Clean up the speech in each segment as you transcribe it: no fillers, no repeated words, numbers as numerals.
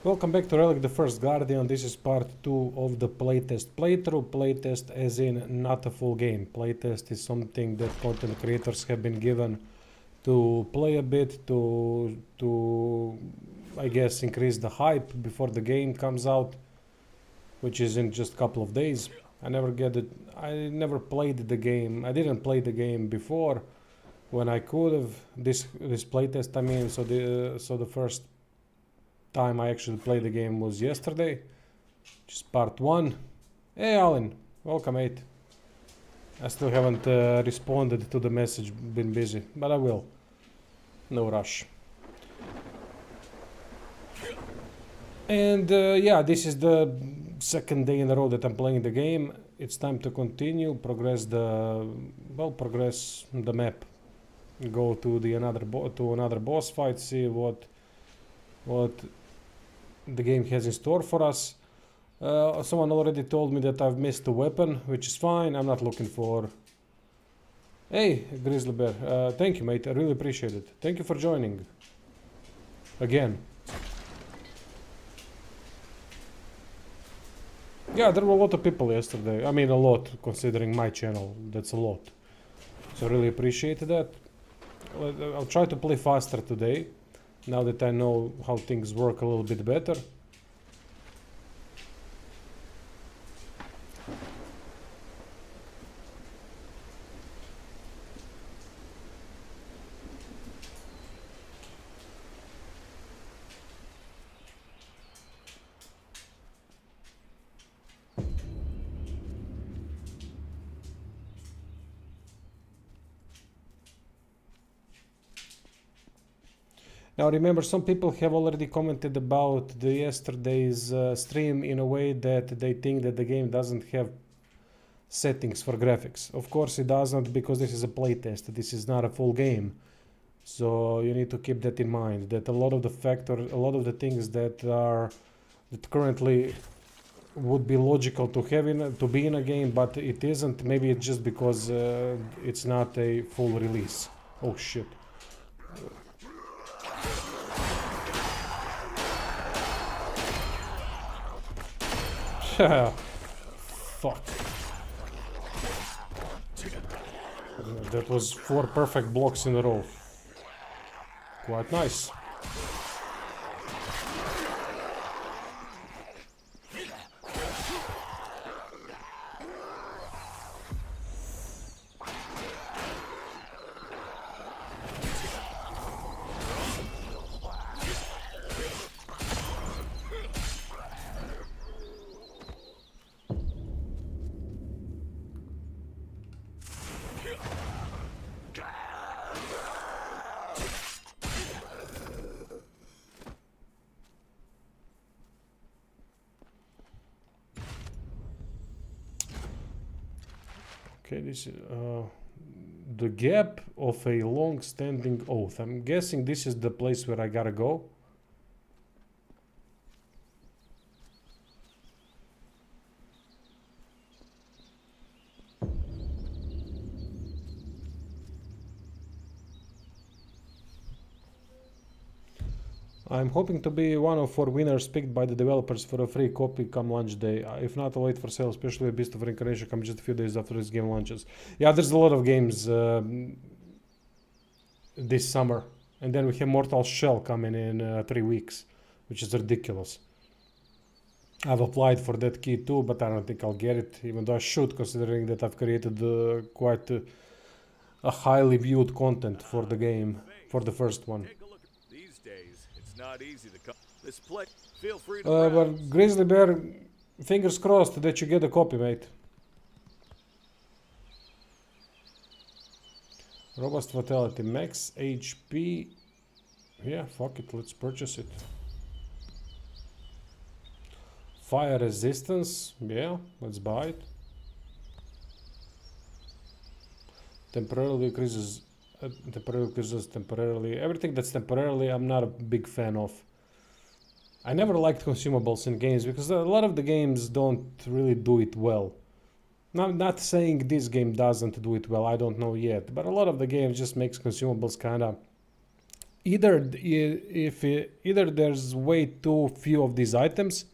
Welcome back to Relic the First Guardian. This is part 2 of the playtest playthrough. Playtest as in not a full game. Playtest is something that content creators have been given to play a bit, to I guess increase the hype before the game comes out, which is in just a couple of days. I never played the game. I didn't play the game before when I could have. This playtest, I mean, so the first time I actually played the game was yesterday, which is part 1. Hey Alan, welcome mate. I still haven't responded to the message, been busy, but I will. No rush. And yeah, this is the second day in a row that I'm playing the game. It's time to continue, progress the map, go to another boss fight, see what the game has in store for us. Someone already told me that I've missed a weapon, which is fine. I'm not looking for... Hey, Grizzly Bear. Thank you, mate. I really appreciate it. Thank you for joining. Again. Yeah, there were a lot of people yesterday. I mean, a lot, considering my channel. That's a lot. So I really appreciate that. I'll try to play faster today, now that I know how things work a little bit better. Now remember, some people have already commented about the yesterday's stream in a way that they think that the game doesn't have settings for graphics. Of course it doesn't, because this is a playtest. This is not a full game. So you need to keep that in mind, that a lot of the things that currently would be logical to have to be in a game, but it isn't. Maybe it's just because it's not a full release. Oh shit. Fuck. That was 4 perfect blocks in a row. Quite nice. Okay, this is the gap of a long-standing oath. I'm guessing this is the place where I gotta go. I'm hoping to be one of 4 winners picked by the developers for a free copy come launch day. If not, I'll wait for sale, especially a Beast of Reincarnation come just a few days after this game launches. Yeah, there's a lot of games this summer. And then we have Mortal Shell coming in 3 weeks, which is ridiculous. I've applied for that key too, but I don't think I'll get it, even though I should, considering that I've created quite a highly viewed content for the game, for the first one. Not easy to come. This play. Feel free to but Grizzly Bear, fingers crossed that you get a copy, mate. Robust Vitality, max HP. Yeah, fuck it, let's purchase it. Fire Resistance, yeah, let's buy it. Temporarily increases temporarily. Everything that's temporarily, I'm not a big fan of. I never liked consumables in games because a lot of the games don't really do it well. Not saying this game doesn't do it well, I don't know yet, but a lot of the games just makes consumables kind of either there's way too few of these items,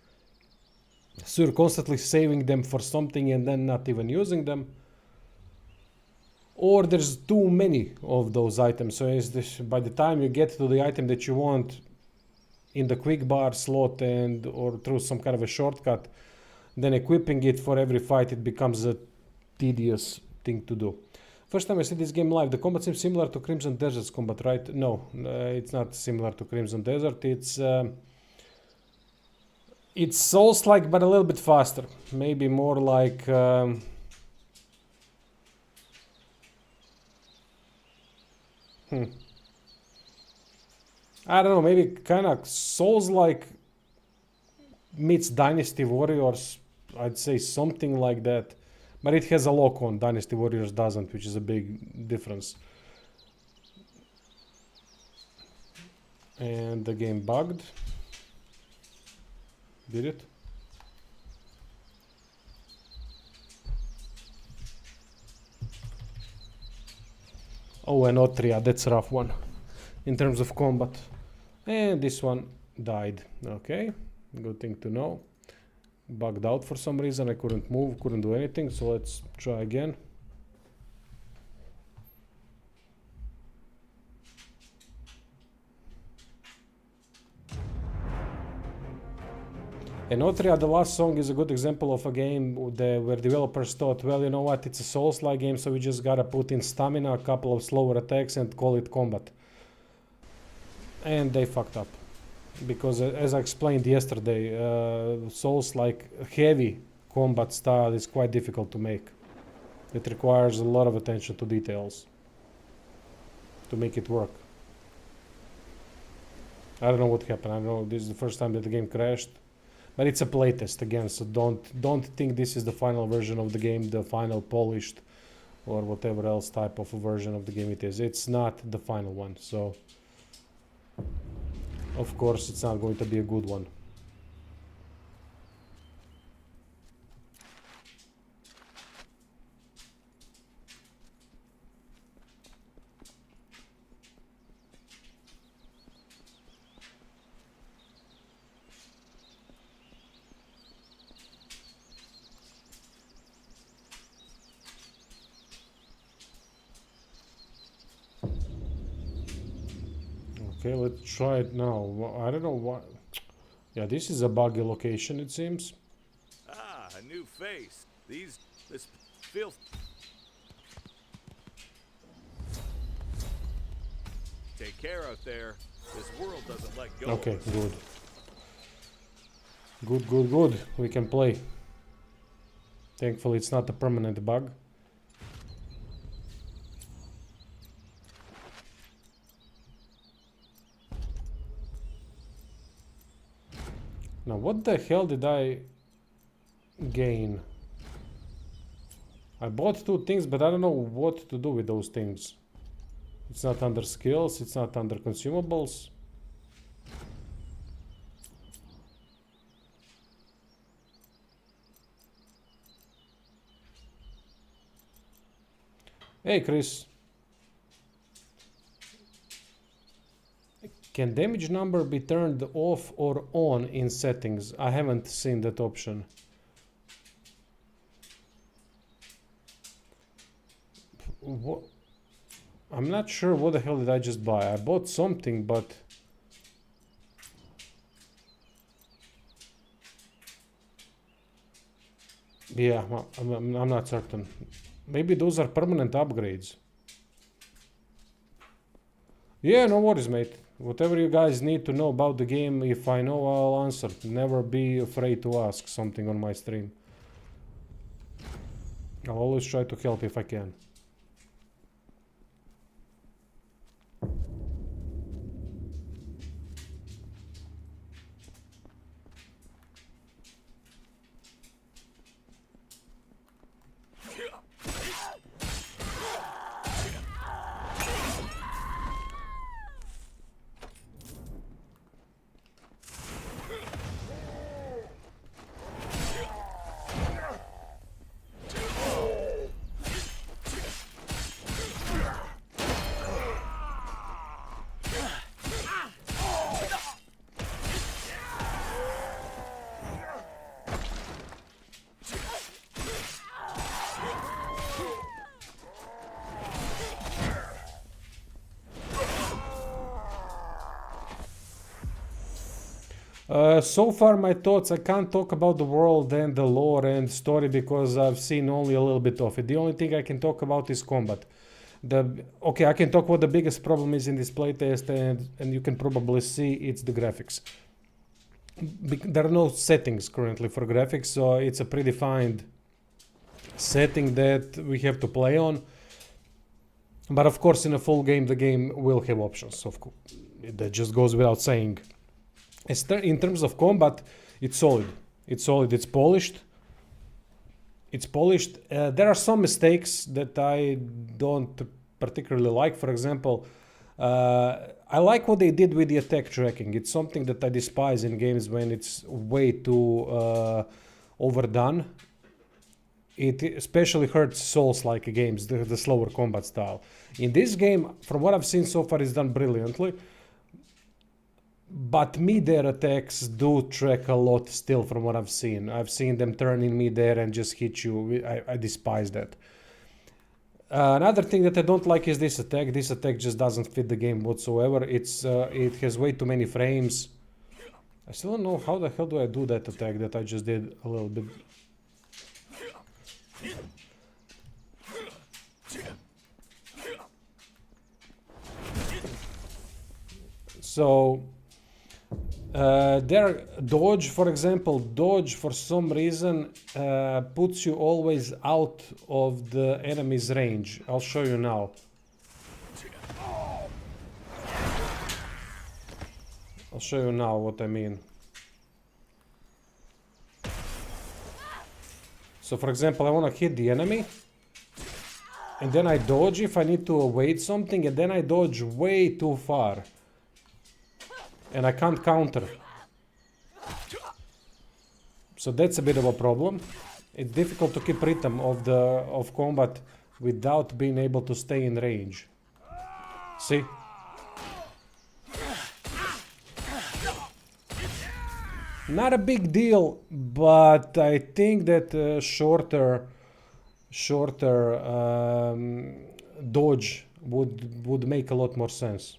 so you're constantly saving them for something and then not even using them, or there's too many of those items. So by the time you get to the item that you want in the quick bar slot and or through some kind of a shortcut, then equipping it for every fight, it becomes a tedious thing to do. First time I see this game live, the combat seems similar to Crimson Desert's combat, right? No, it's not similar to Crimson Desert. It's Souls-like, but a little bit faster. Maybe more like I don't know, maybe kind of Souls-like meets Dynasty Warriors. I'd say something like that. But it has a lock on. Dynasty Warriors doesn't, which is a big difference. And the game bugged. Did it? Oh, and Otria, that's a rough one in terms of combat. And this one died. Okay, good thing to know. Bugged out for some reason. I couldn't move, couldn't do anything. So let's try again. And Otria, the last song, is a good example of a game where developers thought, well, you know what, it's a Souls-like game, so we just gotta put in stamina, a couple of slower attacks, and call it combat. And they fucked up. Because as I explained yesterday, Souls-like heavy combat style is quite difficult to make. It requires a lot of attention to details to make it work. I don't know what happened. I don't know, this is the first time that the game crashed. But it's a playtest again, so don't think this is the final version of the game, the final polished or whatever else type of a version of the game it is. It's not the final one, so of course it's not going to be a good one. Okay, let's try it now. I don't know what. Yeah, this is a buggy location, it seems. Ah, a new face. This feel. Take care out there. This world doesn't let go. Okay, good. Good. We can play. Thankfully, it's not a permanent bug. Now, what the hell did I gain? I bought 2 things, but I don't know what to do with those things. It's not under skills, it's not under consumables. Hey, Chris. Can damage number be turned off or on in settings? I haven't seen that option. What? I'm not sure what the hell did I just buy. I bought something, but yeah, I'm not certain. Maybe those are permanent upgrades. Yeah, no worries, mate. Whatever you guys need to know about the game, if I know, I'll answer. Never be afraid to ask something on my stream. I'll always try to help if I can. So far, my thoughts, I can't talk about the world and the lore and story because I've seen only a little bit of it. The only thing I can talk about is combat. Okay, I can talk what the biggest problem is in this playtest, and you can probably see it's the graphics. There are no settings currently for graphics, so it's a predefined setting that we have to play on. But of course, in a full game, the game will have options. Of course, that just goes without saying. In terms of combat, it's solid. It's solid. It's polished. It's polished. There are some mistakes that I don't particularly like. For example, I like what they did with the attack tracking. It's something that I despise in games when it's way too overdone. It especially hurts Souls-like games, the slower combat style. In this game, from what I've seen so far, it's done brilliantly. But mid-air attacks do track a lot still from what I've seen. I've seen them turn in mid-air and just hit you. I despise that. Another thing that I don't like is this attack. This attack just doesn't fit the game whatsoever. It has way too many frames. I still don't know how the hell do I do that attack that I just did a little bit. So there, dodge, for example, dodge for some reason puts you always out of the enemy's range. I'll show you now. I'll show you now what I mean. So for example, I want to hit the enemy and then I dodge if I need to evade something, and then I dodge way too far. And I can't counter. So that's a bit of a problem. It's difficult to keep rhythm of combat without being able to stay in range. See? Not a big deal, but I think that shorter dodge would make a lot more sense.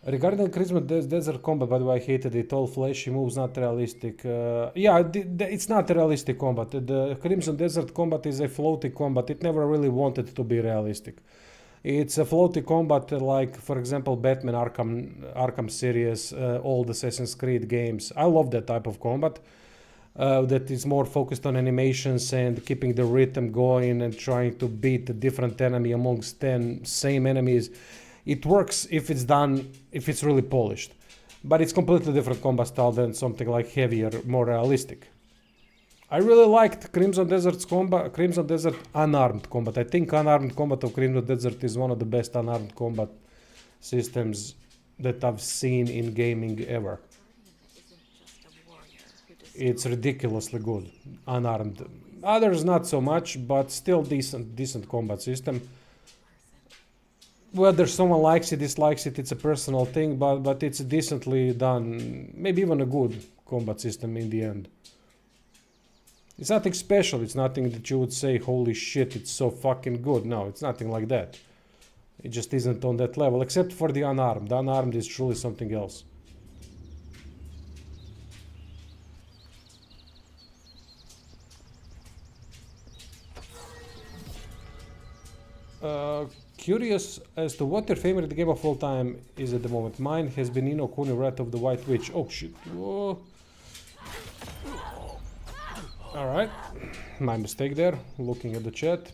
Regarding Crimson Desert combat, by the way, I hated it. All flashy moves, not realistic. Yeah, it's not realistic combat. The Crimson Desert combat is a floaty combat. It never really wanted to be realistic. It's a floaty combat like, for example, Batman Arkham series, old Assassin's Creed games. I love that type of combat. That is more focused on animations and keeping the rhythm going and trying to beat a different enemy amongst 10 same enemies. It works if it's done, if it's really polished. But it's completely different combat style than something like heavier, more realistic. I really liked Crimson Desert's combat, Crimson Desert unarmed combat. I think unarmed combat of Crimson Desert is one of the best unarmed combat systems that I've seen in gaming ever. It's ridiculously good, unarmed. Others not so much, but still decent combat system. Whether someone likes it, dislikes it, it's a personal thing, but it's decently done, maybe even a good combat system in the end. It's nothing special, it's nothing that you would say, holy shit, it's so fucking good. No, it's nothing like that. It just isn't on that level, except for the unarmed. The unarmed is truly something else. Curious as to what your favorite game of all time is at the moment. Mine has been Ni no Kuni Wrath of the White Witch. Oh shit. Whoa. Alright. My mistake there. Looking at the chat.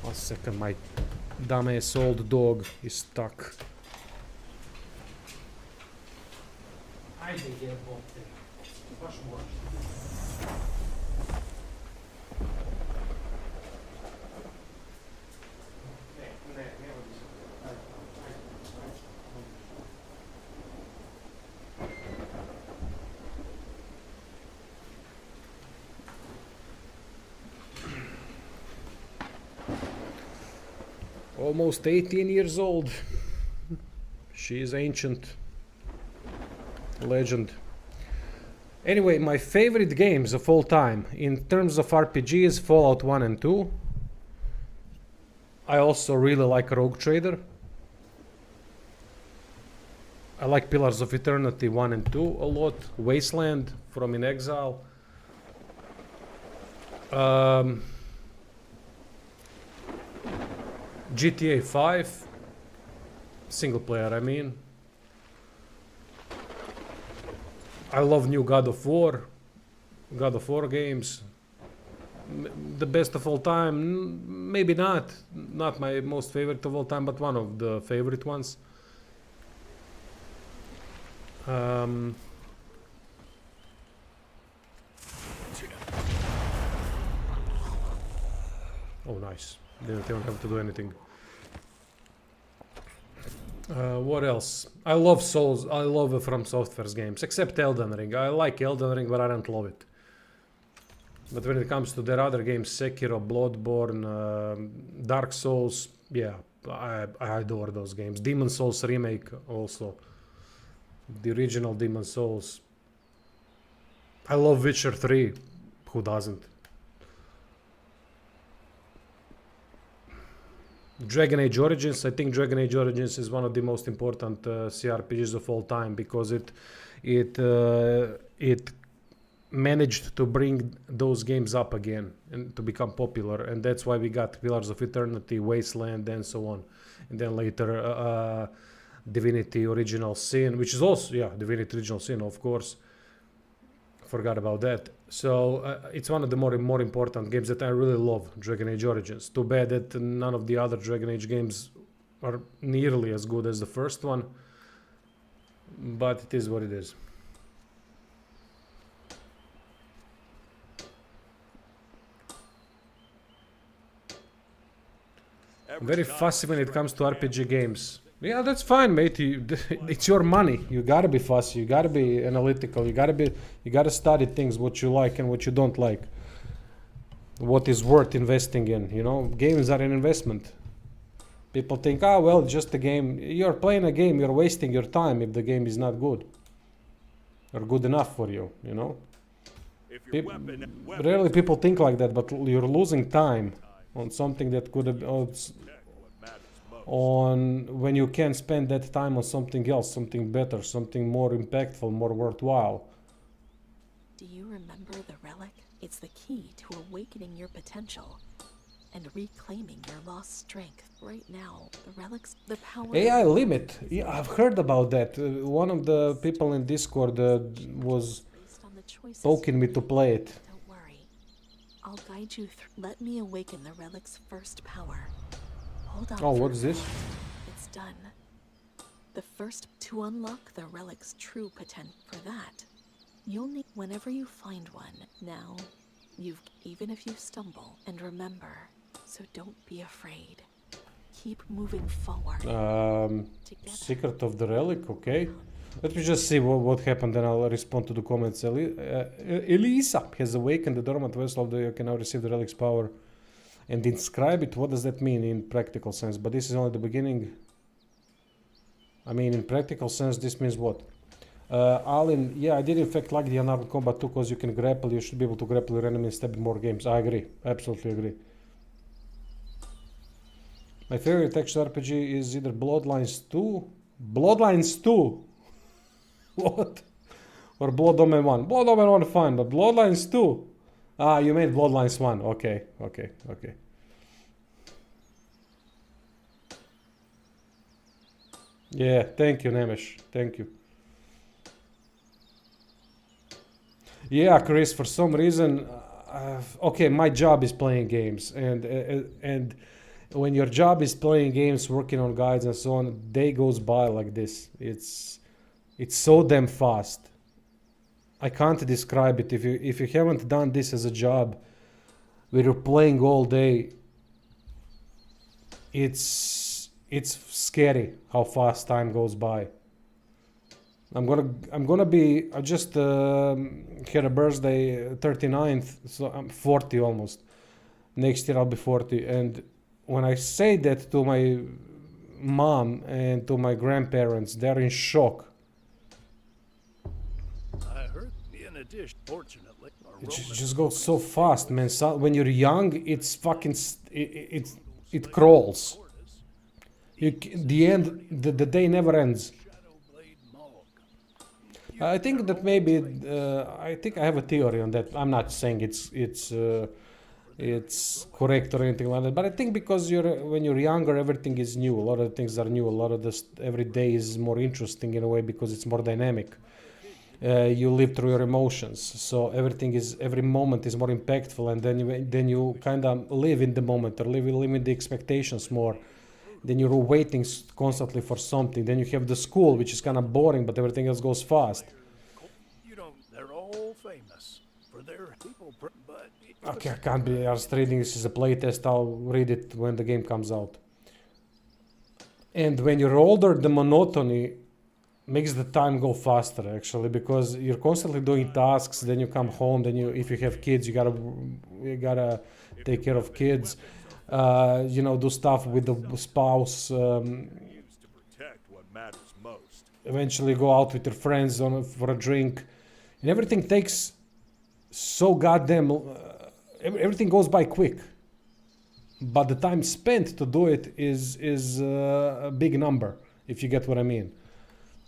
1 second, my dumbass old dog is stuck. Almost 18 years old. She is ancient. Legend. Anyway, my favorite games of all time in terms of RPGs, Fallout 1 and 2. I also really like Rogue Trader. I like Pillars of Eternity 1 and 2 a lot. Wasteland from In Exile. GTA 5. Single player, I mean. I love new God of War. God of War games. The best of all time? Maybe not. Not my most favorite of all time, but one of the favorite ones. Oh, nice. Didn't even have to do anything. What else? I love Souls. I love From Software's games, except Elden Ring. I like Elden Ring, but I don't love it. But when it comes to their other games, Sekiro, Bloodborne, Dark Souls, yeah, I adore those games. Demon Souls remake also. The original Demon Souls. I love Witcher 3. Who doesn't? Dragon Age Origins. I think Dragon Age Origins is one of the most important CRPGs of all time because it managed to bring those games up again and to become popular, and that's why we got Pillars of Eternity, Wasteland, and so on, and then later Divinity Original Sin, which is also Divinity Original Sin, of course. Forgot about that. So it's one of the more important games that I really love, Dragon Age Origins. Too bad that none of the other Dragon Age games are nearly as good as the first one, but it is what it is. Very fussy when it comes to RPG games. Yeah, that's fine, mate. It's your money. You gotta be fussy. You gotta be analytical. You gotta study things, what you like and what you don't like. What is worth investing in, you know? Games are an investment. People think, oh, well, just a game. You're playing a game. You're wasting your time if the game is not good. Or good enough for you, you know? Rarely people think like that, but you're losing time on something that could have... when you can spend that time on something else, something better, something more impactful, more worthwhile. Do you remember the relic? It's the key to awakening your potential and reclaiming your lost strength. Right now, the relic's the power... AI limit. Yeah, I've heard about that. One of the people in Discord was poking me to play it. Don't worry. I'll guide you through. Let me awaken the relic's first power. Hold on. Oh, what is this? It's done. The first to unlock the relic's true potential. For that, you'll need whenever you find one. Now, even if you stumble, and remember, so don't be afraid. Keep moving forward. Secret of the relic, okay. Let me just see what happened, then I'll respond to the comments. Elisa has awakened the dormant vessel of the... You can now receive the relic's power and inscribe it. What does that mean in practical sense? But this is only the beginning. I mean, in practical sense, this means what? Alin, yeah, I did in fact like the unarmed combat too, because you can grapple. You should be able to grapple your enemy and stab in more games. I agree. Absolutely agree. My favorite action RPG is either Bloodlines 2. Bloodlines 2? What? Or Blood Omen 1. Blood Omen 1 fine, but Bloodlines 2? Ah, you made Bloodlines 1. Okay. Yeah, thank you, Nemesh. Thank you. Yeah, Chris, for some reason... okay, my job is playing games. And when your job is playing games, working on guides and so on, day goes by like this. It's so damn fast. I can't describe it. If you haven't done this as a job, where you're playing all day, it's scary how fast time goes by. I just had a birthday, 39th, so I'm 40 almost. Next year I'll be 40, and when I say that to my mom and to my grandparents, they're in shock. I heard in addition, fortunately, It just goes so fast, man. So when you're young, it's it crawls. The day never ends. I think that maybe I think I have a theory on that. I'm not saying it's correct or anything like that, but I think because when you're younger, everything is new. A lot of things are new. A lot of this every day is more interesting in a way because it's more dynamic. You live through your emotions, so every moment is more impactful, and then you kind of live in the moment or live in the expectations more. Then you're waiting constantly for something. Then you have the school, which is kind of boring, but everything else goes fast. They're all famous for their people, but Okay, I can't be just reading. This is a playtest. I'll read it when the game comes out. And when you're older, the monotony makes the time go faster, actually, because you're constantly doing tasks. Then you come home. Then if you have kids, you gotta take care of kids. Do stuff with the spouse. Used to protect what matters most. Eventually, go out with your friends for a drink, and everything takes so goddamn. Everything goes by quick, but the time spent to do it is a big number. If you get what I mean.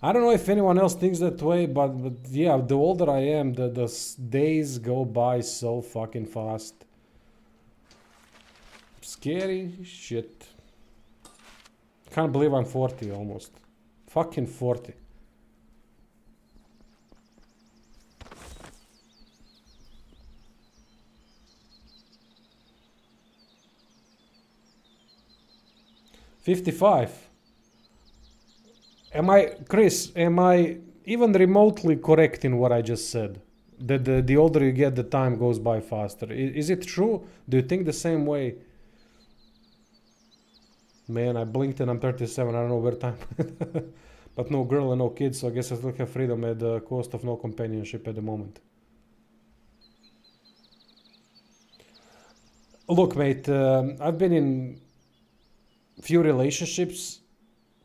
I don't know if anyone else thinks that way, but yeah, the older I am, the days go by so fucking fast. Scary shit. Can't believe I'm 40 almost. Fucking 40. $55. Chris, am I even remotely correct in what I just said? That the older you get, the time goes by faster. Is it true? Do you think the same way? Man, I blinked and I'm 37. I don't know where time. But no girl and no kids, so I guess I still have freedom at the cost of no companionship at the moment. Look, mate, I've been in few relationships,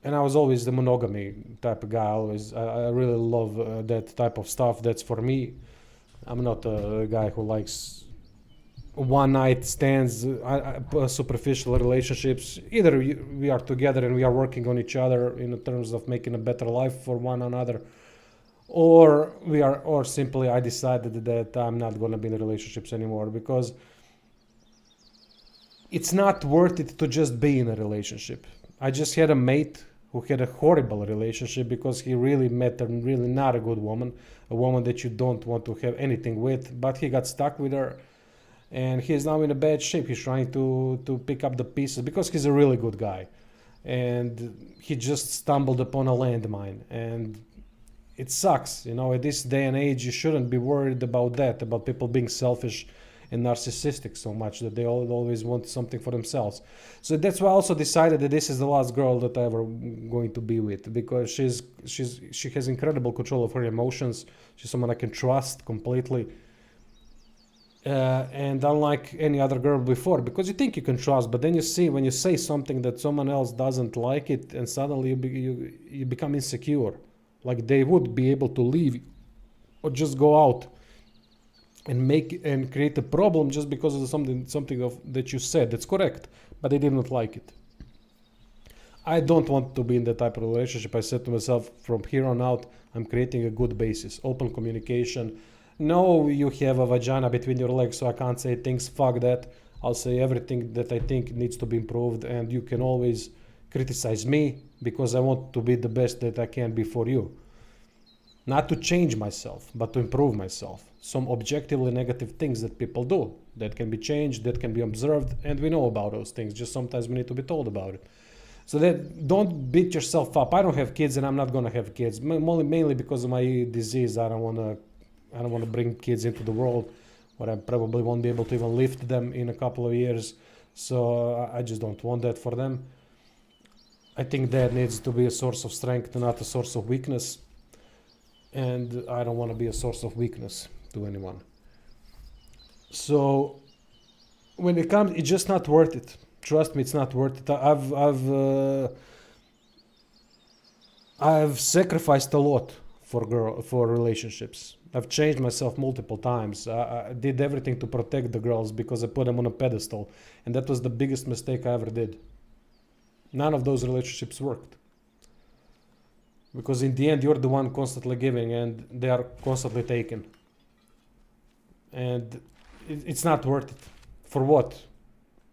and I was always the monogamy type of guy. I really love that type of stuff. That's for me. I'm not a guy who likes one night stands, superficial relationships. Either we are together and we are working on each other in terms of making a better life for one another, or simply I decided that I'm not gonna be in relationships anymore because it's not worth it to just be in a relationship. I just had a mate who had a horrible relationship because he really met a really not a good woman, a woman that you don't want to have anything with, but he got stuck with her, and he is now in a bad shape. He's trying to pick up the pieces because he's a really good guy, and he just stumbled upon a landmine, and it sucks. At this day and age, you shouldn't be worried about that, about people being selfish and narcissistic so much that they always want something for themselves. So that's why I also decided that this is the last girl that I ever going to be with, because she has incredible control of her emotions. She's someone I can trust completely, and unlike any other girl before, because you think you can trust, but then you see when you say something that someone else doesn't like it, and suddenly you become insecure, like they would be able to leave or just go out and create a problem just because of something that you said that's correct, but they did not like it. I don't want to be in that type of relationship. I said to myself, from here on out, I'm creating a good basis, open communication. No, you have a vagina between your legs, so I can't say things. Fuck that. I'll say everything that I think needs to be improved, and you can always criticize me because I want to be the best that I can be for you. Not to change myself, but to improve myself. Some objectively negative things that people do that can be changed, that can be observed, and we know about those things. Just sometimes we need to be told about it. So that don't beat yourself up. I don't have kids, and I'm not gonna have kids. Mainly because of my disease. I don't wanna bring kids into the world where I probably won't be able to even lift them in a couple of years. So I just don't want that for them. I think that needs to be a source of strength, not a source of weakness. And I don't want to be a source of weakness to anyone. So when it comes, it's just not worth it. Trust me, it's not worth it. I've sacrificed a lot for relationships. I've changed myself multiple times. I did everything to protect the girls because I put them on a pedestal. And that was the biggest mistake I ever did. None of those relationships worked. Because in the end, you're the one constantly giving and they are constantly taking. And it's not worth it. For what?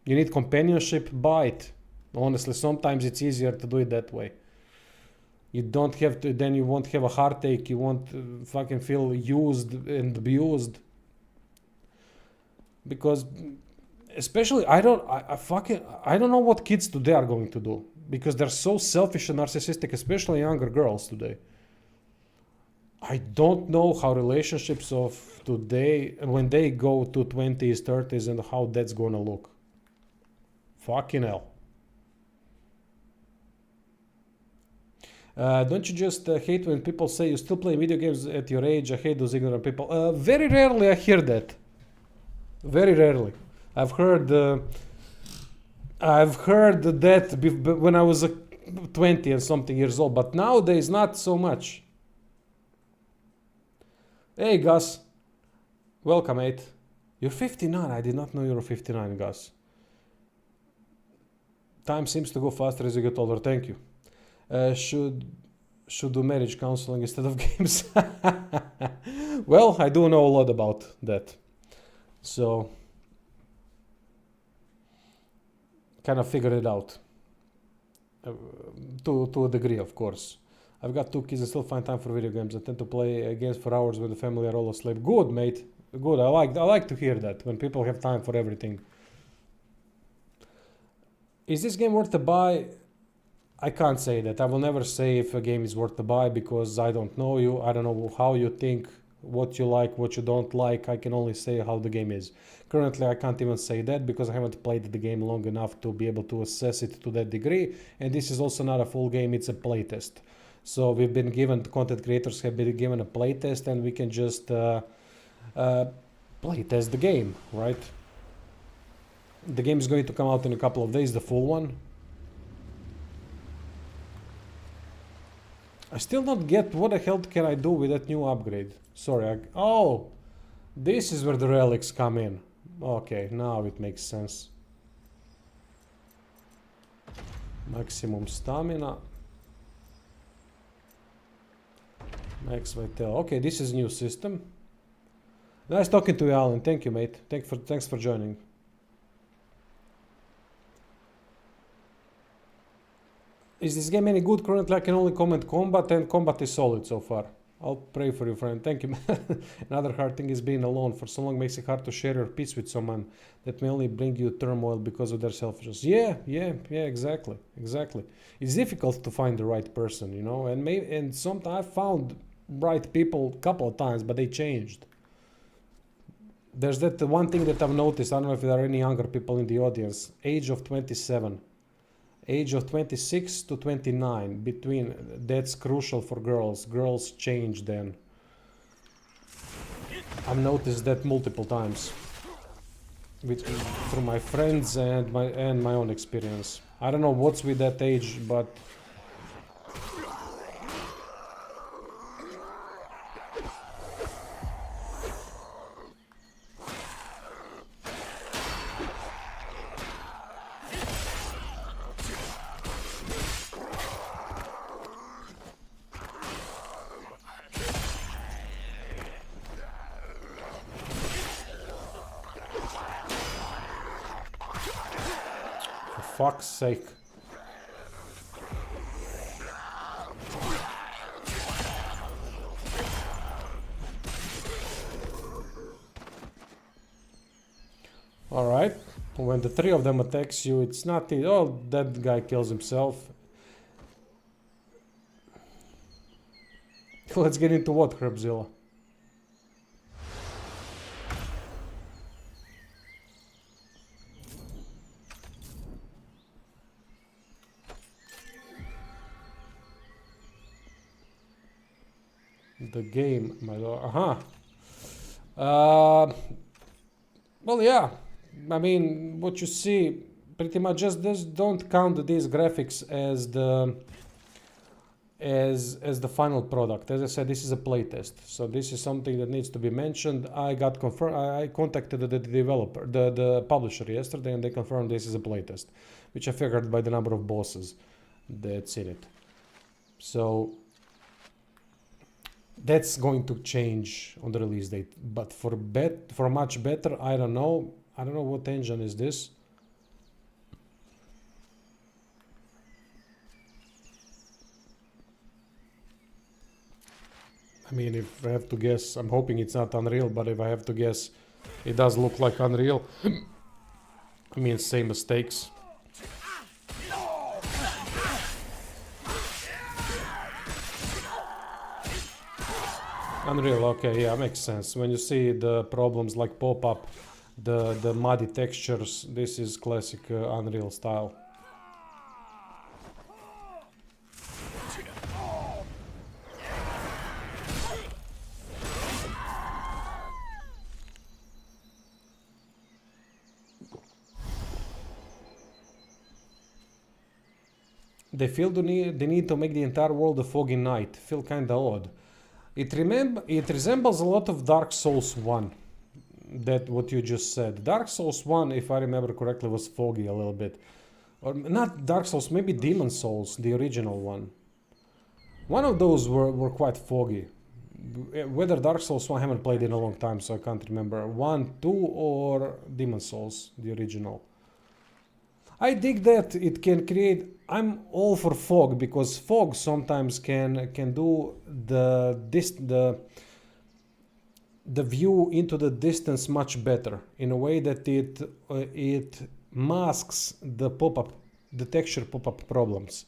You need companionship? Buy it. Honestly, sometimes it's easier to do it that way. You don't have to, then you won't have a heartache, you won't fucking feel used and abused. Because, especially, I don't know what kids today are going to do. Because they're so selfish and narcissistic, especially younger girls today. I don't know how relationships of today, when they go to 20s, 30s, and how that's gonna look. Fucking hell. Don't you just hate when people say you still play video games at your age? I hate those ignorant people. Very rarely I hear that. Very rarely. I've heard that when I was 20 and something years old, but nowadays not so much. Hey Gus, welcome mate. You're 59. I did not know you were 59, Gus. Time seems to go faster as you get older. Thank you. Should do marriage counseling instead of games. Well, I do know a lot about that, so kind of figured it out to a degree, of course. I've got 2 kids and still find time for video games. I tend to play games for hours with the family are all asleep. Good, mate. Good. I like to hear that when people have time for everything. Is this game worth to buy? I can't say that. I will never say if a game is worth to buy because I don't know you. I don't know how you think, what you like, what you don't like. I can only say how the game is. Currently, I can't even say that because I haven't played the game long enough to be able to assess it to that degree. And this is also not a full game, it's a playtest. So we've been given, content creators have been given a playtest and we can just playtest the game, right? The game is going to come out in a couple of days, the full one. I still don't get what the hell can I do with that new upgrade. Sorry, oh! This is where the relics come in. Okay, now it makes sense. Maximum stamina. Max vital. Okay, this is new system. Nice talking to you, Alan. Thank you, mate. Thanks for joining. Is this game any good? Currently I can only comment combat and combat is solid so far. I'll pray for you, friend. Thank you. Another hard thing is being alone. For so long makes it hard to share your peace with someone that may only bring you turmoil because of their selfishness. Yeah, exactly. It's difficult to find the right person, you know, and sometimes I found right people a couple of times, but they changed. There's that one thing that I've noticed. I don't know if there are any younger people in the audience. Age of 27. Age of 26 to 29, that's crucial for girls. Girls change then. I've noticed that multiple times through my friends and my own experience. I don't know what's with that age, but fuck's sake. Alright, when the 3 of them attacks you, it's not oh, that guy kills himself. Let's get into what, Herbzilla? The game, my lord. Well, yeah. I mean, what you see, pretty much just don't count these graphics as the final product. As I said, this is a playtest, so this is something that needs to be mentioned. I got confirmed. I contacted the developer, the publisher yesterday, and they confirmed this is a playtest, which I figured by the number of bosses that's in it. So that's going to change on the release date. But for much better, I don't know. I don't know what engine is this. I mean, if I have to guess, I'm hoping it's not Unreal, but if I have to guess, it does look like Unreal. I mean, same mistakes. Unreal, okay, yeah, makes sense. When you see the problems like pop-up, the muddy textures, this is classic Unreal style. They feel the need to make the entire world a foggy night. Feel kinda odd. It resembles a lot of Dark Souls 1. That what you just said. Dark Souls 1, if I remember correctly, was foggy a little bit. Or not Dark Souls, maybe Demon Souls, the original one. One of those were quite foggy. Whether Dark Souls 1, I haven't played in a long time, so I can't remember. 1, 2, or Demon Souls, the original. I dig that it can create. I'm all for fog because fog sometimes can do the view into the distance much better in a way that it masks the texture pop-up problems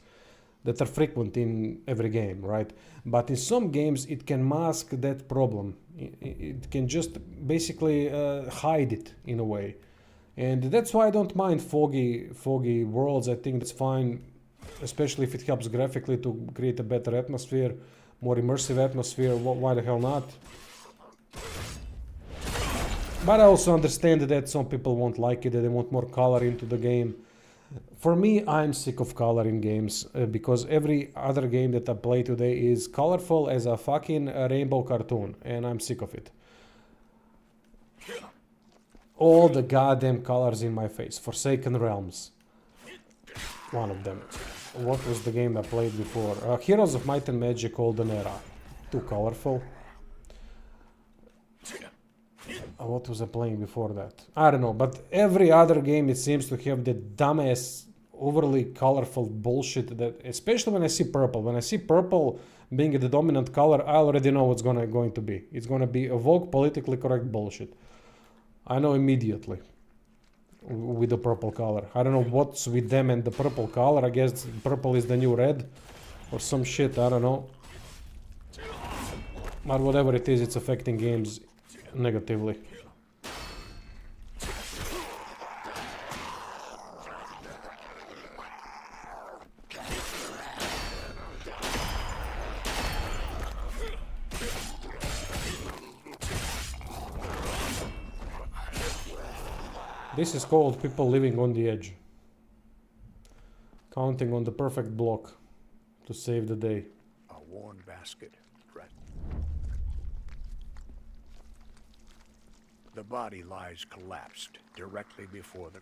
that are frequent in every game, right? But in some games it can mask that problem. It can just basically hide it in a way. And that's why I don't mind foggy worlds. I think that's fine, especially if it helps graphically to create a better atmosphere, more immersive atmosphere. Why the hell not? But I also understand that some people won't like it, that they want more color into the game. For me, I'm sick of color in games because every other game that I play today is colorful as a fucking rainbow cartoon, and I'm sick of it. All the goddamn colors in my face. Forsaken Realms. One of them. What was the game I played before? Heroes of Might and Magic Golden Era. Too colorful. What was I playing before that? I don't know, but every other game it seems to have the dumbass, overly colorful bullshit that, especially when I see purple. When I see purple being the dominant color, I already know what's going to be. It's gonna be a woke, politically correct bullshit. I know immediately with the purple color. I don't know what's with them and the purple color. I guess purple is the new red or some shit, I don't know. But whatever it is, it's affecting games negatively. This is called people living on the edge. Counting on the perfect block to save the day. A worn basket. The body lies collapsed directly before them.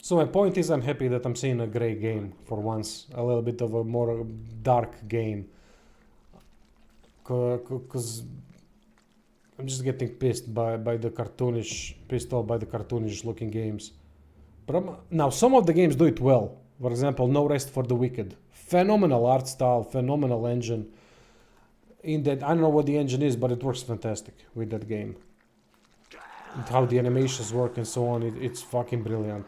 So my point is, I'm happy that I'm seeing a grey game for once. A little bit of a more dark game. Because I'm just getting pissed by the cartoonish, pissed off by the cartoonish looking games. But now some of the games do it well. For example, No Rest for the Wicked. Phenomenal art style, phenomenal engine. In that, I don't know what the engine is, but it works fantastic with that game. And how the animations work and so on, it's fucking brilliant.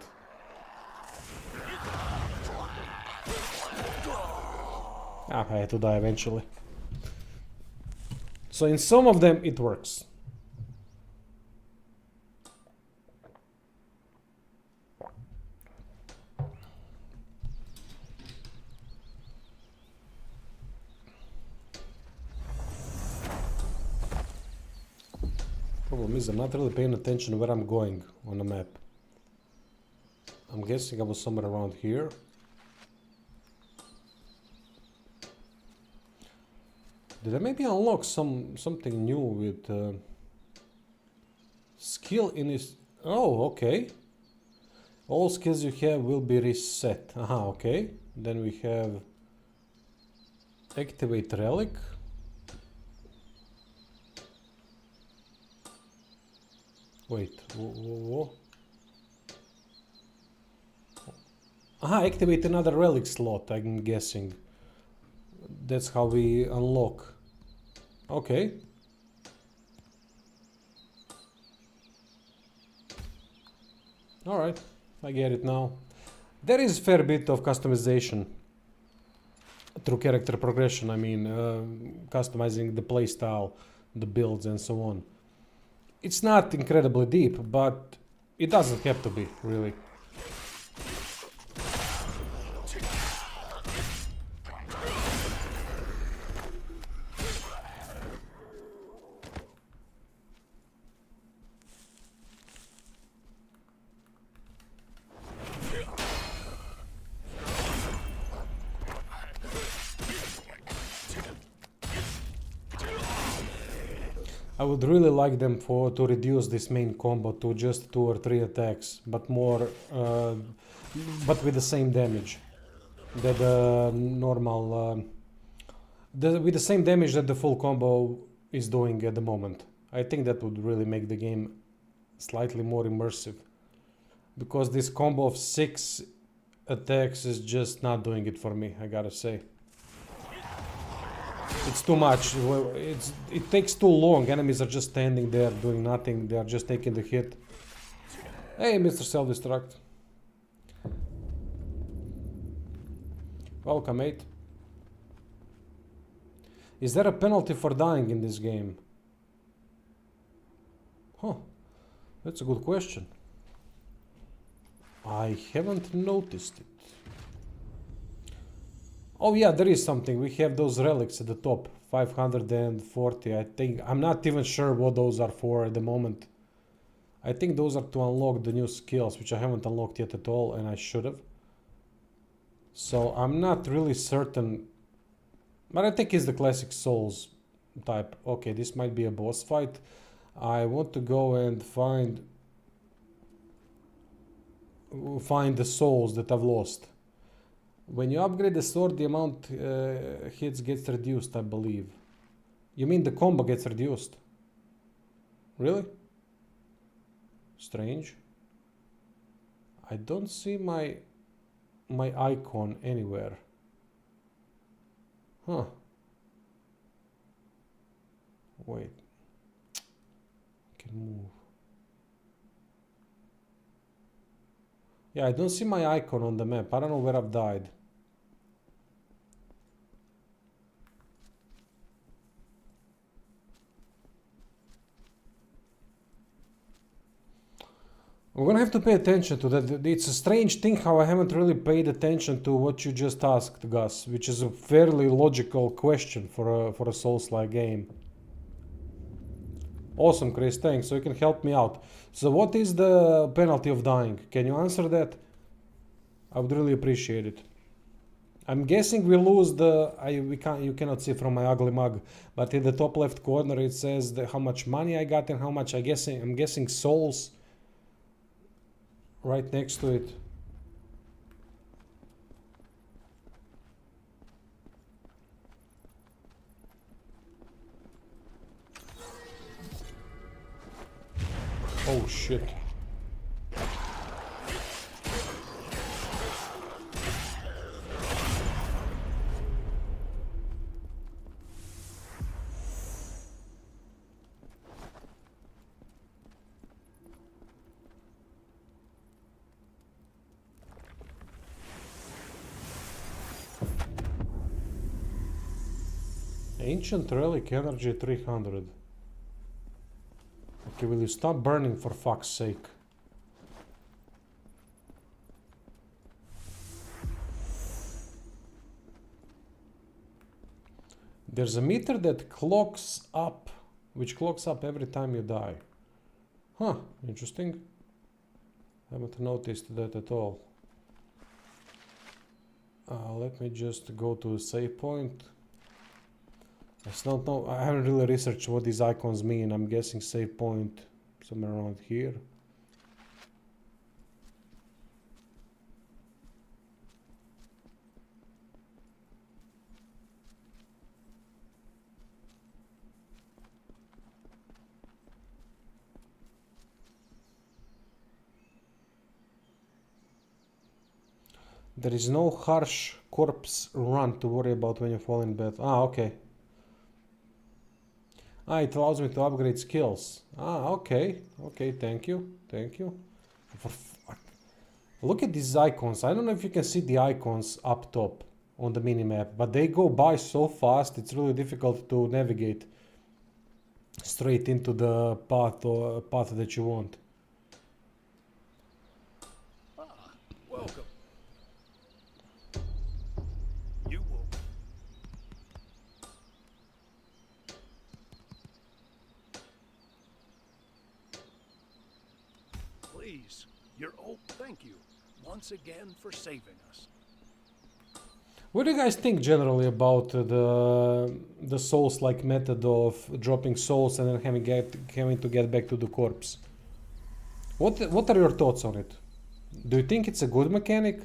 I had to die eventually. So in some of them it works. Problem is I'm not really paying attention where I'm going on the map. I'm guessing I was somewhere around here. Did I maybe unlock something new with skill in his... Oh, okay. All skills you have will be reset. Aha, okay. Then we have activate relic. Wait, whoa. Aha, activate another relic slot, I'm guessing. That's how we unlock. Okay. Alright, I get it now. There is a fair bit of customization through character progression, I mean, customizing the playstyle, the builds and so on. It's not incredibly deep, but it doesn't have to be, really. I would really like them to reduce this main combo to just 2 or 3 attacks, but more, but with the same damage that the normal, with the same damage that the full combo is doing at the moment. I think that would really make the game slightly more immersive, because this combo of 6 attacks is just not doing it for me, I gotta say. It's too much. It takes too long. Enemies are just standing there doing nothing. They are just taking the hit. Hey, Mr. Self-Destruct. Welcome, mate. Is there a penalty for dying in this game? Huh. That's a good question. I haven't noticed it. Oh yeah, there is something. We have those relics at the top. 540, I think. I'm not even sure what those are for at the moment. I think those are to unlock the new skills, which I haven't unlocked yet at all, and I should have. So I'm not really certain. But I think it's the classic Souls type. Okay, this might be a boss fight. I want to go and find the souls that I've lost. When you upgrade the sword, the amount hits gets reduced, I believe. You mean the combo gets reduced? Really? Strange. I don't see my icon anywhere. Huh. Wait. I can move. Yeah, I don't see my icon on the map. I don't know where I've died. We're gonna have to pay attention to that. It's a strange thing how I haven't really paid attention to what you just asked, Gus, which is a fairly logical question for a Souls-like game. Awesome, Chris, thanks. So you can help me out. So what is the penalty of dying? Can you answer that? I would really appreciate it. I'm guessing we lose the... you cannot see from my ugly mug, but in the top left corner it says how much money I got and how much I'm guessing souls right next to it. Oh shit. Ancient Relic Energy 300. Okay, will you stop burning for fuck's sake? There's a meter that clocks up, which clocks up every time you die. Huh, interesting. Haven't noticed that at all. Let me just go to a save point. I still don't know. I haven't really researched what these icons mean. I'm guessing save point somewhere around here. There is no harsh corpse run to worry about when you fall in bed. Ah, okay. Ah, it allows me to upgrade skills. Ah, okay. Okay, thank you. Thank you. For fuck. Look at these icons. I don't know if you can see the icons up top on the minimap, but they go by so fast, it's really difficult to navigate straight into the path or path that you want. Ah, welcome. You will. Please, you're old. Thank you once again for saving us. What do you guys think generally about the souls-like method of dropping souls and then having to get back to the corpse? What are your thoughts on it? Do you think it's a good mechanic?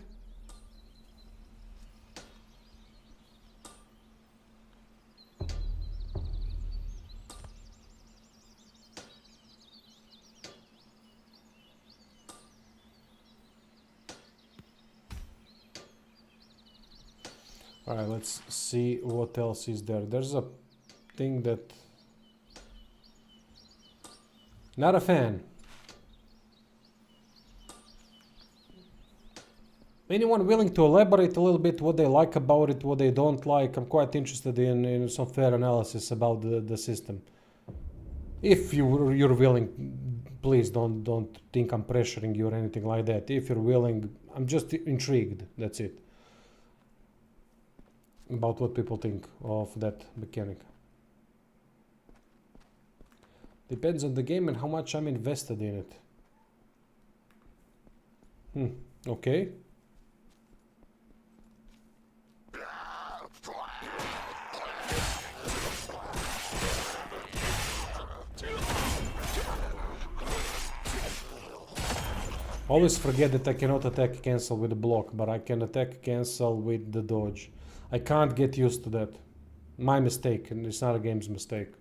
Alright, let's see what else is there. There's a thing that... Not a fan. Anyone willing to elaborate a little bit what they like about it, what they don't like? I'm quite interested in some fair analysis about the system. If you're willing, please don't think I'm pressuring you or anything like that. If you're willing, I'm just intrigued, that's it. About what people think of that mechanic. Depends on the game and how much I'm invested in it. Okay. Always forget that I cannot attack cancel with the block, but I can attack cancel with the dodge. I can't get used to that. My mistake, and it's not a game's mistake.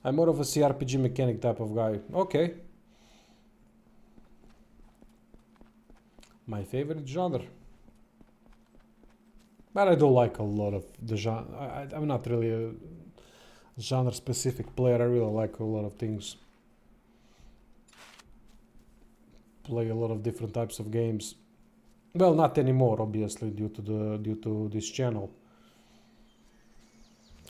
I'm more of a CRPG mechanic type of guy. Okay. My favorite genre. But I do like a lot of the genre. I'm not really a genre specific player. I really like a lot of things. Play a lot of different types of games. Well, not anymore, obviously, due to this channel.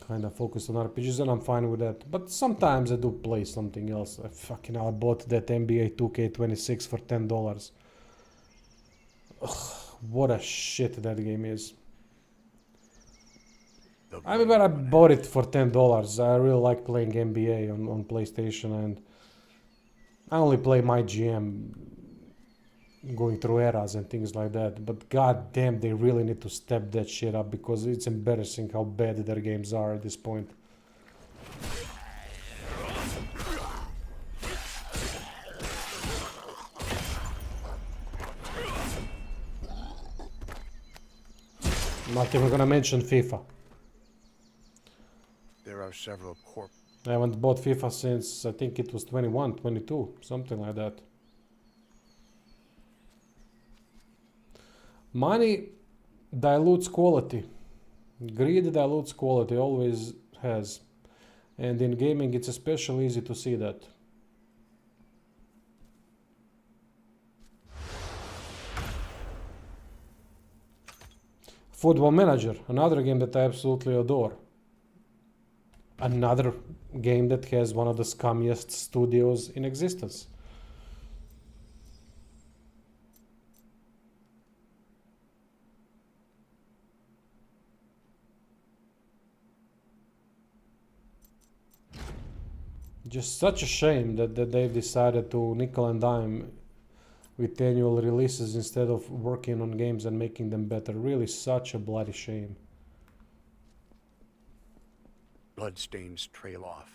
Kind of focused on RPGs, and I'm fine with that. But sometimes I do play something else. I bought that NBA 2K26 for $10. Ugh, what a shit that game is. I mean, but I bought it for $10. I really like playing NBA on PlayStation, and I only play my GM going through eras and things like that, but god damn, they really need to step that shit up because it's embarrassing how bad their games are at this point. Not even gonna mention FIFA. There are several I haven't bought FIFA since I think it was 21, 22, something like that. Money dilutes quality. Greed dilutes quality, always has. And in gaming it's especially easy to see that. Football Manager, another game that I absolutely adore. Another game that has one of the scummiest studios in existence. Just such a shame that they've decided to nickel and dime with annual releases instead of working on games and making them better. Really such a bloody shame. Bloodstains trail off.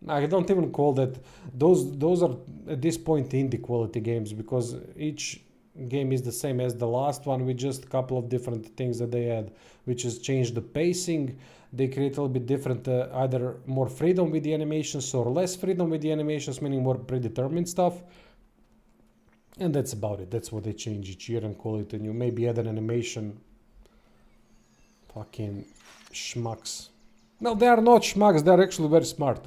I don't even call that, those are at this point indie quality games, because each game is the same as the last one with just a couple of different things that they add, which is change the pacing. They create a little bit different, either more freedom with the animations or less freedom with the animations, meaning more predetermined stuff. And that's about it. That's what they change each year and call it a new. Maybe add an animation. Fucking schmucks. No, they are not schmucks. They are actually very smart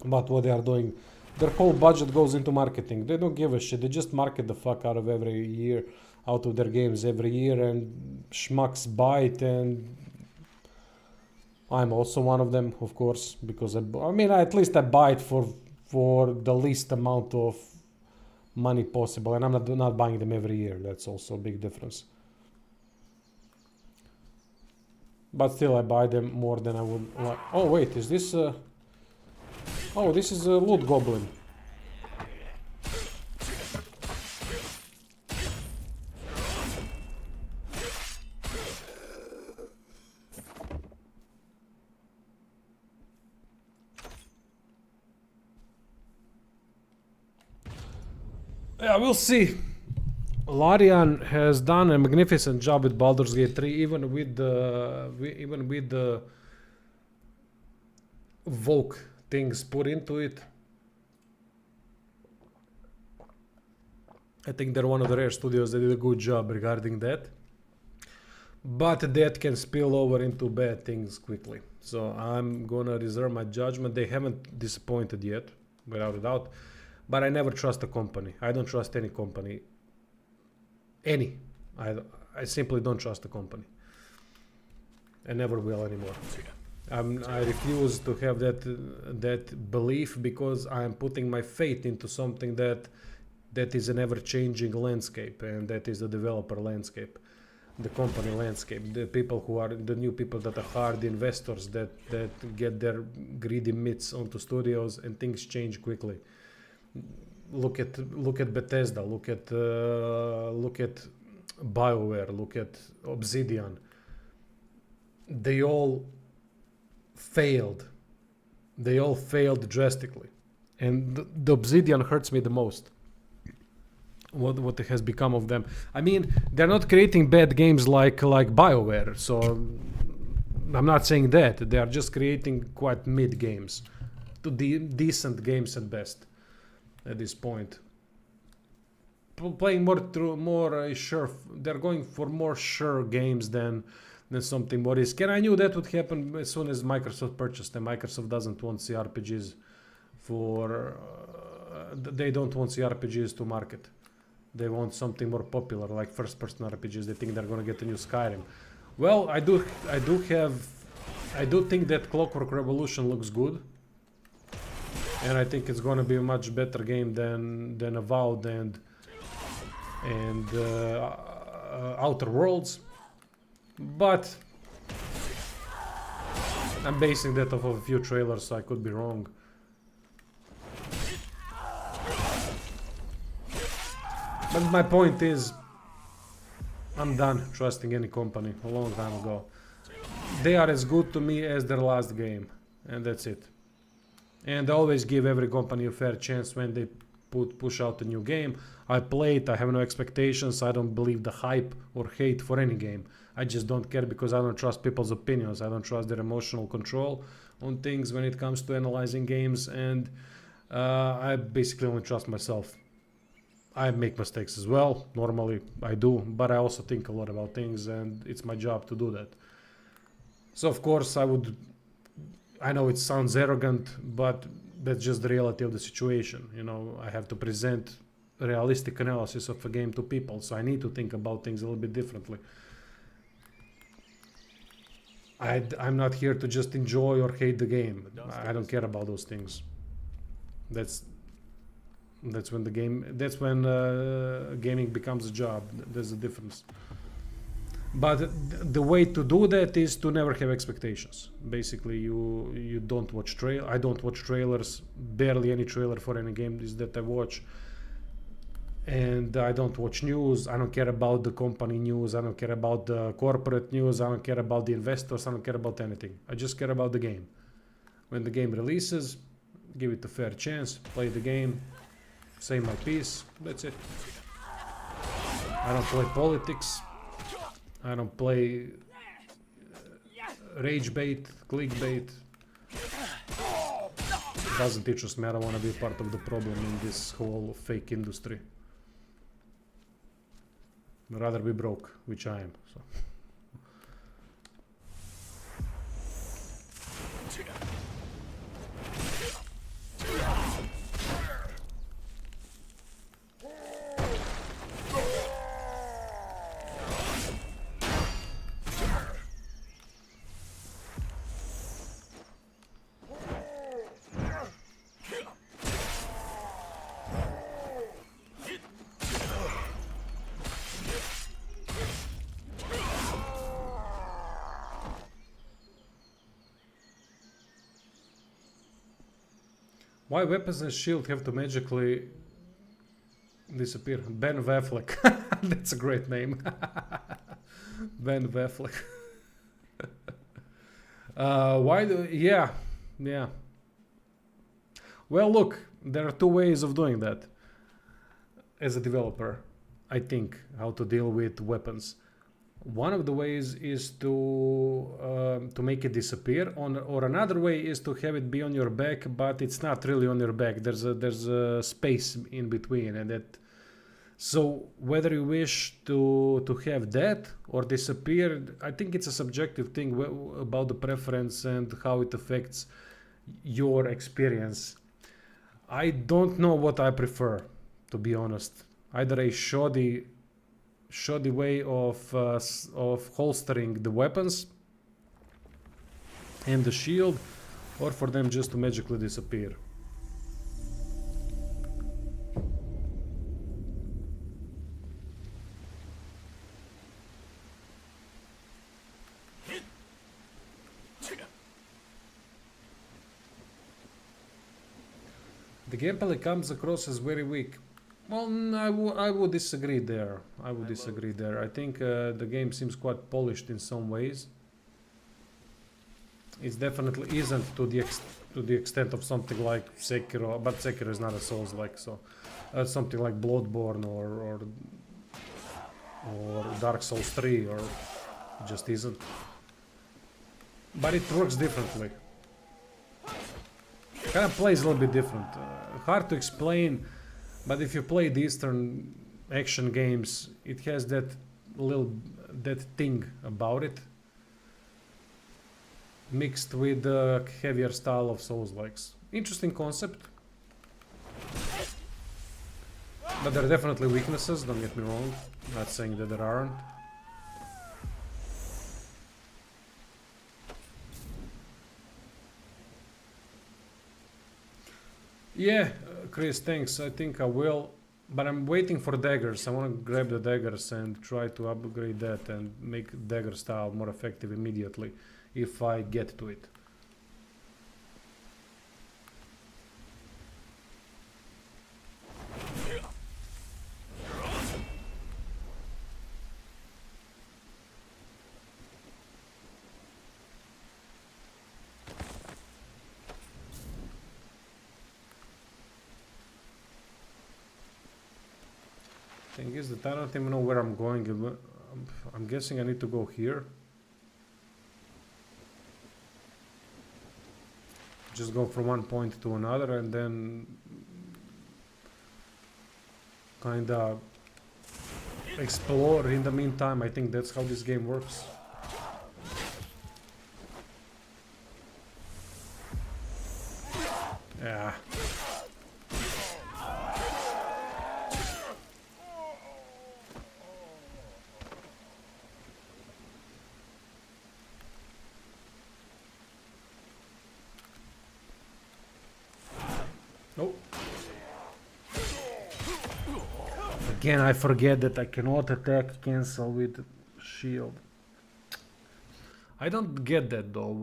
about what they are doing. Their whole budget goes into marketing. They don't give a shit. They just market the fuck out of every year, out of their games every year, and schmucks buy it. And I'm also one of them, of course, because I mean, at least I buy it for the least amount of money possible, and I'm not buying them every year. That's also a big difference. But still, I buy them more than I would like. Oh wait, is this? Oh, this is a loot goblin. Yeah, we'll see. Larian has done a magnificent job with Baldur's Gate 3, even with the Vogue things put into it. I think they're one of the rare studios that did a good job regarding that. But that can spill over into bad things quickly. So I'm gonna reserve my judgment. They haven't disappointed yet, without a doubt. But I never trust a company. I don't trust any company. Any. I simply don't trust a company. I never will anymore. I refuse to have that belief, because I am putting my faith into something that is an ever-changing landscape, and that is the developer landscape, the company landscape, the people who are the new people that are hard investors that get their greedy mitts onto studios, and things change quickly. Look at Bethesda, look at BioWare, look at Obsidian. They all failed. They all failed drastically, and the Obsidian hurts me the most. What has become of them? I mean, they're not creating bad games like BioWare, so I'm not saying that. They are just creating quite mid games, to decent games at best. At this point, playing more sure. They're going for more sure games than something more risky. And I knew that would happen as soon as Microsoft purchased them. Microsoft doesn't want CRPGs for. They don't want CRPGs to market. They want something more popular, like first-person RPGs. They think they're gonna get a new Skyrim. Well, I do think that Clockwork Revolution looks good. And I think it's gonna be a much better game than Avowed and Outer Worlds, but I'm basing that off of a few trailers, so I could be wrong. But my point is, I'm done trusting any company a long time ago. They are as good to me as their last game, and that's it. And I always give every company a fair chance when they push out a new game. I play it, I have no expectations, I don't believe the hype or hate for any game. I just don't care, because I don't trust people's opinions. I don't trust their emotional control on things when it comes to analyzing games, and I basically only trust myself. I make mistakes as well, normally I do, but I also think a lot about things, and it's my job to do that. So of course I know it sounds arrogant, but that's just the reality of the situation. You know, I have to present a realistic analysis of a game to people, so I need to think about things a little bit differently. I'm not here to just enjoy or hate the game. I don't care about those things. That's when gaming becomes a job. There's a difference. But the way to do that is to never have expectations. Basically, you don't watch I don't watch trailers. Barely any trailer for any game is that I watch. And I don't watch news. I don't care about the company news. I don't care about the corporate news. I don't care about the investors. I don't care about anything. I just care about the game. When the game releases, give it a fair chance, play the game, say my piece, that's it. I don't play politics. I don't play rage bait, clickbait. Doesn't interest me. I don't want to be part of the problem in this whole fake industry. I'd rather be broke, which I am. So. Why weapons and shield have to magically disappear? Ben Affleck. That's a great name. Ben Affleck. Why do... Yeah. Well, look, there are two ways of doing that. As a developer, I think, how to deal with weapons. One of the ways is to make it disappear, or another way is to have it be on your back, but it's not really on your back. There's a space in between, and that. So whether you wish to have that or disappear, I think it's a subjective thing about the preference and how it affects your experience. I don't know what I prefer, to be honest. Either a shoddy way of holstering the weapons and the shield, or for them just to magically disappear. The gameplay comes across as very weak. Well, I would disagree there. I think the game seems quite polished in some ways. It definitely isn't to the extent of something like Sekiro, but Sekiro is not a Souls-like, so something like Bloodborne or Dark Souls 3, or it just isn't. But it works differently. Kind of plays a little bit different. Hard to explain. But if you play the Eastern action games, it has that thing about it, mixed with the heavier style of Souls-likes. Interesting concept. But there are definitely weaknesses, don't get me wrong. Not saying that there aren't. Yeah, Chris, thanks. I think I will, but I'm waiting for daggers. I want to grab the daggers and try to upgrade that and make dagger style more effective immediately if I get to it. Thing is that I don't even know where I'm going. I'm guessing I need to go here. Just go from one point to another and then kinda explore in the meantime. I think that's how this game works. Yeah. Oh. Again, I forget that I cannot attack cancel with shield. I don't get that though.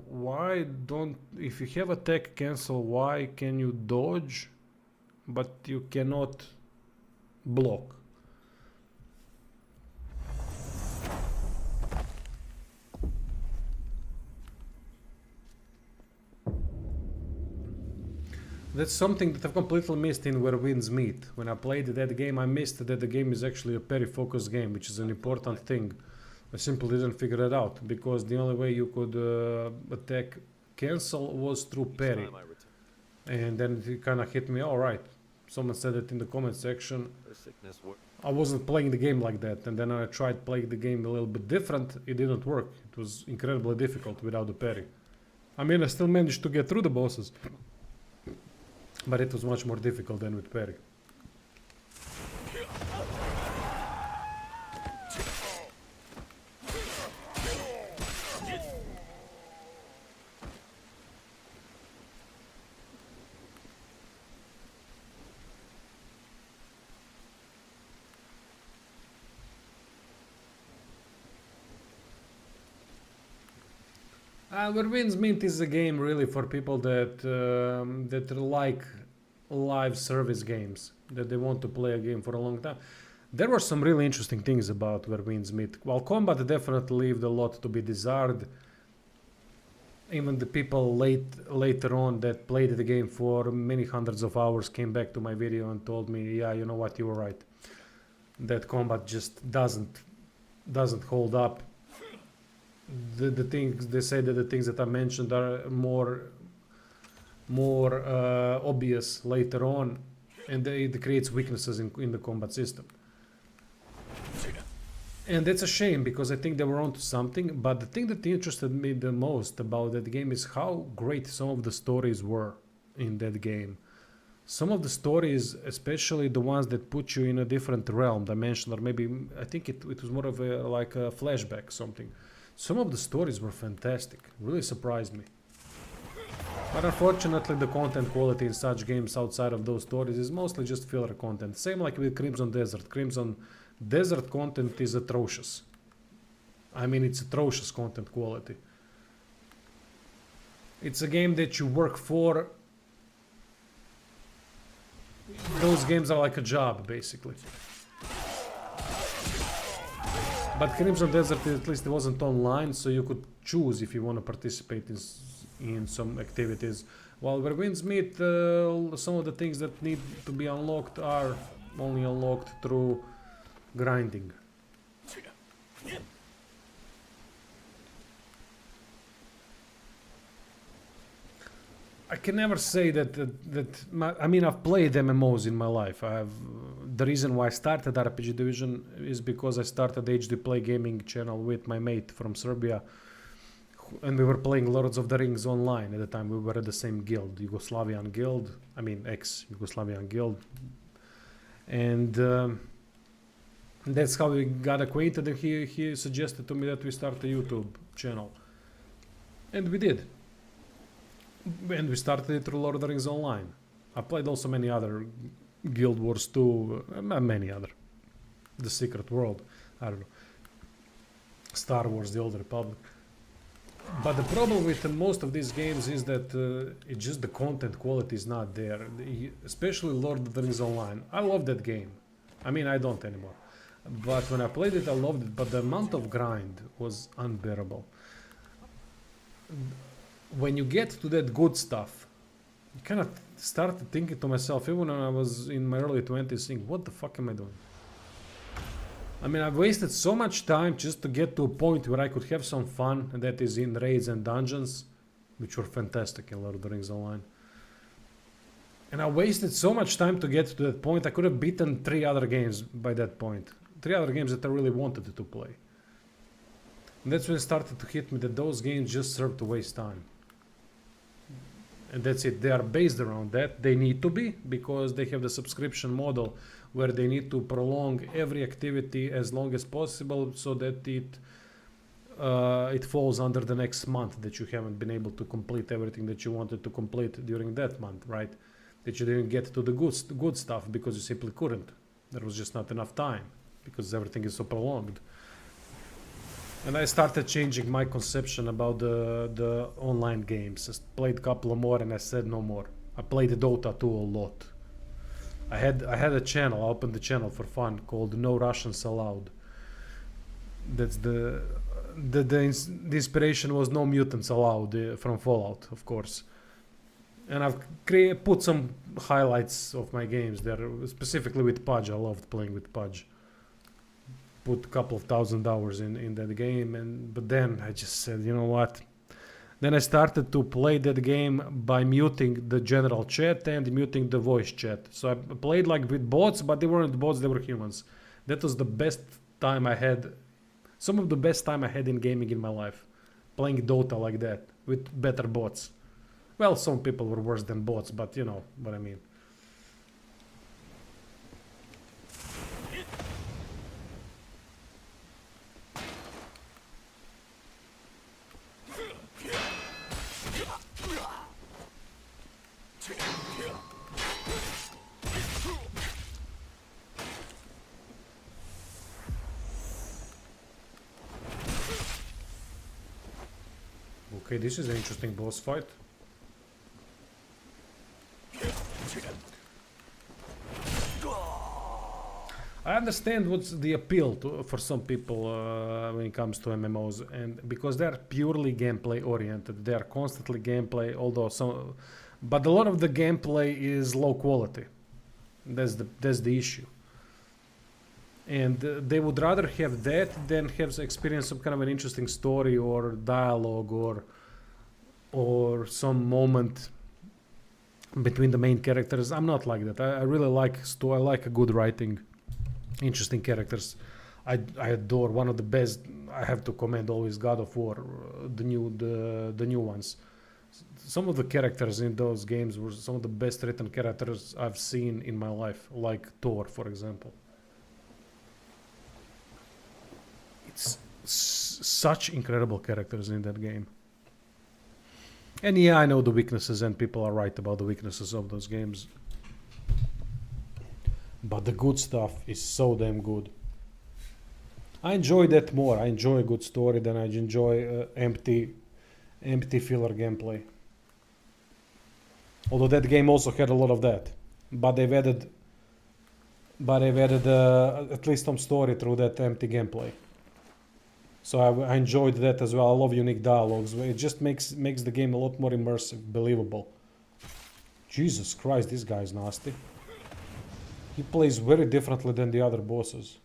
Why don't... If you have attack cancel, why can you dodge, but you cannot block. That's something that I've completely missed in Where Winds Meet. When I played that game, I missed that the game is actually a parry-focused game, which is an important thing. I simply didn't figure it out, because the only way you could attack cancel was through parry. And then it kind of hit me, alright. Someone said it in the comment section. I wasn't playing the game like that, and then I tried playing the game a little bit different. It didn't work. It was incredibly difficult without the parry. I mean, I still managed to get through the bosses, but it was much more difficult than with parry. Where Winds Meet is a game really for people that that like live service games, that they want to play a game for a long time. There were some really interesting things about Where Winds Meet. While combat definitely left a lot to be desired, even the people later on that played the game for many hundreds of hours came back to my video and told me, yeah, you know what, you were right. That combat just doesn't hold up. The things they say, that the things that I mentioned are more obvious later on, and it creates weaknesses in the combat system. And that's a shame, because I think they were onto something. But the thing that interested me the most about that game is how great some of the stories were in that game. Some of the stories, especially the ones that put you in a different realm, dimension, or maybe I think it was more of like a flashback, something. Some of the stories were fantastic, really surprised me. But unfortunately, the content quality in such games outside of those stories is mostly just filler content. Same like with Crimson Desert. Crimson Desert content is atrocious. I mean, it's atrocious content quality. It's a game that you work for. Those games are like a job, basically. But Crimson Desert, at least it wasn't online, so you could choose if you want to participate in some activities. While Where Winds Meet, some of the things that need to be unlocked are only unlocked through grinding. I can never say I mean, I've played MMOs in my life. The reason why I started RPG Division is because I started HD Play gaming channel with my mate from Serbia, and we were playing Lords of the Rings online. At the time we were at the same guild, Yugoslavian guild, I mean ex-Yugoslavian guild, and that's how we got acquainted, and he suggested to me that we start a YouTube channel, and we did. And we started it through Lord of the Rings Online. I played also many other Guild Wars 2, many other. The Secret World, I don't know. Star Wars, The Old Republic. But the problem with most of these games is that it's just the content quality is not there. Especially Lord of the Rings Online. I love that game. I mean, I don't anymore. But when I played it, I loved it. But the amount of grind was unbearable. When you get to that good stuff, you kind of start thinking to myself, even when I was in my early 20s, thinking, what the fuck am I doing? I mean, I've wasted so much time just to get to a point where I could have some fun, and that is in raids and dungeons, which were fantastic in Lord of the Rings Online. And I wasted so much time to get to that point. I could have beaten 3 other games by that point. 3 other games that I really wanted to play. And that's when it started to hit me that those games just serve to waste time. And that's it. They are based around that. They need to be, because they have the subscription model where they need to prolong every activity as long as possible, so that it falls under the next month that you haven't been able to complete everything that you wanted to complete during that month, right? That you didn't get to the good stuff because you simply couldn't. There was just not enough time because everything is so prolonged. And I started changing my conception about the online games. I played a couple more and I said no more. I played Dota 2 a lot. I had a channel. I opened the channel for fun called No Russians Allowed. That's the inspiration was No Mutants Allowed from Fallout, of course. And I've put some highlights of my games there, specifically with Pudge. I loved playing with Pudge. Put a couple of $1,000 in that game, but then I just said, you know what? Then I started to play that game by muting the general chat and muting the voice chat. So I played like with bots, but they weren't bots, they were humans. That was the best time I had, some of the best time I had in gaming in my life. Playing Dota like that, with better bots. Well, some people were worse than bots, but you know what I mean. Okay, this is an interesting boss fight. I understand what's the appeal for some people when it comes to MMOs, and because they're purely gameplay oriented, they are constantly gameplay. But a lot of the gameplay is low quality. That's the issue. And they would rather have that than have experience some kind of an interesting story or dialogue or some moment between the main characters. I'm not like that. I really like I like a good writing, interesting characters. I adore one of the best. I have to commend always God of War, the new ones. Some of the characters in those games were some of the best written characters I've seen in my life, like Thor, for example. It's such incredible characters in that game. And yeah, I know the weaknesses, and people are right about the weaknesses of those games. But the good stuff is so damn good. I enjoy that more. I enjoy a good story than I enjoy empty filler gameplay. Although that game also had a lot of that, but they've added at least some story through that empty gameplay. So I enjoyed that as well. I love unique dialogues. It just makes the game a lot more immersive, believable. Jesus Christ, this guy is nasty. He plays very differently than the other bosses.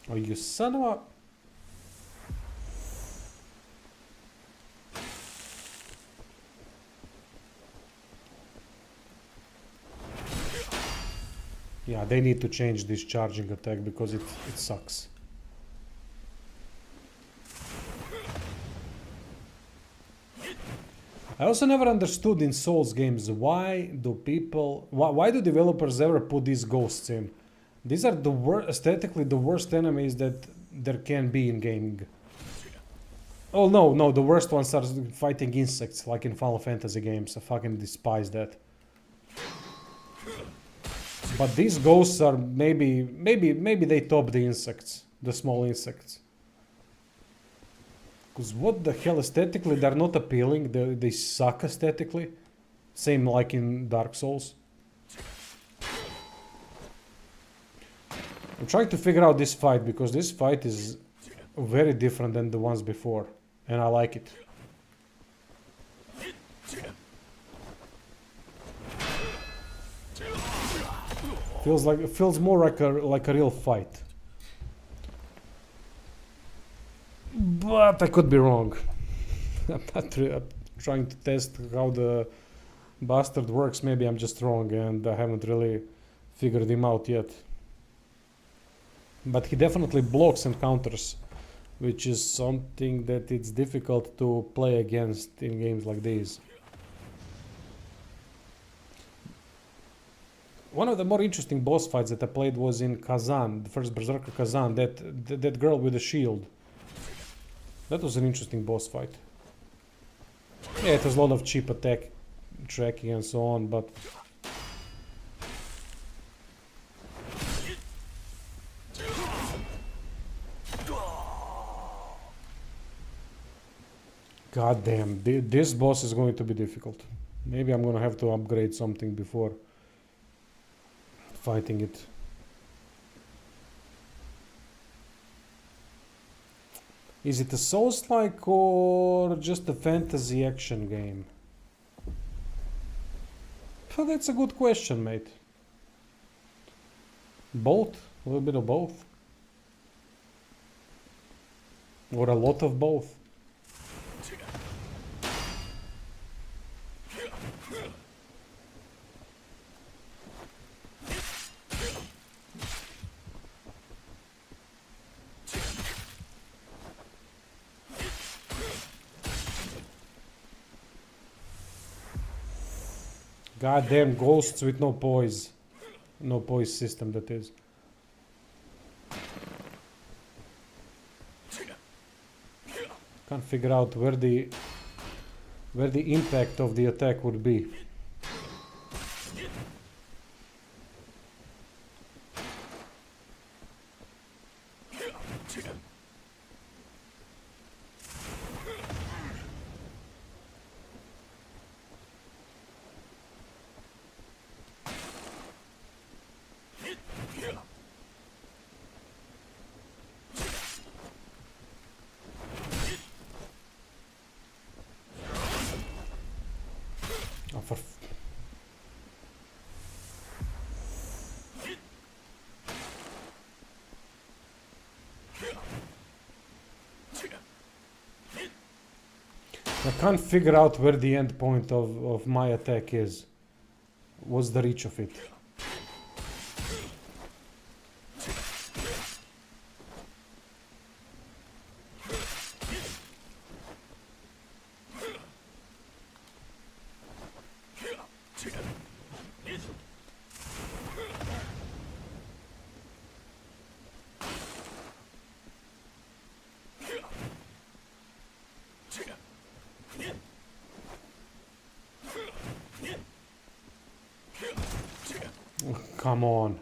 Oh, you son of a... Yeah, they need to change this charging attack because it sucks. I also never understood in Souls games why do developers ever put these ghosts in? These are aesthetically the worst enemies that there can be in gaming. Oh no, the worst ones are fighting insects like in Final Fantasy games. I fucking despise that. But these ghosts are maybe they top the insects, the small insects. Because what the hell, aesthetically they're not appealing, they suck aesthetically. Same like in Dark Souls. I'm trying to figure out this fight because this fight is very different than the ones before, and I like it. Feels more like a real fight. But I could be wrong. I'm trying to test how the bastard works. Maybe I'm just wrong and I haven't really figured him out yet. But he definitely blocks and counters, which is something that it's difficult to play against in games like these. One of the more interesting boss fights that I played was in Kazan, the first Berserker Kazan, that girl with the shield. That was an interesting boss fight. Yeah, it was a lot of cheap attack tracking and so on, but god damn, this boss is going to be difficult. Maybe I'm gonna have to upgrade something before fighting it. Is it a Souls-like or just a fantasy action game? Well, that's a good question, mate. Both? A little bit of both? Or a lot of both? Goddamn ghosts with no poise. No poise system, that is. Can't figure out where the impact of the attack would be. Oh, for I can't figure out where the end point of my attack is. What's the reach of it? Come on.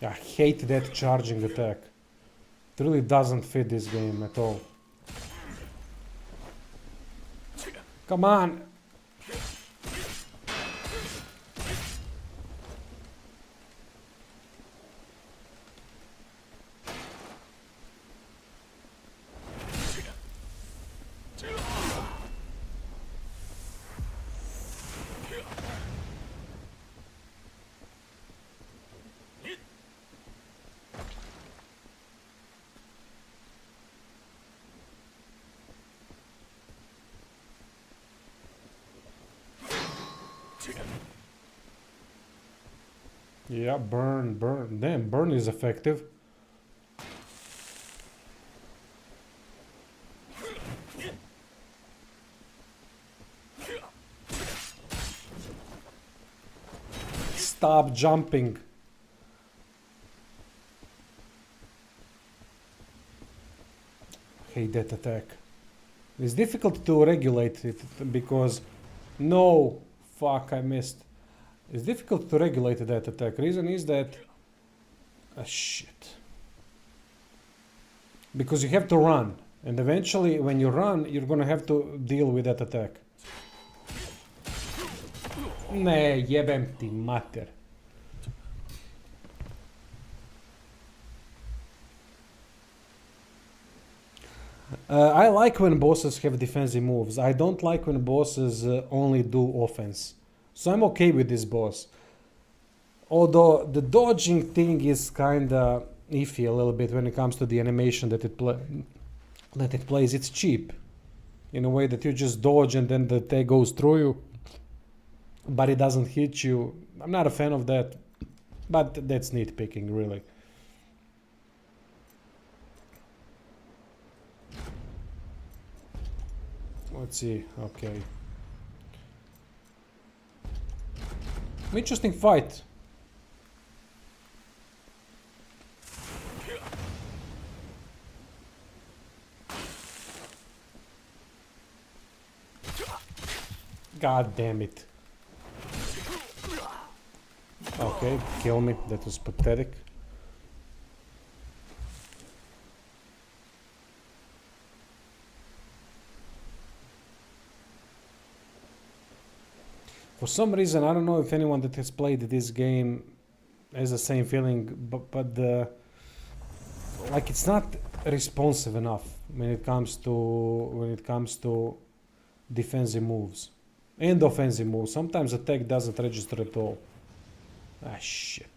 I hate that charging attack. It really doesn't fit this game at all. Come on! Yeah, burn, burn. Damn, burn is effective. Stop jumping. Hate that attack. It's difficult to regulate it because no, fuck, I missed. It's difficult to regulate that attack. Reason is that shit. Because you have to run, and eventually when you run, you're gonna have to deal with that attack. Ne, jebem ti mater. I like when bosses have defensive moves. I don't like when bosses only do offense. So I'm okay with this boss. Although the dodging thing is kinda iffy a little bit when it comes to the animation that it plays. It's cheap. In a way that you just dodge and then the attack goes through you. But it doesn't hit you. I'm not a fan of that. But that's nitpicking, really. Let's see. Okay. Interesting fight. God damn it. Okay, kill me. That was pathetic. For some reason, I don't know if anyone that has played this game has the same feeling, but the like it's not responsive enough when it comes to defensive moves and offensive moves. Sometimes attack doesn't register at all. Ah, shit.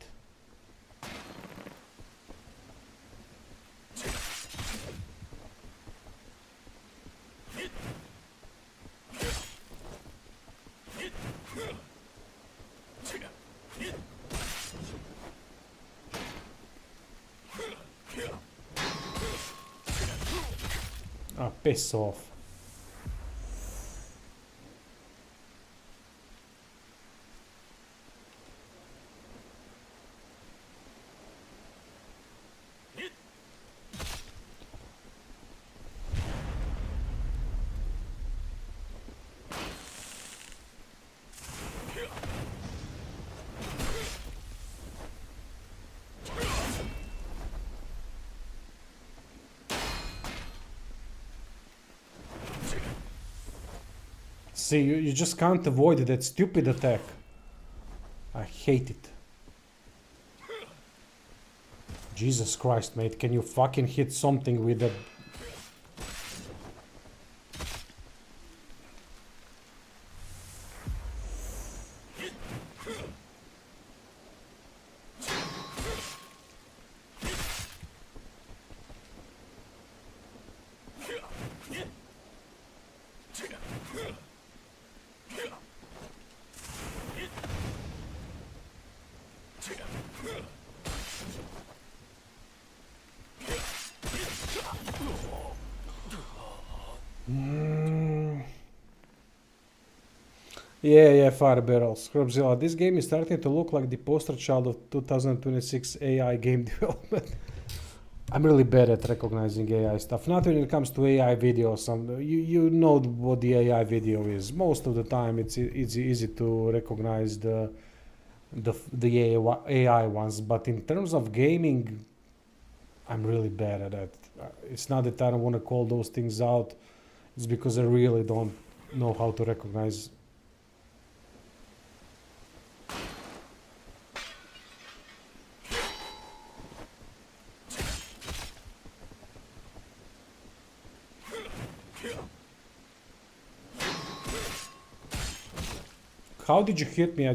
Ah, piss off. See, you just can't avoid that stupid attack. I hate it. Jesus Christ, mate, can you fucking hit something with that? Yeah, Fire Barrels. Scrubzilla. This game is starting to look like the poster child of 2026 AI game development. I'm really bad at recognizing AI stuff. Not when it comes to AI videos. You know what the AI video is. Most of the time, it's easy to recognize the AI ones. But in terms of gaming, I'm really bad at that. It's not that I don't want to call those things out. It's because I really don't know how to recognize. How did you hit me?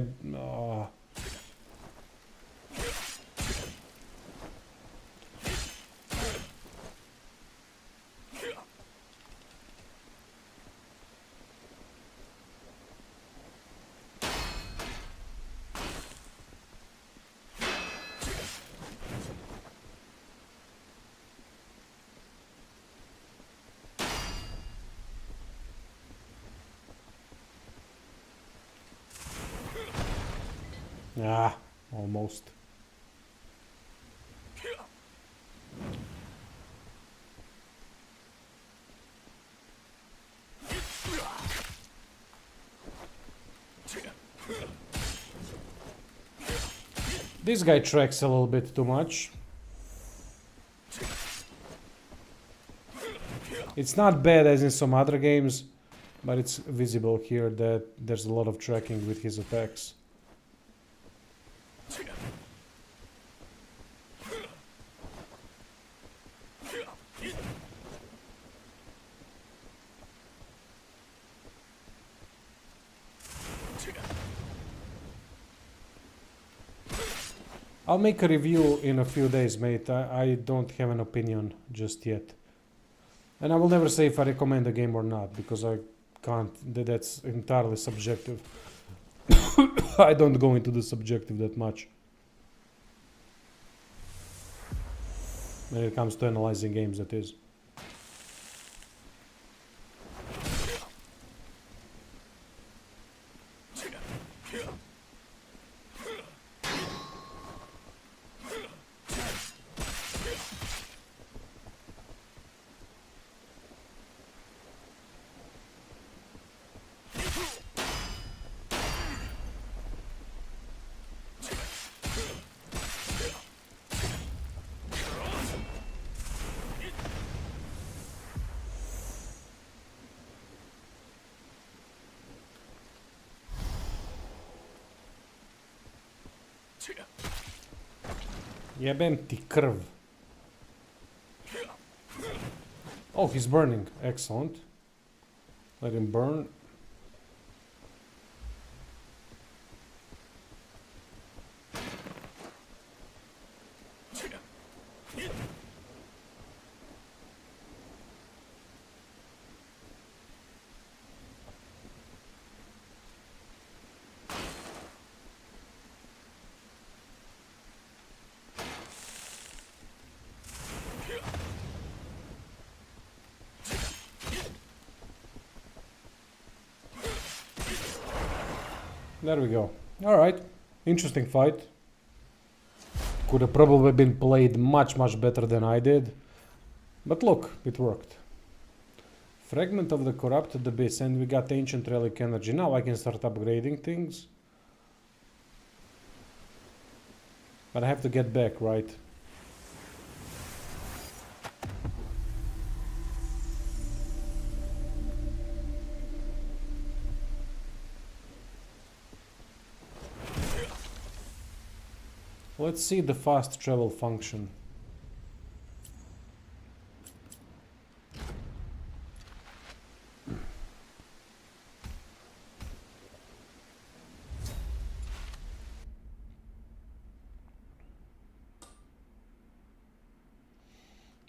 Almost. This guy tracks a little bit too much. It's not bad as in some other games, but it's visible here that there's a lot of tracking with his attacks. I'll make a review in a few days, mate. I don't have an opinion just yet. And I will never say if I recommend a game or not, because I can't. That's entirely subjective. I don't go into the subjective that much when it comes to analyzing games, that is. Jebem ti krv. Oh, he's burning. Excellent. Let him burn. There we go. Alright. Interesting fight. Could have probably been played much better than I did. But look, it worked. Fragment of the corrupted abyss, and we got ancient relic energy. Now I can start upgrading things. But I have to get back, right? Let's see the fast travel function.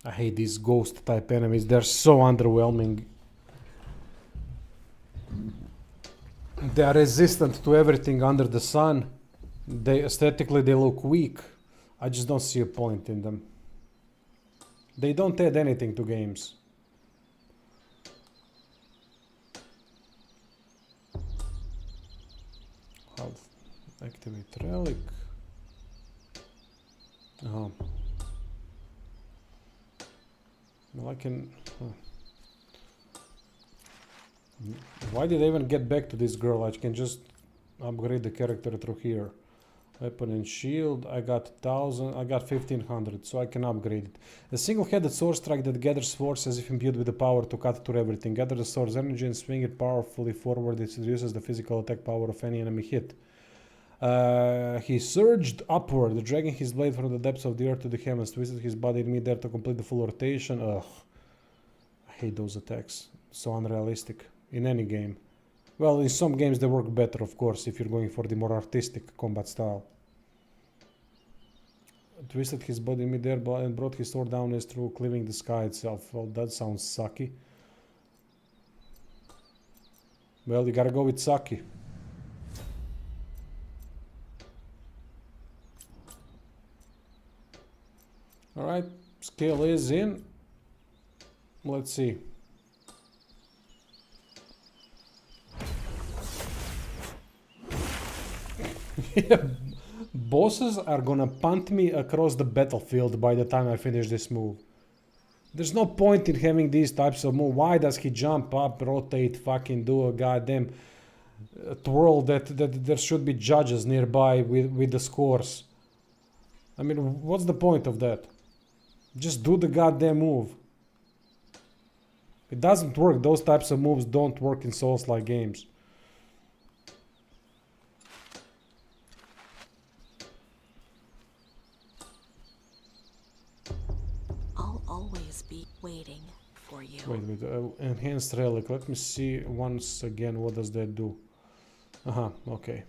I hate these ghost type enemies, they're so underwhelming. They are resistant to everything under the sun. They aesthetically they look weak. I just don't see a point in them. They don't add anything to games. Health. Activate relic. Oh. Well, I can. Why did I even get back to this girl? I can just upgrade the character through here. Weapon and shield. I got 1000. I got 1500, so I can upgrade it. A single-headed sword strike that gathers force as if imbued with the power to cut through everything. Gather the sword's energy and swing it powerfully forward. It reduces the physical attack power of any enemy hit. He surged upward, dragging his blade from the depths of the earth to the heavens, twisted his body in midair to complete the full rotation. Ugh. I hate those attacks. So unrealistic. In any game. Well, in some games they work better, of course, if you're going for the more artistic combat style. Twisted his body in midair and brought his sword down as through, cleaving the sky itself. Well, that sounds sucky. Well, you gotta go with sucky. Alright, skill is in. Let's see. Yeah, bosses are gonna punt me across the battlefield by the time I finish this move. There's no point in having these types of moves. Why does he jump up, rotate, fucking do a goddamn twirl that there should be judges nearby with the scores? I mean, what's the point of that? Just do the goddamn move. It doesn't work. Those types of moves don't work in Souls-like games. I'll always be waiting for you. Wait, enhanced relic. Let me see once again. What does that do? Okay.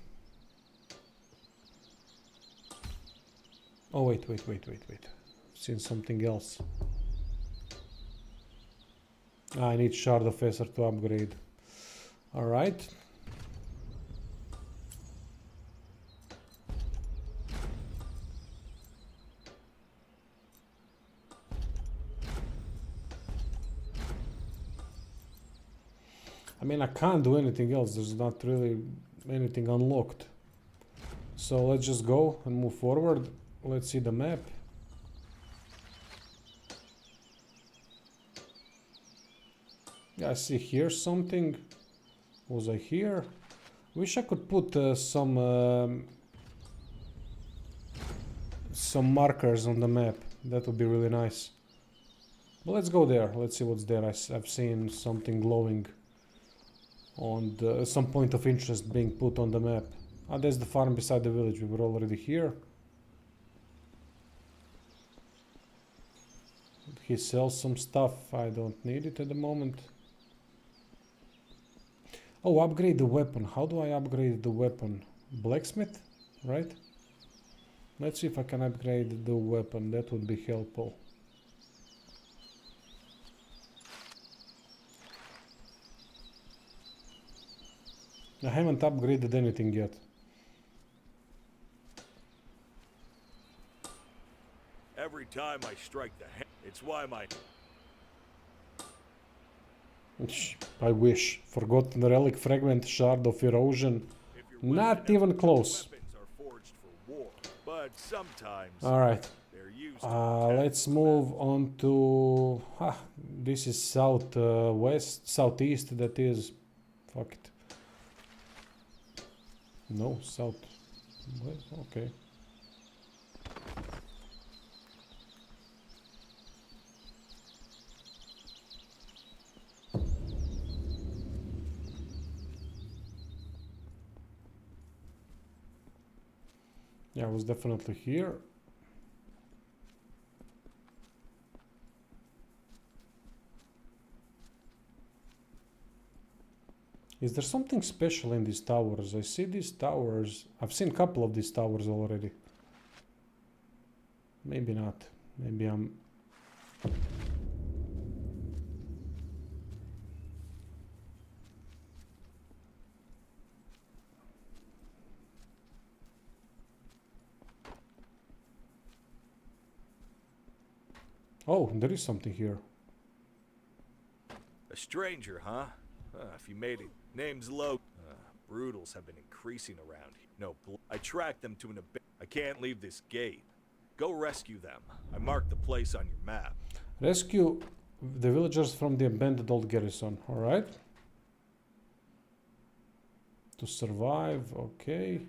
Oh, wait. Seen something else. I need Shard of Aether to upgrade. Alright. I mean, I can't do anything else. There's not really anything unlocked. So let's just go and move forward. Let's see the map. Yeah, I see here something. Was I here? Wish I could put some markers on the map. That would be really nice. But let's go there. Let's see what's there. I've seen something glowing on some point of interest being put on the map. Ah, there's the farm beside the village. We were already here. He sells some stuff. I don't need it at the moment. Oh, upgrade the weapon. How do I upgrade the weapon? Blacksmith, right? Let's see if I can upgrade the weapon. That would be helpful. I haven't upgraded anything yet. Every time I strike the hand, it's why my I wish. Forgotten relic fragment, shard of erosion. if your Not even close. weapons are forged for war, but sometimes Alright. they're used to protect. Let's move on to... this is southeast, that is... Fuck it. No, south... Okay. Yeah, I was definitely here. Is there something special in these towers? I see these towers. I've seen a couple of these towers already. Maybe not. Maybe I'm... Oh, there is something here. A stranger, huh? If you made it. Name's Low. Brutals have been increasing around here. No, I tracked them to an abyss. I can't leave this gate. Go rescue them. I marked the place on your map. Rescue the villagers from the abandoned old garrison. Alright. To survive. Okay.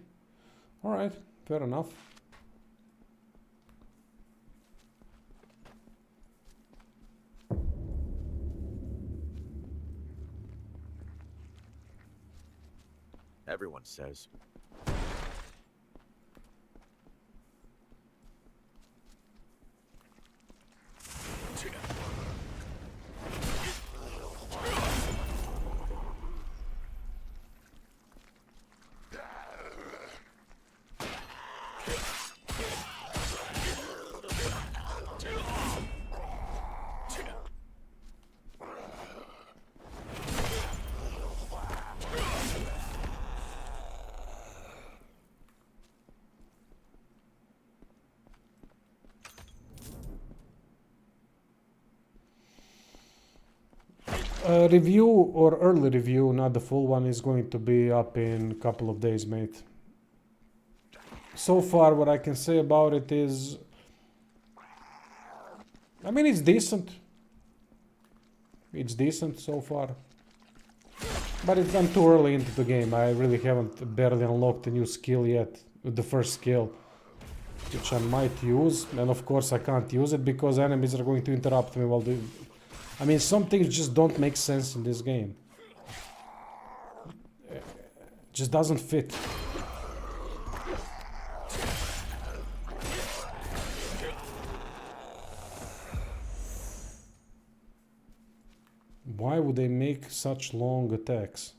Alright. Fair enough. Everyone says. Review or early review, not the full one, is going to be up in a couple of days, mate. So far, what I can say about it is... I mean, it's decent. It's decent so far. But I'm too early into the game. I really haven't barely unlocked a new skill yet. The first skill. Which I might use. And of course I can't use it because enemies are going to interrupt me while they... I mean, some things just don't make sense in this game. It just doesn't fit. Why would they make such long attacks?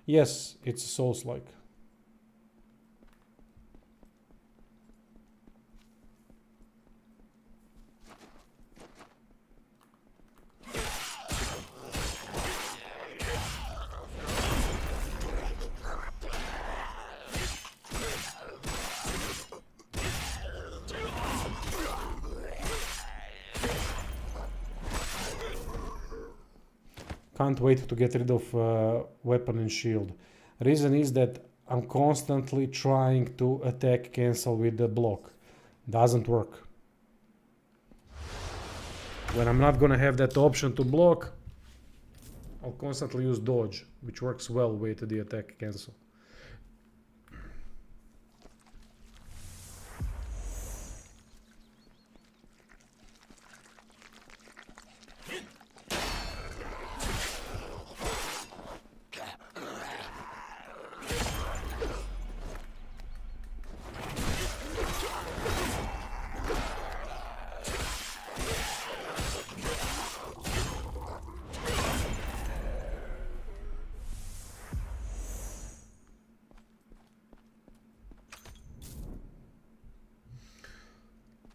Yes, it's Souls-like. Can't wait to get rid of weapon and shield. Reason is that I'm constantly trying to attack cancel with the block. Doesn't work. When I'm not gonna have that option to block, I'll constantly use dodge, which works well with the attack cancel.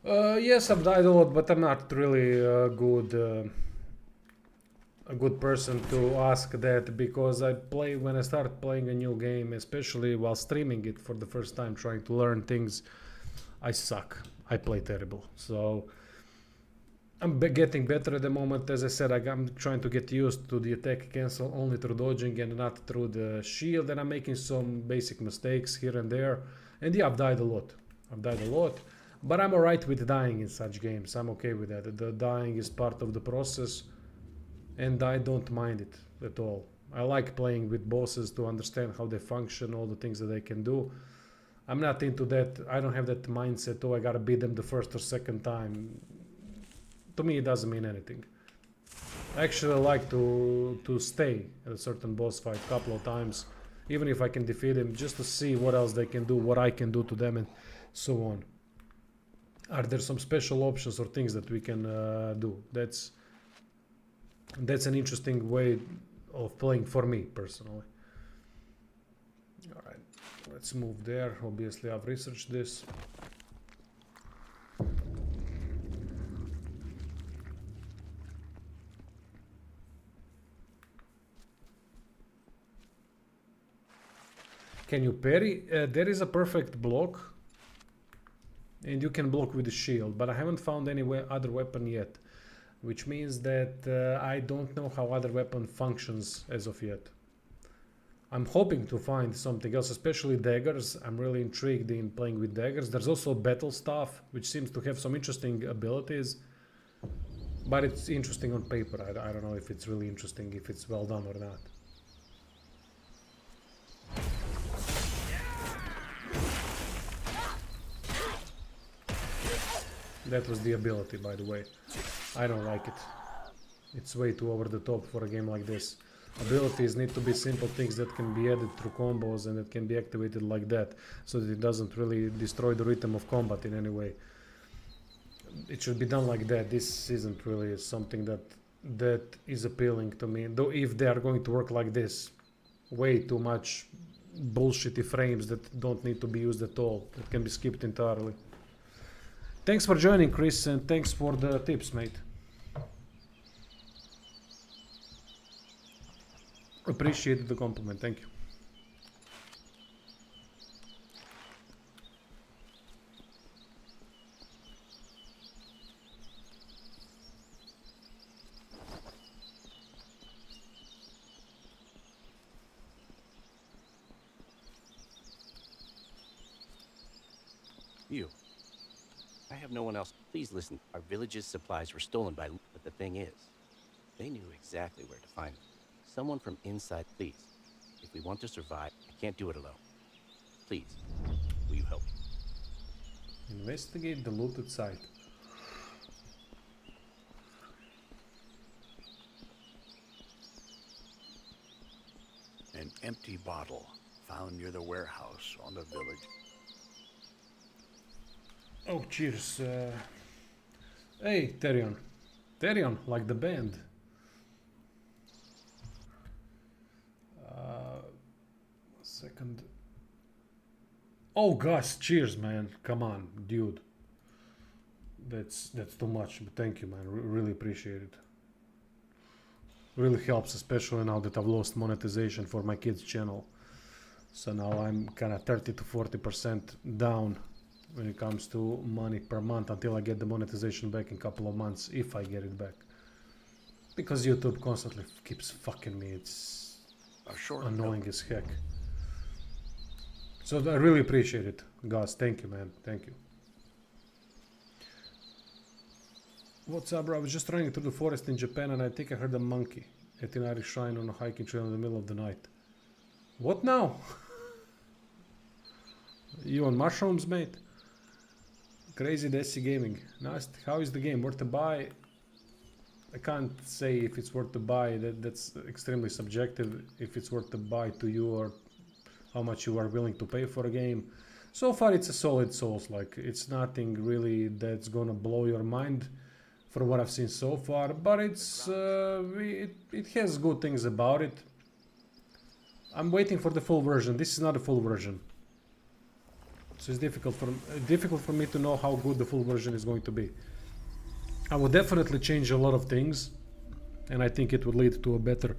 Yes, I've died a lot, but I'm not really a good person to ask that, because when I start playing a new game, especially while streaming it for the first time, trying to learn things, I suck. I play terrible. So I'm getting better at the moment. As I said, I'm trying to get used to the attack cancel only through dodging and not through the shield, and I'm making some basic mistakes here and there. And yeah, I've died a lot. But I'm alright with dying in such games. I'm okay with that. The dying is part of the process, and I don't mind it at all. I like playing with bosses to understand how they function, all the things that they can do. I'm not into that. I don't have that mindset, oh, I gotta beat them the first or second time. To me, it doesn't mean anything. I actually like to stay at a certain boss fight a couple of times, even if I can defeat him, just to see what else they can do, what I can do to them, and so on. Are there some special options or things that we can do? That's an interesting way of playing for me personally. All right, let's move there. Obviously, I've researched this. Can you parry? There is a perfect block, and you can block with the shield, but I haven't found any other weapon yet, which means that I don't know how other weapon functions as of yet. I'm hoping to find something else, especially daggers. I'm really intrigued in playing with daggers. There's also battle staff, which seems to have some interesting abilities, but it's interesting on paper. I don't know if it's really interesting, if it's well done or not. That was the ability, by the way. I don't like it. It's way too over the top for a game like this. Abilities need to be simple things that can be added through combos and that can be activated like that, so that it doesn't really destroy the rhythm of combat in any way. It should be done like that. This isn't really something that is appealing to me. Though if they are going to work like this, way too much bullshitty frames that don't need to be used at all, that can be skipped entirely. Thanks for joining, Chris, and thanks for the tips, mate. Appreciate the compliment, thank you. You. I have no one else. Please listen. Our village's supplies were stolen by... But the thing is, they knew exactly where to find them. Someone from inside, please. If we want to survive, I can't do it alone. Please, will you help me? Investigate the looted site. An empty bottle found near the warehouse on the village. Oh, cheers. Hey, Therion. Therion, like the band. Second. Oh gosh, cheers, man. Come on, dude. That's too much, but thank you, man. Really appreciate it. Really helps, especially now that I've lost monetization for my kids' channel. So now I'm kind of 30 to 40% down when it comes to money per month until I get the monetization back in a couple of months, if I get it back. Because YouTube constantly keeps fucking me. It's annoying as heck. So I really appreciate it, guys. Thank you, man. Thank you. What's up, bro? I was just running through the forest in Japan and I think I heard a monkey at an Irish shrine on a hiking trail in the middle of the night. What now? You on mushrooms, mate? Crazy Desi Gaming. Nice. How is the game? Worth to buy? I can't say if it's worth to buy. That's extremely subjective. If it's worth to buy to you or how much you are willing to pay for a game. So far it's a solid Souls-like. It's nothing really that's gonna blow your mind from what I've seen so far, but it's it has good things about it. I'm waiting for the full version. This is not a full version. So it's difficult for me to know how good the full version is going to be. I would definitely change a lot of things, and I think it would lead to a better,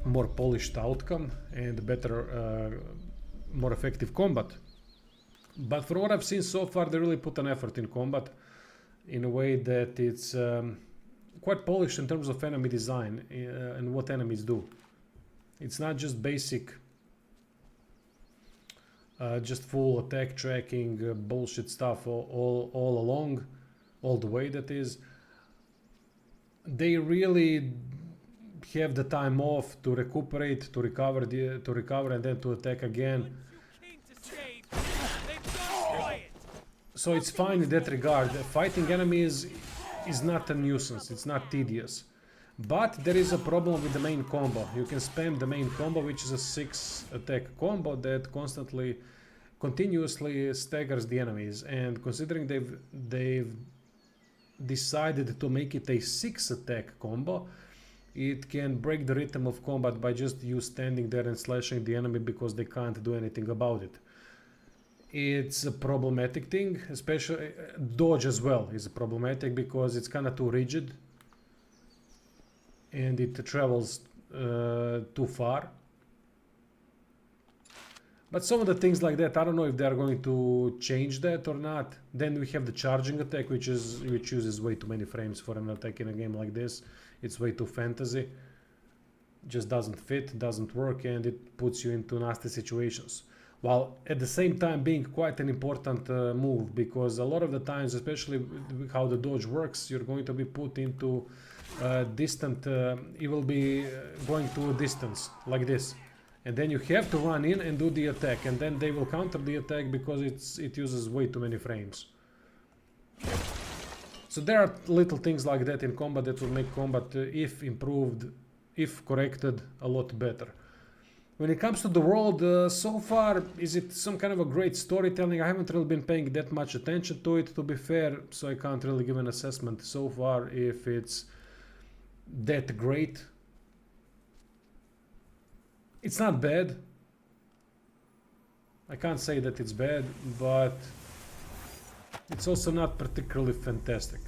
more polished outcome and better, more effective combat. But from what I've seen so far, they really put an effort in combat in a way that it's quite polished in terms of enemy design and what enemies do. It's not just basic, just full attack tracking bullshit stuff all along, all the way, that is. They really have the time off to recuperate, to recover, and then to attack again. So it's fine in that regard. Fighting enemies is not a nuisance, it's not tedious. But there is a problem with the main combo. You can spam the main combo, which is a 6 attack combo that continuously staggers the enemies. And considering they've decided to make it a 6 attack combo, it can break the rhythm of combat by just you standing there and slashing the enemy because they can't do anything about it. It's a problematic thing, especially dodge as well is problematic because it's kind of too rigid and it travels too far. But some of the things like that, I don't know if they are going to change that or not. Then we have the charging attack, which uses way too many frames for an attack in a game like this. It's way too fantasy. Just doesn't fit, doesn't work, and it puts you into nasty situations. While at the same time being quite an important move, because a lot of the times, especially how the dodge works, you're going to be put into distant, you will be going to a distance like this. And then you have to run in and do the attack, and then they will counter the attack because it uses way too many frames. So there are little things like that in combat that will make combat, if improved, if corrected, a lot better. When it comes to the world, so far, is it some kind of a great storytelling? I haven't really been paying that much attention to it, to be fair, so I can't really give an assessment so far if it's that great. It's not bad. I can't say that it's bad, but it's also not particularly fantastic.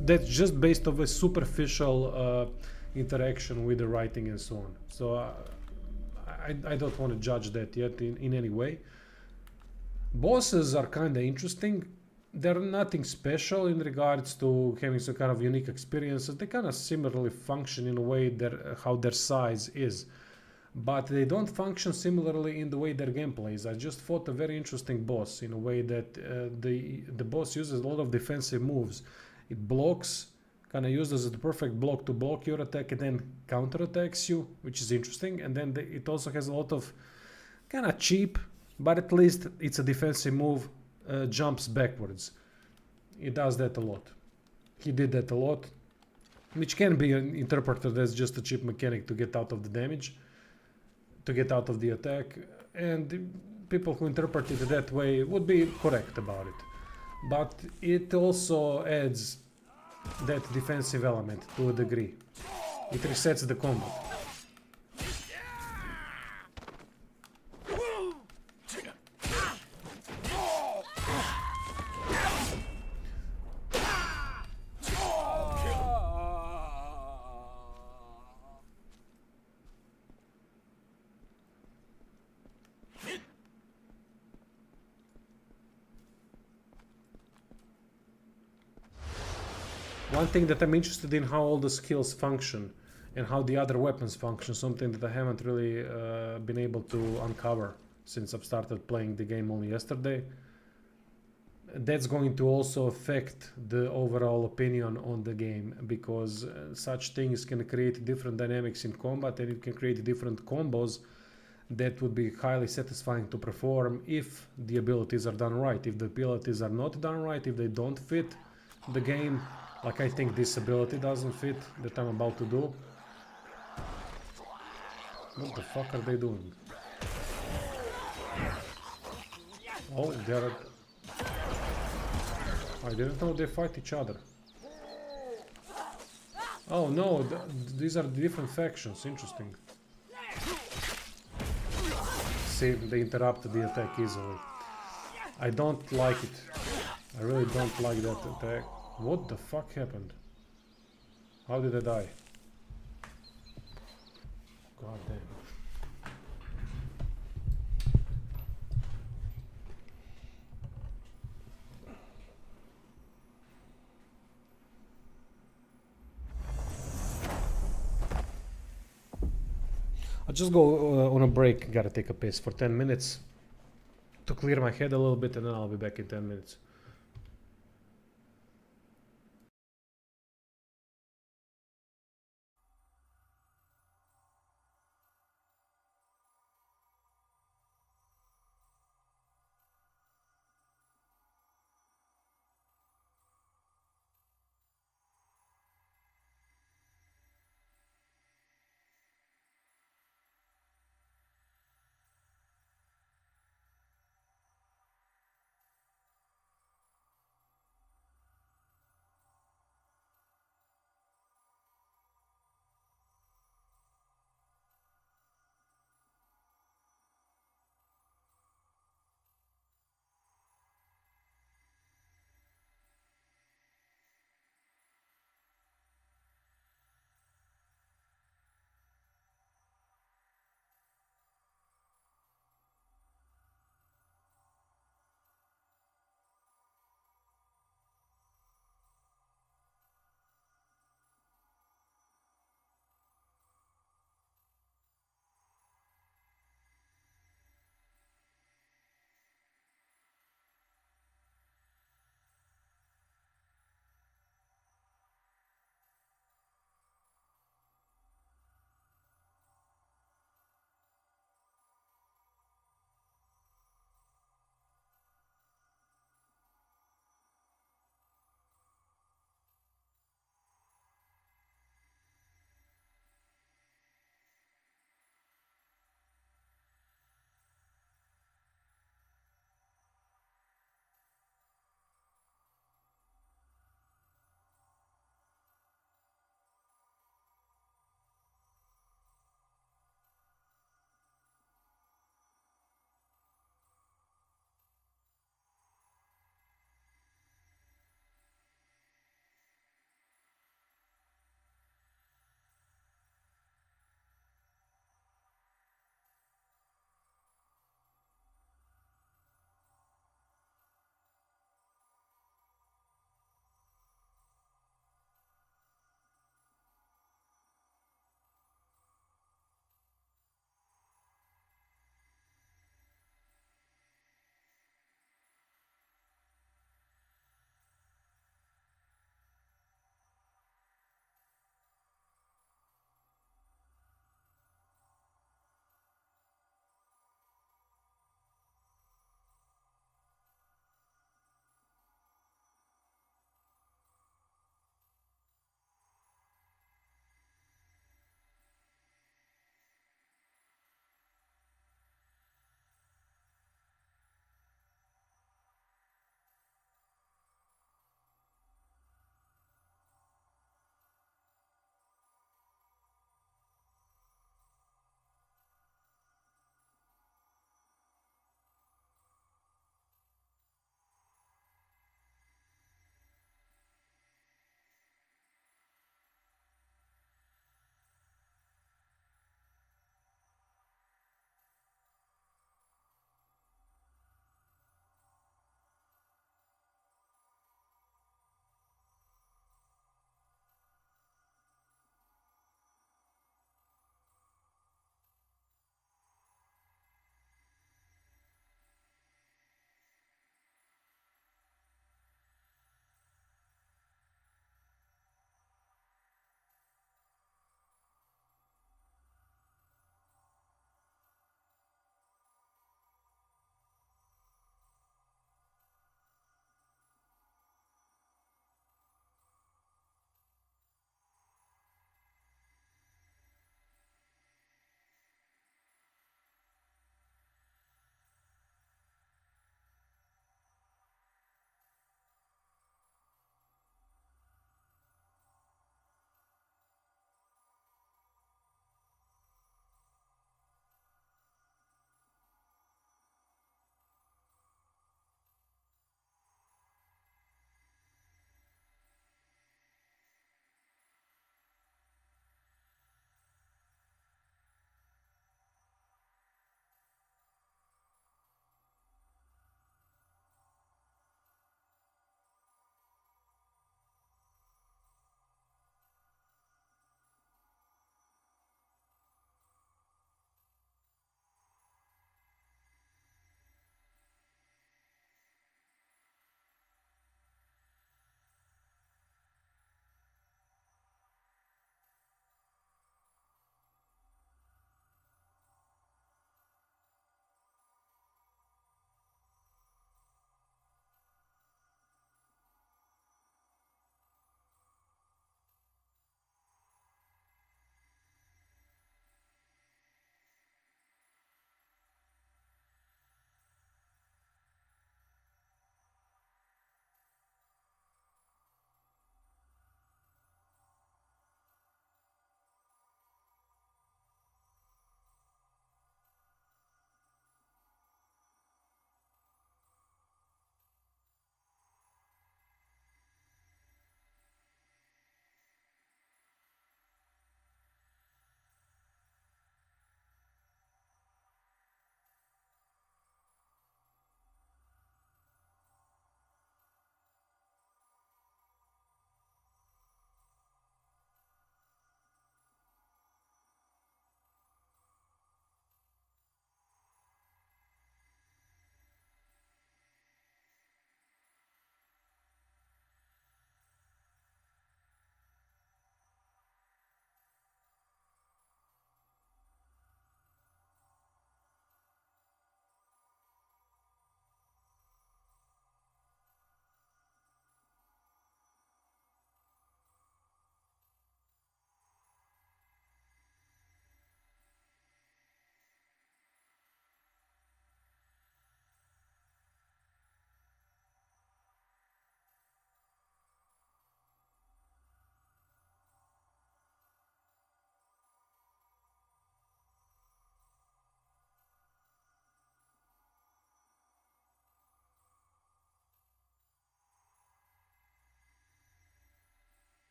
That's just based on a superficial interaction with the writing and so on. So I don't want to judge that yet in any way. Bosses are kind of interesting. They're nothing special in regards to having some kind of unique experiences. They kind of similarly function in a way that how their size is. But they don't function similarly in the way their gameplay is. I just fought a very interesting boss in a way that the boss uses a lot of defensive moves. It blocks, kind of uses the perfect block to block your attack and then counter-attacks you, which is interesting. And then it also has a lot of kind of cheap, but at least it's a defensive move, jumps backwards. He does that a lot. He did that a lot, which can be interpreted as just a cheap mechanic to get out of the damage, to get out of the attack, and people who interpret it that way would be correct about it. But it also adds that defensive element to a degree. It resets the combat. One thing that I'm interested in, how all the skills function and how the other weapons function, something that I haven't really been able to uncover since I've started playing the game only yesterday. That's going to also affect the overall opinion on the game, because such things can create different dynamics in combat, and it can create different combos that would be highly satisfying to perform if the abilities are done right. If the abilities are not done right, if they don't fit the game, like I think this ability doesn't fit that I'm about to do. What the fuck are they doing? Oh, they're... I didn't know they fight each other. Oh no, these are different factions. Interesting. See, they interrupted the attack easily. I don't like it. I really don't like that attack. What the fuck happened? How did I die? God damn. I'll just go on a break. Gotta take a piss for 10 minutes to clear my head a little bit, and then I'll be back in 10 minutes.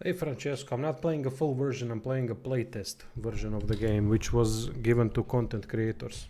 Hey Francesco, I'm not playing a full version, I'm playing a playtest version of the game, which was given to content creators.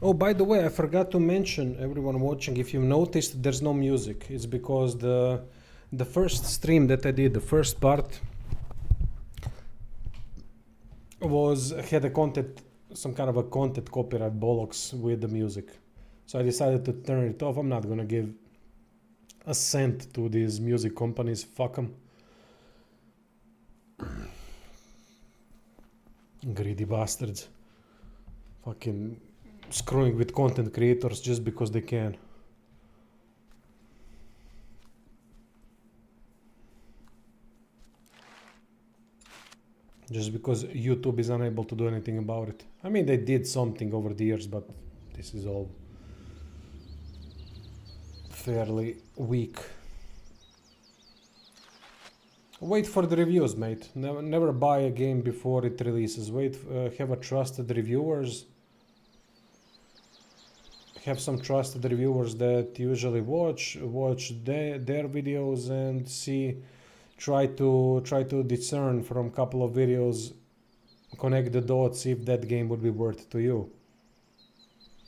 Oh, by the way, I forgot to mention, everyone watching, if you've noticed, there's no music. It's because the first stream that I did, the first part, had a content, some kind of a content copyright bollocks with the music. So I decided to turn it off. I'm not gonna give a cent to these music companies. Fuck them. Greedy bastards. Fucking screwing with content creators just because they can. Just because YouTube is unable to do anything about it. I mean, they did something over the years, but this is all fairly weak. Wait for the reviews, mate. Never buy a game before it releases. Wait, have a trusted reviewers. Have some trusted reviewers that usually watch their videos and see, try to discern from a couple of videos, connect the dots if that game would be worth to you.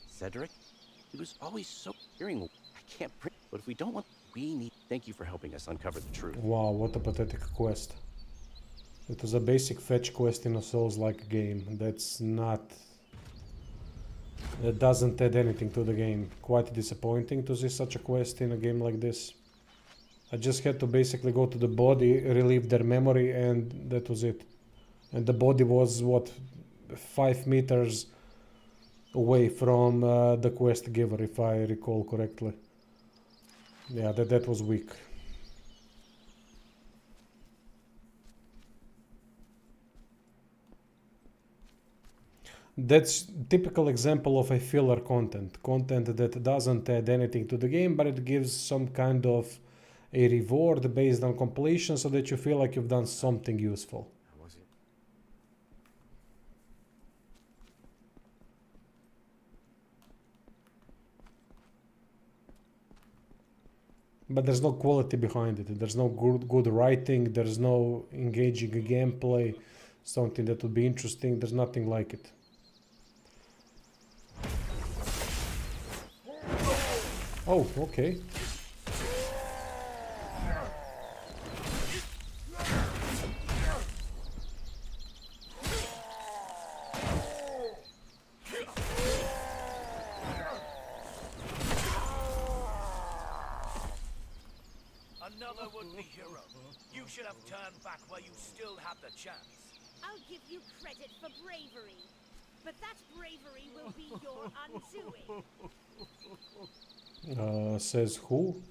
Cedric? He was always so hearing. I can't print. But if we don't want, we need. Thank you for helping us uncover the truth. Wow, what a pathetic quest. It was a basic fetch quest in a Souls-like game. That doesn't add anything to the game. Quite disappointing to see such a quest in a game like this. I just had to basically go to the body, relieve their memory, and that was it. And the body was, what, 5 meters away from the quest giver, if I recall correctly. Yeah, that was weak. That's typical example of a filler content that doesn't add anything to the game, but it gives some kind of a reward based on completion so that you feel like you've done something useful. But there's no quality behind it. There's no good writing, there's no engaging gameplay, something that would be interesting. There's nothing like it. Oh, okay. Another would-be hero. You should have turned back while you still had the chance. I'll give you credit for bravery, but that bravery will be your undoing. Says who?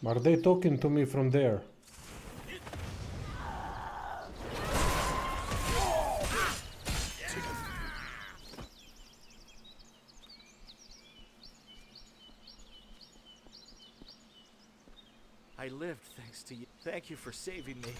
Are they talking to me from there? I lived thanks to you. Thank you for saving me.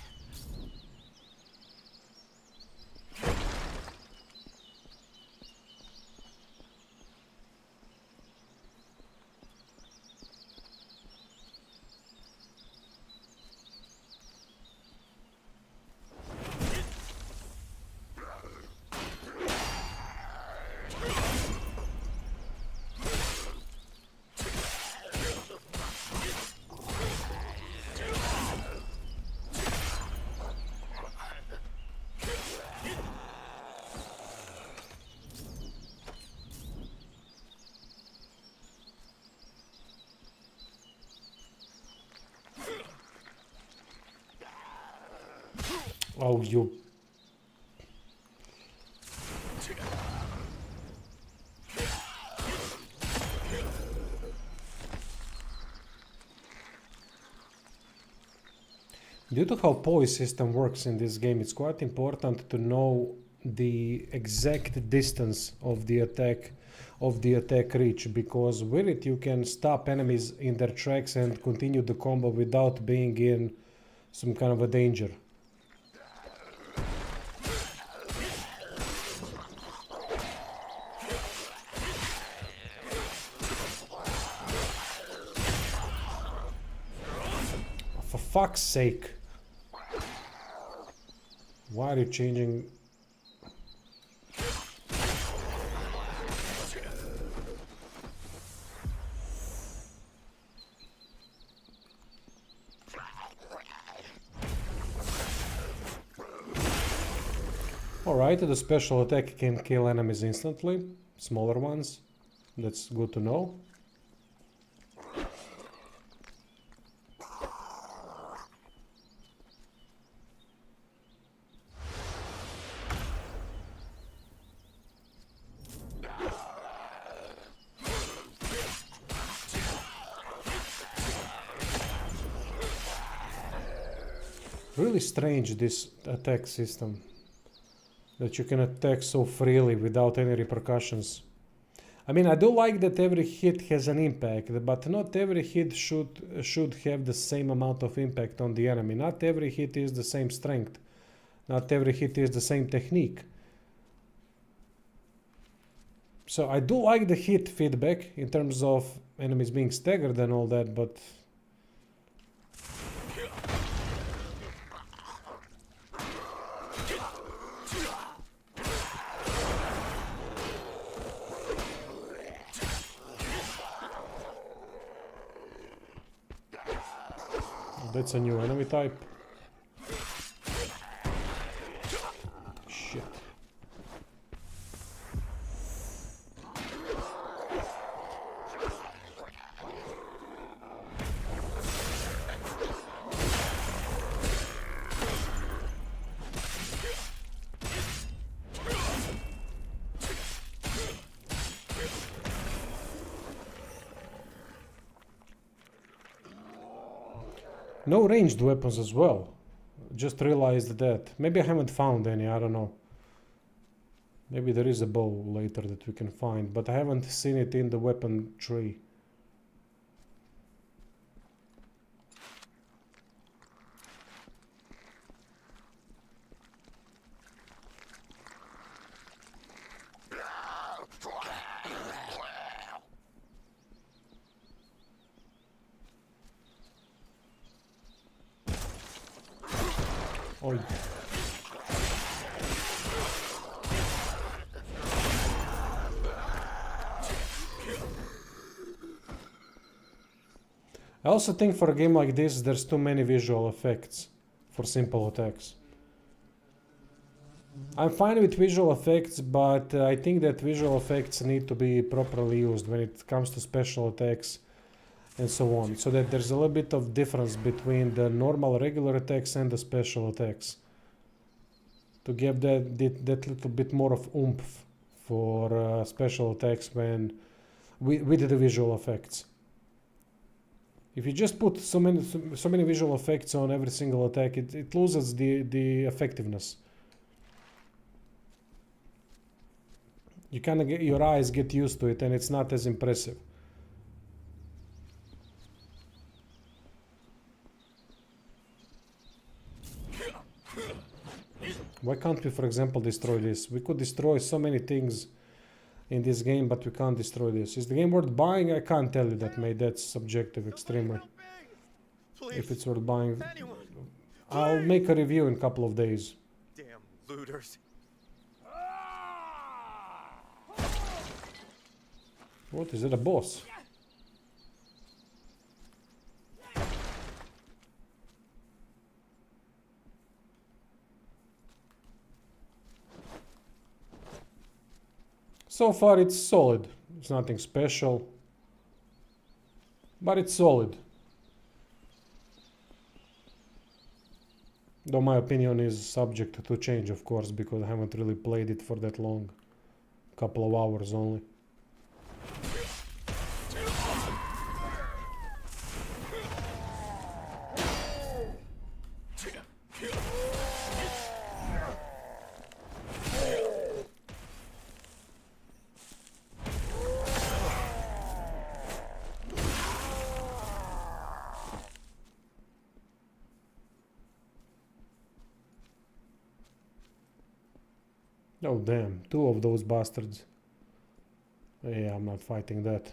Oh, you. Due to how poise system works in this game, it's quite important to know the exact distance of the attack reach, because with it you can stop enemies in their tracks and continue the combo without being in some kind of a danger. For fuck's sake. Why are you changing? Alright, the special attack can kill enemies instantly, smaller ones. That's good to know. Really strange, this attack system, that you can attack so freely without any repercussions. I mean, I do like that every hit has an impact, but not every hit should have the same amount of impact on the enemy. Not every hit is the same strength. Not every hit is the same technique. So I do like the hit feedback in terms of enemies being staggered and all that, but that's a new enemy type. Shit. No ranged weapons as well. Just realized that. Maybe I haven't found any, I don't know. Maybe there is a bow later that we can find, but I haven't seen it in the weapon tree. Oi. I also think for a game like this, there's too many visual effects for simple attacks. I'm fine with visual effects, but I think that visual effects need to be properly used when it comes to special attacks and so on, so that there's a little bit of difference between the normal regular attacks and the special attacks, to give that little bit more of oomph for special attacks when with the visual effects. If you just put so many visual effects on every single attack, it loses the effectiveness. You kind of get, your eyes get used to it, and it's not as impressive. Why can't we, for example, destroy this? We could destroy so many things in this game, but we can't destroy this. Is the game worth buying? I can't tell you that, mate. That's subjective extremely. If it's worth buying, I'll make a review in a couple of days. Damn looters. What is it, a boss? So far it's solid. It's nothing special, but it's solid. Though my opinion is subject to change, of course, because I haven't really played it for that long. Couple of hours only. Oh damn, 2 of those bastards. Yeah, I'm not fighting that.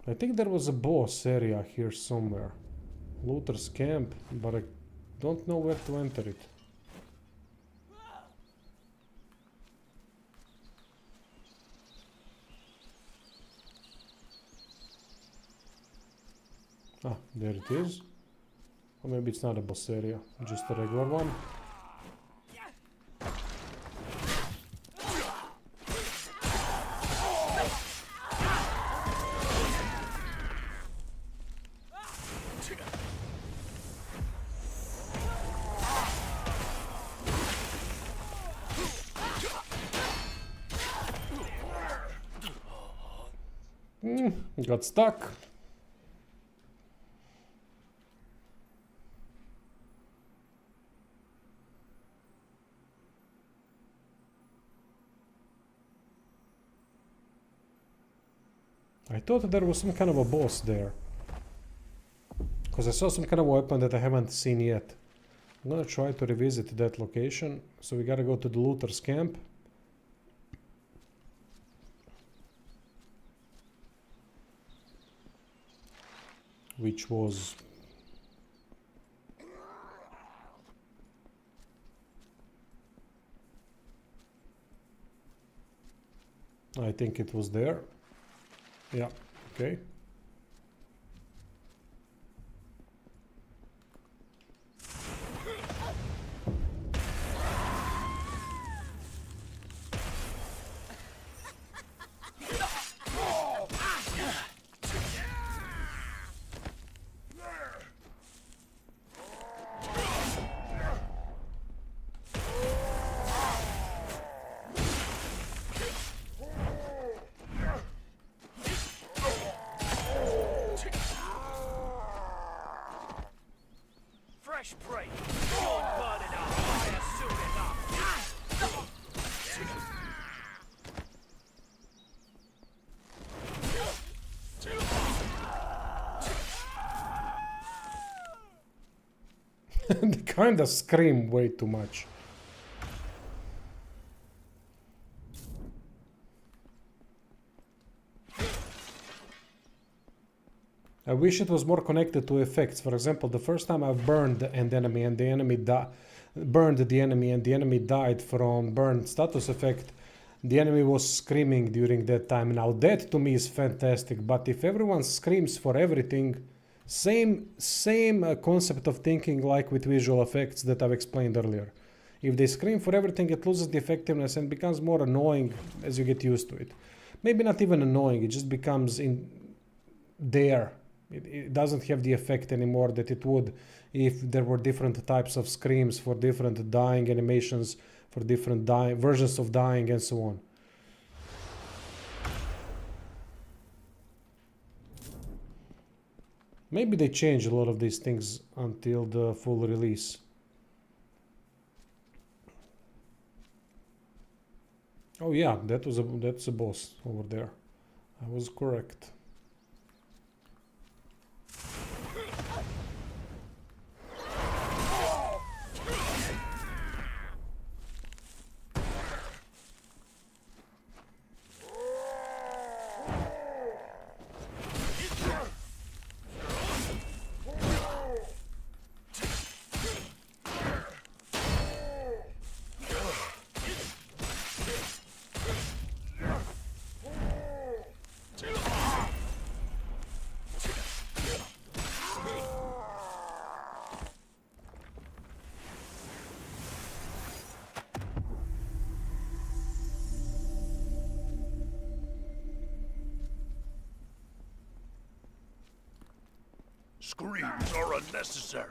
I think there was a boss area here somewhere. Looter's camp, but I don't know where to enter it. Ah, there it is. Or maybe it's not a boss area, just a regular one. Got stuck. I thought there was some kind of a boss there. Because I saw some kind of weapon that I haven't seen yet. I'm gonna try to revisit that location. So we gotta go to the looter's camp. Which was... I think it was there. Yeah, okay. Fresh prey. You'll burn it up fire soon enough. They kinda scream way too much. I wish it was more connected to effects. For example, the first time I burned an enemy and the enemy burned the enemy and the enemy died from burned status effect, the enemy was screaming during that time. Now that to me is fantastic, but if everyone screams for everything, same concept of thinking like with visual effects that I've explained earlier. If they scream for everything, it loses the effectiveness and becomes more annoying as you get used to it. Maybe not even annoying, it just becomes in there. It doesn't have the effect anymore that it would if there were different types of screams for different dying animations, for different versions of dying and so on. Maybe they changed a lot of these things until the full release. Oh yeah, that's a boss over there. I was correct. screams are unnecessary.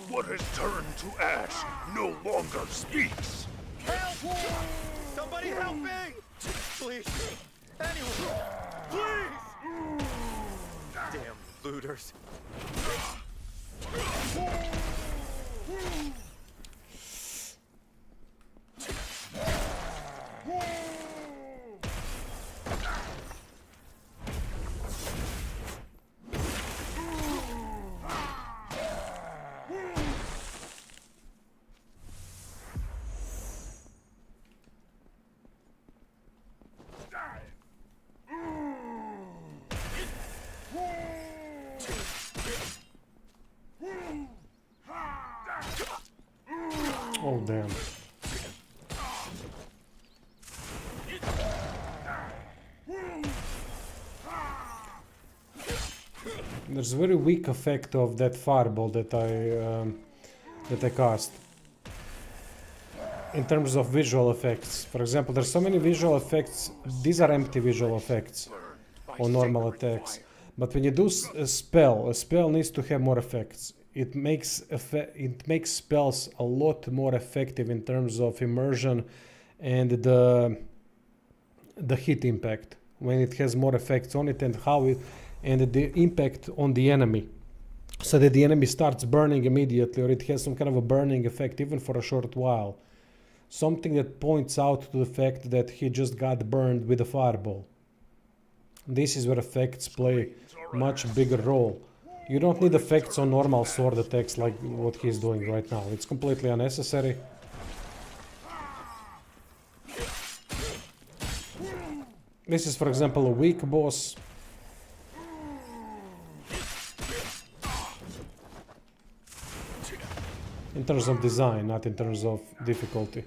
What has turned to ash no longer speaks. Help! Somebody help me! Please. Anyone. Please! Damn looters. Oh damn. There's a very weak effect of that fireball that I cast. In terms of visual effects, for example, there's so many visual effects. These are empty visual effects on normal attacks. But when you do a spell needs to have more effects. It makes spells a lot more effective in terms of immersion and the hit impact when it has more effects on it, and the impact on the enemy, so that the enemy starts burning immediately, or it has some kind of a burning effect even for a short while. Something that points out to the fact that he just got burned with a fireball. This is where effects play much bigger role. You don't need effects on normal sword attacks like what he's doing right now. It's completely unnecessary. This is, for example, a weak boss. In terms of design, not in terms of difficulty.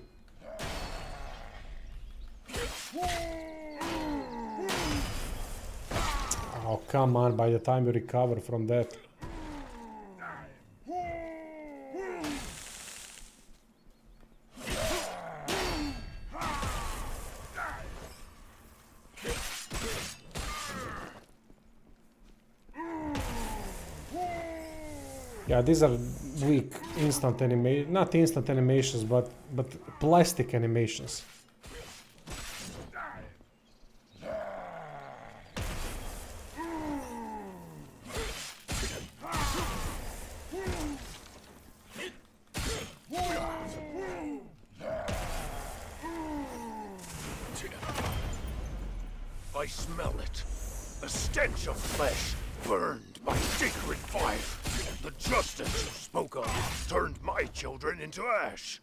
Oh, come on, by the time you recover from that. Yeah, these are weak not instant animations, but plastic animations. I smell it. A stench of flesh burned by sacred fire. The justice you spoke of turned my children into ash.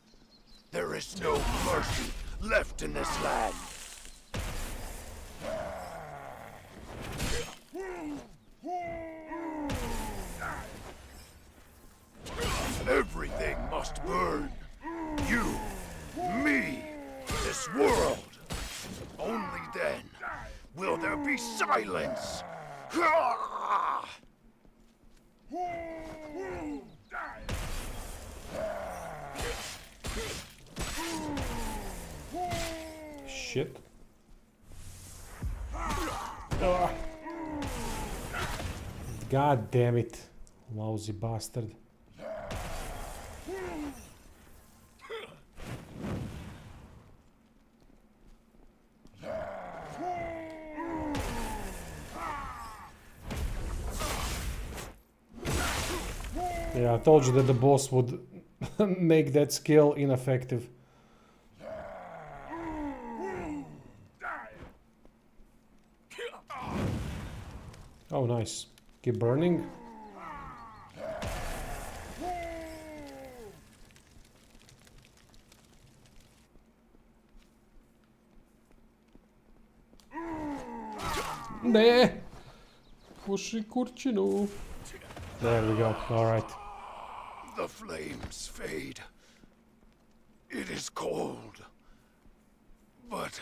There is no mercy left in this land. Everything must burn. You, me, this world. Only then will there be silence. Shit. God damn it. Lousy bastard. Yeah, I told you that the boss would make that skill ineffective. Oh, nice. Keep burning. Ne! Puši kurčinu. There we go. All right. The flames fade. It is cold. But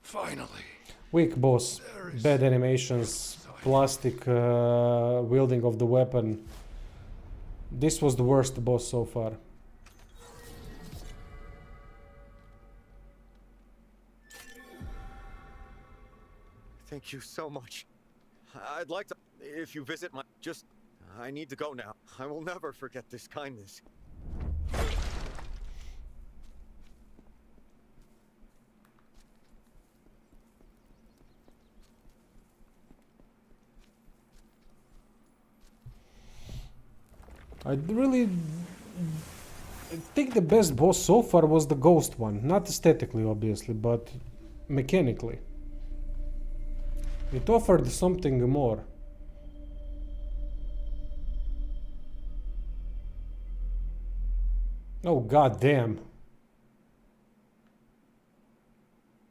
finally. Weak boss. Bad animations. Plastic wielding of the weapon. This was the worst boss so far. Thank you so much. I'd like to, if you visit my, just I need to go now. I will never forget this kindness. I really think the best boss so far was the ghost one. Not aesthetically, obviously, but mechanically. It offered something more. Oh, god damn.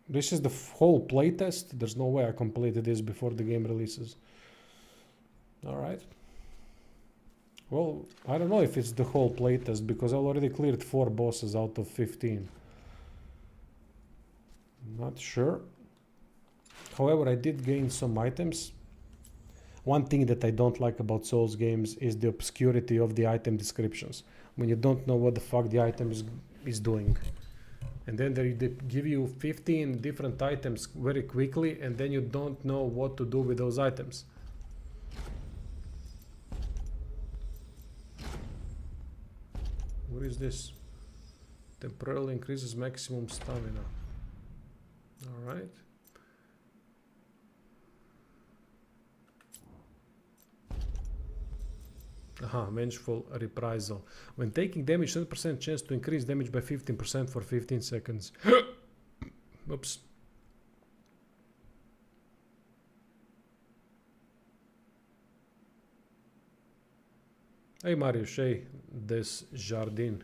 This is the whole playtest? There's no way I completed this before the game releases. Alright. Well, I don't know if it's the whole playtest because I already cleared 4 bosses out of 15. Not sure. However, I did gain some items. One thing that I don't like about Souls games is the obscurity of the item descriptions. When you don't know what the fuck the item is doing. And then they give you 15 different items very quickly and then you don't know what to do with those items. What is this? Temporarily increases maximum stamina. Alright. Aha, Vengeful Reprisal. When taking damage, 10% chance to increase damage by 15% for 15 seconds. Oops. Hey Marius, hey, Des Jardin.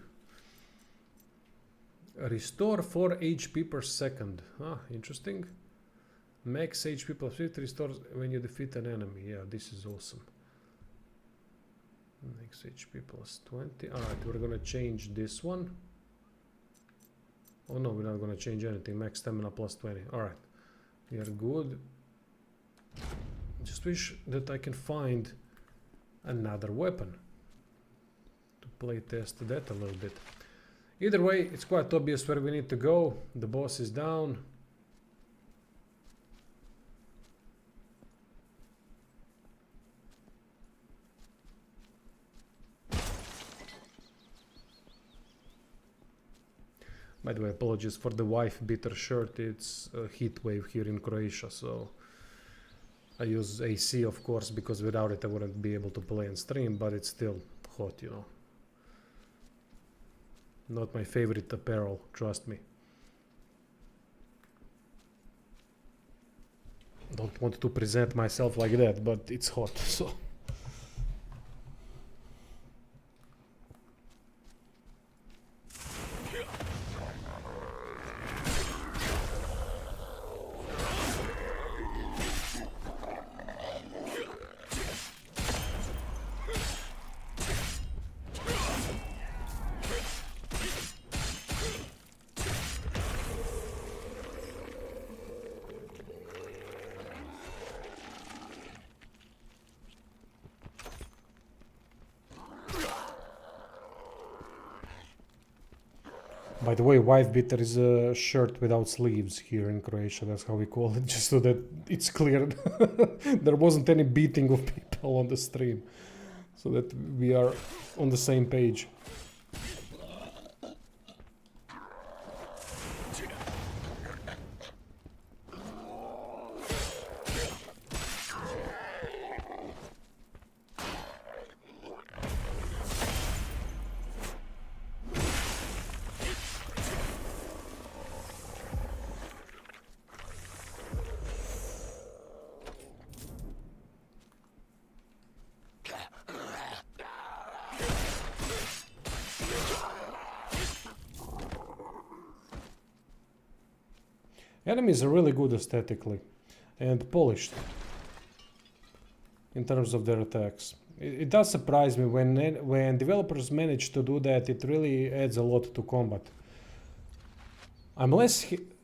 Restore 4 HP per second. Ah, interesting. Max HP plus 50 restores when you defeat an enemy. Yeah, this is awesome. Max HP plus 20. Alright, we're gonna change this one. Oh no, we're not gonna change anything. Max stamina plus 20. Alright, we are good. Just wish that I can find another weapon to play test that a little bit. Either way, it's quite obvious where we need to go. The boss is down. By the way, apologies for the wife beater shirt. It's a heat wave here in Croatia, so I use AC, of course, because without it I wouldn't be able to play and stream, but it's still hot, you know. Not my favorite apparel, trust me. Don't want to present myself like that, but it's hot, so... By the way, wife beater is a shirt without sleeves here in Croatia. That's how we call it, just so that it's clear. There wasn't any beating of people on the stream, so that we are on the same page. Enemies are really good aesthetically and polished in terms of their attacks. It does surprise me when developers manage to do that. It really adds a lot to combat.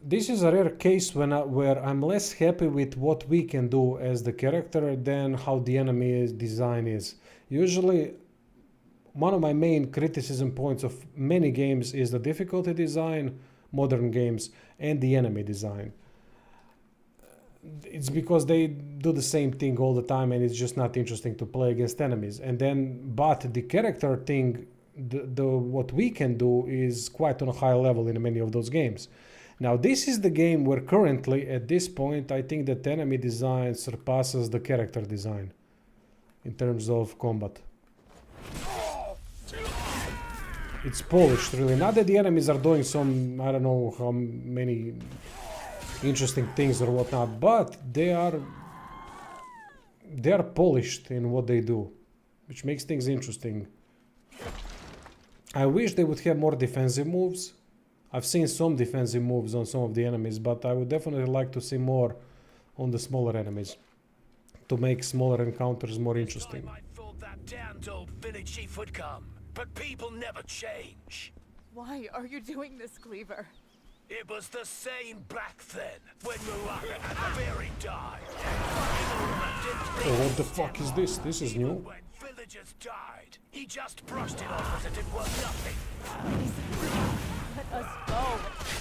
This is a rare case where I'm less happy with what we can do as the character than how the enemy design is. Usually, one of my main criticism points of many games is the difficulty design, modern games, and the enemy design. it's because they do the same thing all the time and it's just not interesting to play against enemies. And then, but the character thing, the what we can do is quite on a high level in many of those games. Now this is the game where currently at this point I think that enemy design surpasses the character design in terms of combat. It's polished really. Not that the enemies are doing some, I don't know how many interesting things or whatnot, but they are polished in what they do, which makes things interesting. I wish they would have more defensive moves. I've seen some defensive moves on some of the enemies, but I would definitely like to see more on the smaller enemies to make smaller encounters more interesting. I thought that damned old village chief would come, but people never change. Why are you doing this, Cleaver? It was the same back then, when Murak and Avery died. Oh, what the fuck is this? This is new. When villagers died, he just brushed it off as if it was nothing. Let us go.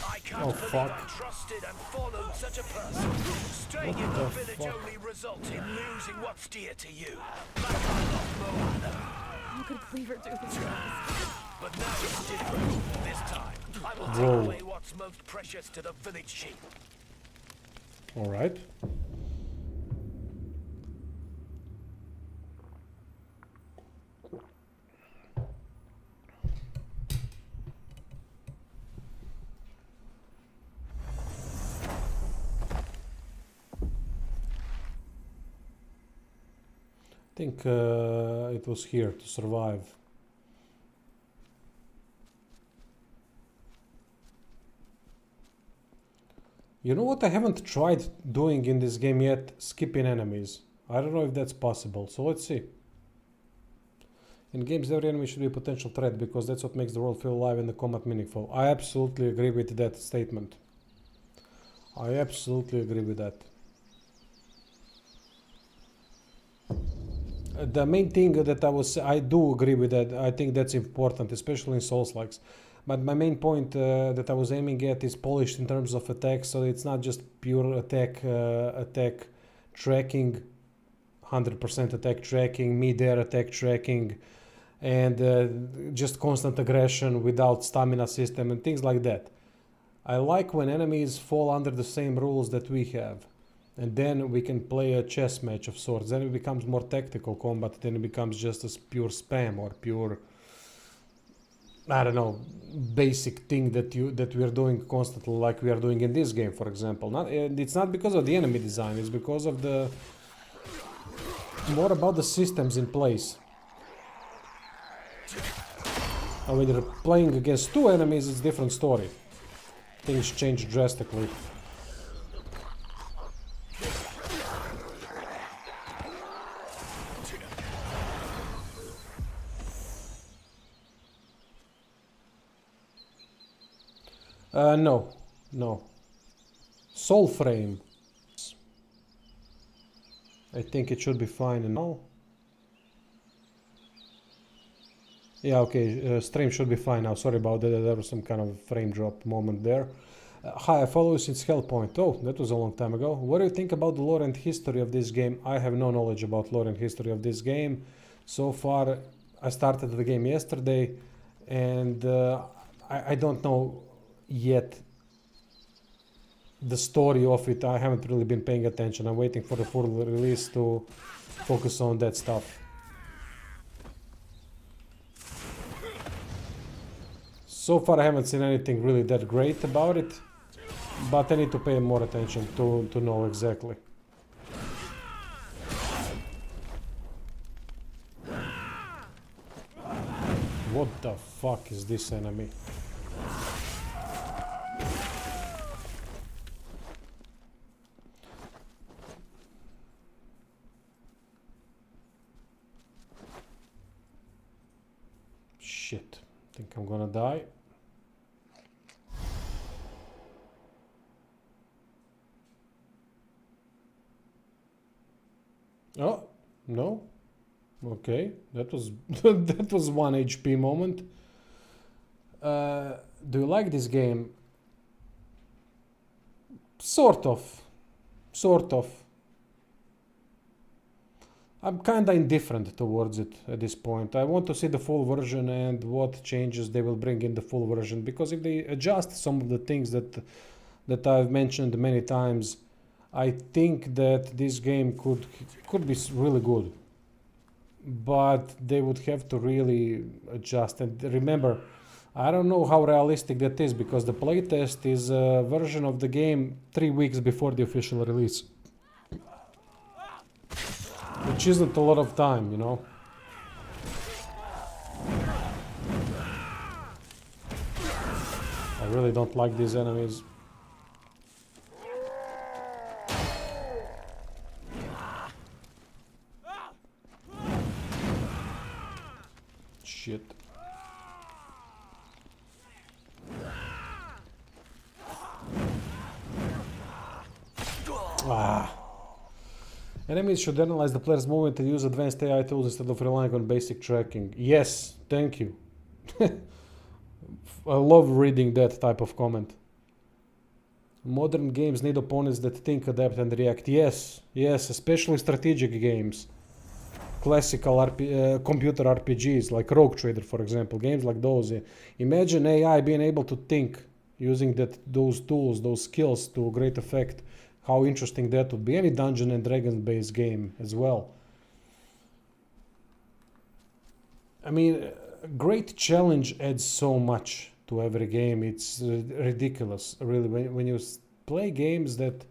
I can't Oh, believe fuck. I trusted and followed such a person. Staying in the village only results in losing what's dear to you. Like I lost Moana. How could Cleaver do this to us? But now it's different. This time, I will Whoa. take away what's most precious to the village chief. All right. I think it was here to survive. You know what I haven't tried doing in this game yet? Skipping enemies. I don't know if that's possible, so let's see. In games, every enemy should be a potential threat because that's what makes the world feel alive and the combat meaningful. I absolutely agree with that statement. I absolutely agree with that. The main thing that I do agree with that. I think that's important, especially in Souls-likes. But my main point that I was aiming at is polished in terms of attack, so it's not just pure attack tracking, 100% attack tracking, mid-air attack tracking, and just constant aggression without stamina system and things like that. I like when enemies fall under the same rules that we have. And then we can play a chess match of sorts. Then it becomes more tactical combat. Then it becomes just as pure spam or pure, I don't know, basic thing that we are doing constantly, like we are doing in this game, for example. It's not because of the enemy design. It's because of more about the systems in place. And when you're playing against two enemies, it's a different story. Things change drastically. No. Soul frame. I think it should be fine now. Yeah, okay, stream should be fine now. Sorry about that, there was some kind of frame drop moment there. Hi, I follow you since Hellpoint. Oh, that was a long time ago. What do you think about the lore and history of this game? I have no knowledge about lore and history of this game. So far, I started the game yesterday, and I don't know yet the story of it. I haven't really been paying attention. I'm waiting for the full release to focus on that stuff. So far I haven't seen anything really that great about it, but I need to pay more attention to know exactly. What the fuck is this enemy? Shit, I think I'm gonna die. Oh, no. Okay, that was that was 1 HP moment. Do you like this game? Sort of. Sort of. I'm kinda indifferent towards it at this point. I want to see the full version and what changes they will bring in the full version, because if they adjust some of the things that I've mentioned many times, I think that this game could be really good. But they would have to really adjust. And remember, I don't know how realistic that is, because the playtest is a version of the game 3 weeks before the official release. Which isn't a lot of time, you know. I really don't like these enemies. Shit. Ah. Enemies should analyze the player's movement and use advanced AI tools instead of relying on basic tracking. Yes, thank you. I love reading that type of comment. Modern games need opponents that think, adapt, and react. Yes, yes, especially strategic games. Classical computer RPGs like Rogue Trader, for example. Games like those. Imagine AI being able to think using those tools, those skills to great effect. How interesting that would be. Any Dungeon and Dragons based game as well. I mean, a great challenge adds so much to every game. It's ridiculous, really. When you play games that...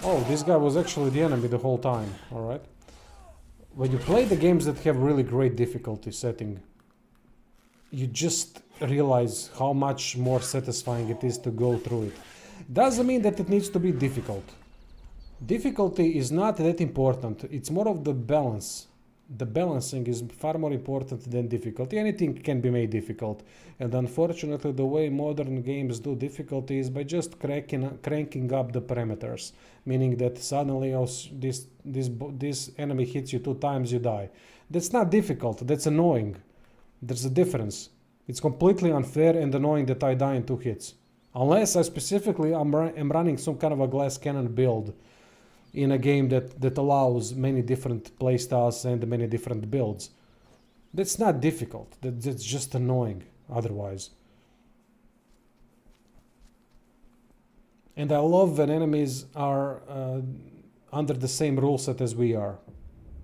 Oh, this guy was actually the enemy the whole time, alright? When you play the games that have really great difficulty setting, you just realize how much more satisfying it is to go through it. Doesn't mean that it needs to be difficult. Difficulty is not that important. It's more of the balance. The balancing is far more important than difficulty. Anything can be made difficult. And unfortunately, the way modern games do difficulty is by just cranking up the parameters. Meaning that suddenly this enemy hits you 2 times, you die. That's not difficult. That's annoying. There's a difference. It's completely unfair and annoying that I die in 2 hits. Unless I specifically am running some kind of a glass cannon build in a game that allows many different playstyles and many different builds. That's not difficult. That's just annoying otherwise. And I love when enemies are under the same rule set as we are.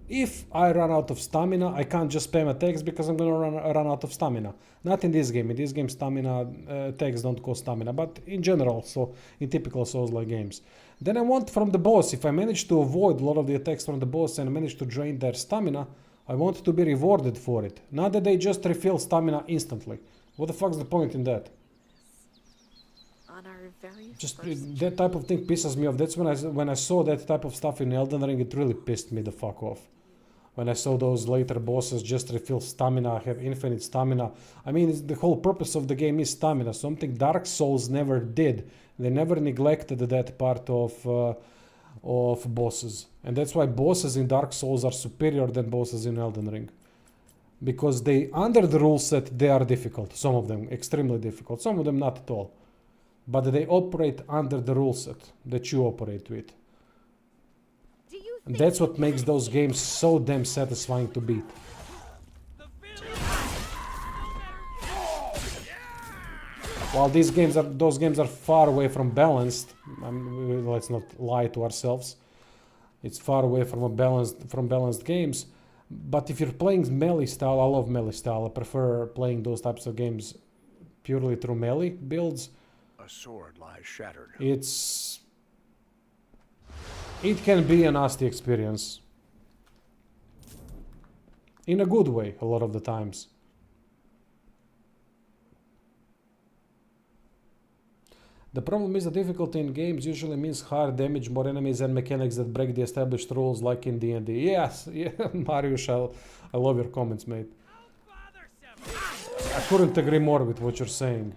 If I run out of stamina, I can't just spam attacks because I'm gonna run out of stamina. Not in this game. In this game, stamina attacks don't cost stamina, but in general, so in typical Souls-like games. Then I want from the boss, if I manage to avoid a lot of the attacks from the boss and manage to drain their stamina, I want to be rewarded for it. Not that they just refill stamina instantly. What the fuck's the point in that? On our very Just first that type of thing pisses me off. That's when I saw that type of stuff in Elden Ring, it really pissed me the fuck off. When I saw those later bosses just refill stamina, have infinite stamina. I mean, the whole purpose of the game is stamina, something Dark Souls never did. They never neglected that part of bosses. And that's why bosses in Dark Souls are superior than bosses in Elden Ring. Because they, under the rule set, they are difficult. Some of them extremely difficult, some of them not at all. But they operate under the rule set that you operate with. And that's what makes those games so damn satisfying to beat. While those games are far away from balanced, let's not lie to ourselves. It's far away from balanced games. But if you're playing melee style, I love melee style. I prefer playing those types of games purely through melee builds. A sword lies shattered. It can be a nasty experience. In a good way, a lot of the times. The problem is the difficulty in games usually means higher damage, more enemies and mechanics that break the established rules like in D&D. Yes, yeah, Mariusz, I love your comments, mate. I couldn't agree more with what you're saying.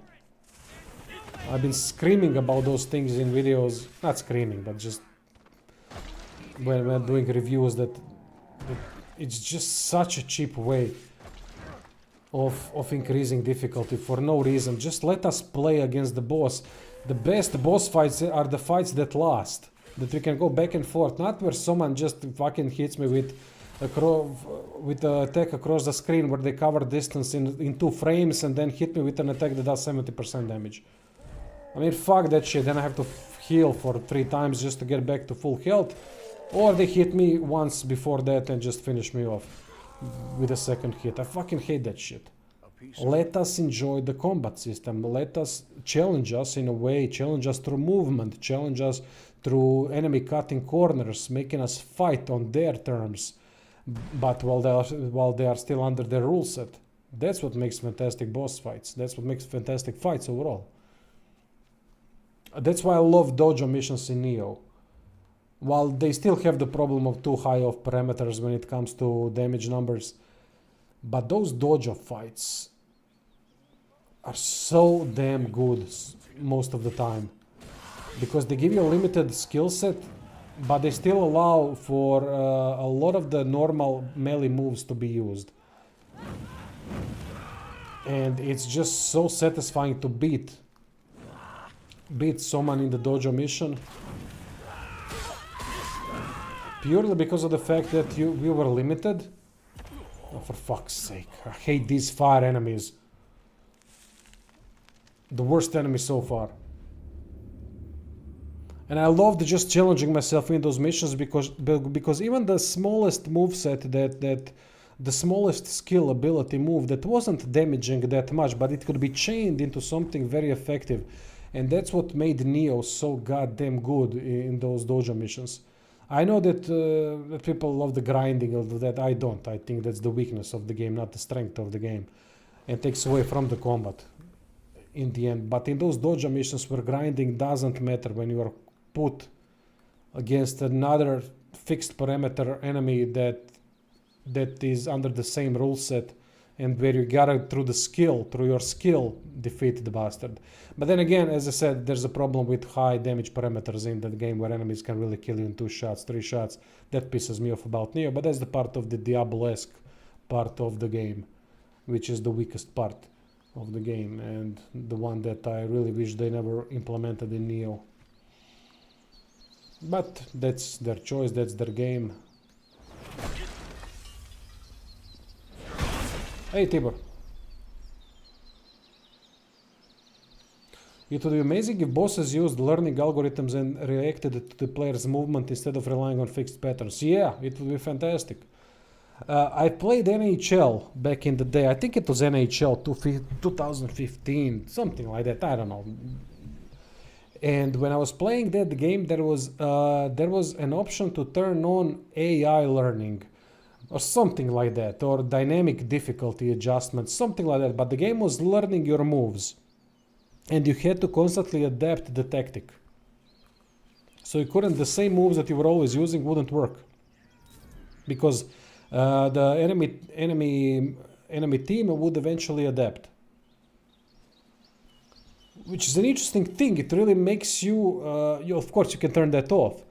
I've been screaming about those things in videos, not screaming, but just when we're doing reviews that it's just such a cheap way of increasing difficulty for no reason. Just let us play against the boss. The best boss fights are the fights that last. that we can go back and forth, not where someone just fucking hits me with a attack across the screen where they cover distance in 2 frames and then hit me with an attack that does 70% damage. I mean, fuck that shit. Then I have to heal for 3 times just to get back to full health, or they hit me once before that and just finish me off with a second hit. I fucking hate that shit. Let us enjoy the combat system. Let us challenge us in a way, challenge us through movement, challenge us through enemy cutting corners, making us fight on their terms, but while they are still under their rule set. That's what makes fantastic boss fights. That's what makes fantastic fights overall. That's why I love dojo missions in Neo. While they still have the problem of too high of parameters when it comes to damage numbers, but those dojo fights are so damn good most of the time, because they give you a limited skill set, but they still allow for a lot of the normal melee moves to be used. And it's just so satisfying to beat someone in the dojo mission, purely because of the fact that we were limited. Oh, for fuck's sake, I hate these fire enemies. The worst enemy so far. And I loved just challenging myself in those missions because even the smallest moveset, that the smallest skill ability move that wasn't damaging that much, but it could be chained into something very effective. And that's what made Neo so goddamn good in those dojo missions. I know that people love the grinding of that. I don't. I think that's the weakness of the game, not the strength of the game. And takes away from the combat in the end. But in those dojo missions where grinding doesn't matter, when you are put against another fixed parameter enemy that is under the same rule set, and where you gotta through your skill defeat the bastard. But then again, as I said, there's a problem with high damage parameters in that game where enemies can really kill you in 2 shots, 3 shots. That pisses me off about Neo, but that's the part of the Diablo-esque part of the game, which is the weakest part of the game, and the one that I really wish they never implemented in Neo. But that's their choice, that's their game. Hey Tibor. It would be amazing if bosses used learning algorithms and reacted to the player's movement instead of relying on fixed patterns. Yeah, it would be fantastic. I played NHL back in the day. I think it was NHL 2015, something like that. I don't know. And when I was playing that game, there was an option to turn on AI learning, or something like that, or dynamic difficulty adjustment, something like that. But the game was learning your moves, and you had to constantly adapt the tactic. So you couldn't, the same moves that you were always using wouldn't work, because the enemy team would eventually adapt. Which is an interesting thing. It really makes you, of course you can turn that off,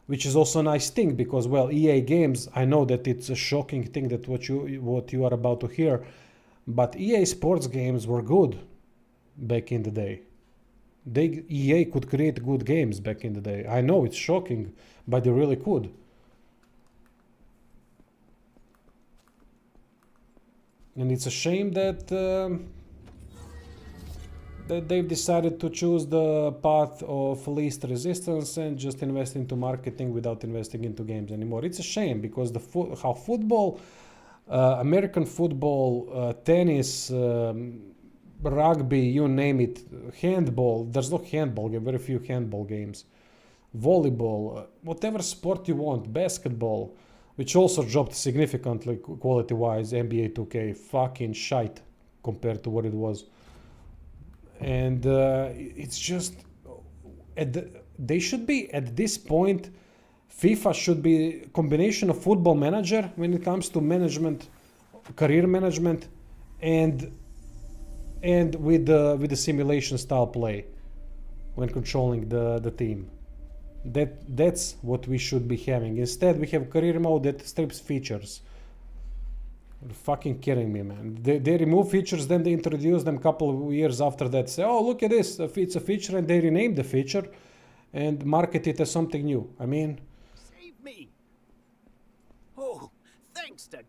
which is also a nice thing, because, well, EA games, I know that it's a shocking thing that what you are about to hear, but EA sports games were good back in the day. EA could create good games back in the day. I know it's shocking, but they really could. And it's a shame that they've decided to choose the path of least resistance and just invest into marketing without investing into games anymore. It's a shame, because how football, American football, tennis, rugby, you name it, handball, there's no handball game, very few handball games, volleyball, whatever sport you want, basketball, which also dropped significantly quality-wise, NBA 2K, fucking shite compared to what it was. And it's just, they should be, at this point, FIFA should be a combination of Football Manager when it comes to management, career management, and with the simulation style play when controlling the team. That's what we should be having. Instead, we have career mode that strips features. You're fucking kidding me, man. They remove features, then they introduce them a couple of years after that. Say, oh, look at this, it's a feature, and they rename the feature. and market it as something new. I mean, Save me! Oh, thanks to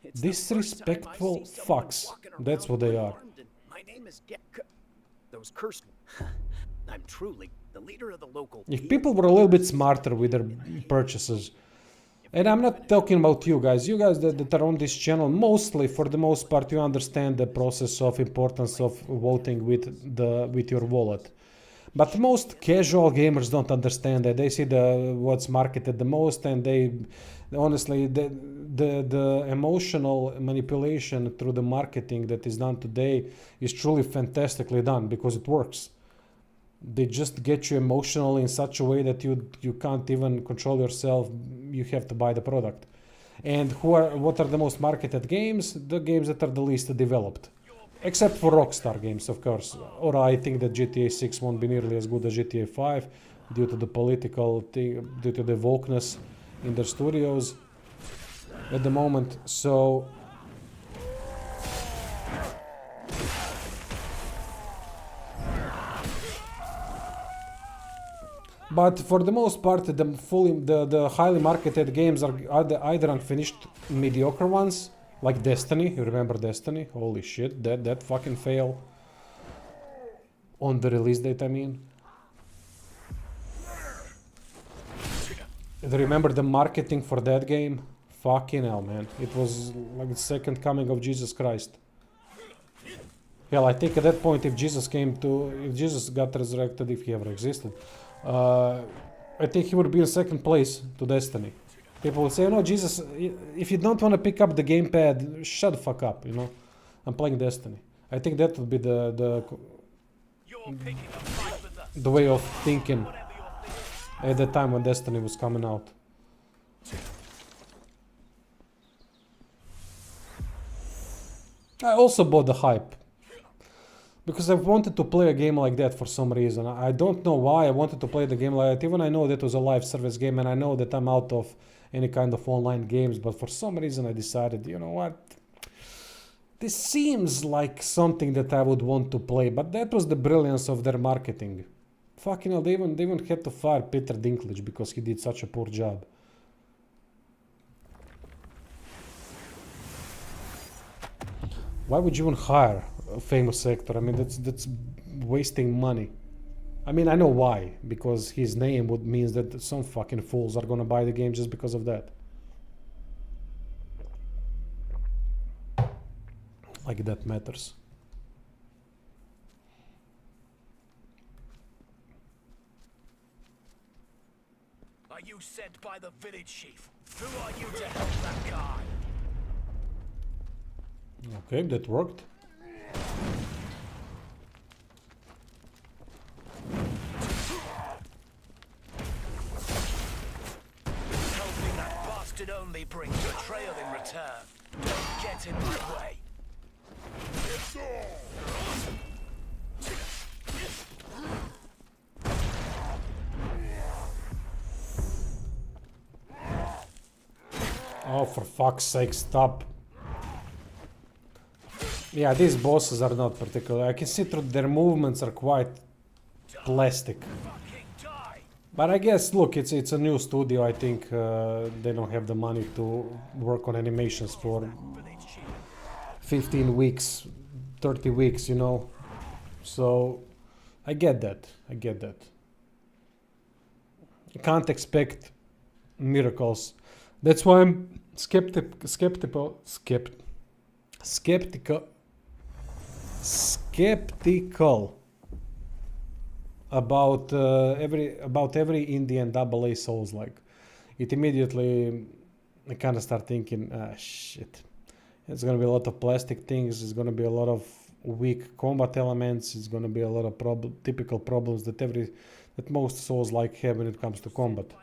it's the first time I disrespectful see someone fucks. walking around That's what they are. unarmed, and my name is those cursed. I'm truly the leader of the local. If people were a little bit smarter with their purchases, and I'm not talking about you guys that are on this channel, mostly, for the most part, you understand the process of importance of voting with your wallet. But most casual gamers don't understand that. They see what's marketed the most, and they honestly the emotional manipulation through the marketing that is done today is truly fantastically done because it works. They just get you emotional in such a way that you can't even control yourself. You have to buy the product. And what are the most marketed games? The games that are the least developed. Except for Rockstar games, of course. Or I think that GTA 6 won't be nearly as good as GTA 5 due to the political thing, due to the wokeness in their studios at the moment. So but for the most part, the highly marketed games are either unfinished mediocre ones, like Destiny. You remember Destiny? Holy shit, that fucking fail on the release date, I mean. Remember the marketing for that game? Fucking hell, man. It was like the second coming of Jesus Christ. Hell, I think at that point, if Jesus got resurrected, if he ever existed, I think he would be in second place to Destiny. People would say, no, Jesus, if you don't want to pick up the gamepad, shut the fuck up, you know. I'm playing Destiny. I think that would be the way of thinking at the time when Destiny was coming out. I also bought the hype because I wanted to play a game like that for some reason. I don't know why I wanted to play the game like that. Even I know that it was a live service game, and I know that I'm out of any kind of online games, but for some reason I decided, you know what, this seems like something that I would want to play. But that was the brilliance of their marketing. Fucking hell, they even had to fire Peter Dinklage because he did such a poor job. Why would you even hire a famous actor? I mean, that's wasting money. I mean, I know why. Because his name means that some fucking fools are gonna buy the game just because of that. Like that matters. Are you sent by the village chief? Who are you to help that guy? Okay, that worked. Helping that bastard only brings betrayal in return. Don't get in my way. Oh, for fuck's sake, stop. Yeah, these bosses are not particular. I can see through their movements are quite plastic. But I guess, look, it's a new studio. I think they don't have the money to work on animations for 15 weeks, 30 weeks, you know. So I get that. I get that. You can't expect miracles. That's why I'm skeptical about every indie and AA Souls. Like, it immediately I kind of start thinking, shit, it's gonna be a lot of plastic things. It's gonna be a lot of weak combat elements. It's gonna be a lot of typical problems that most Souls like have when it comes to combat.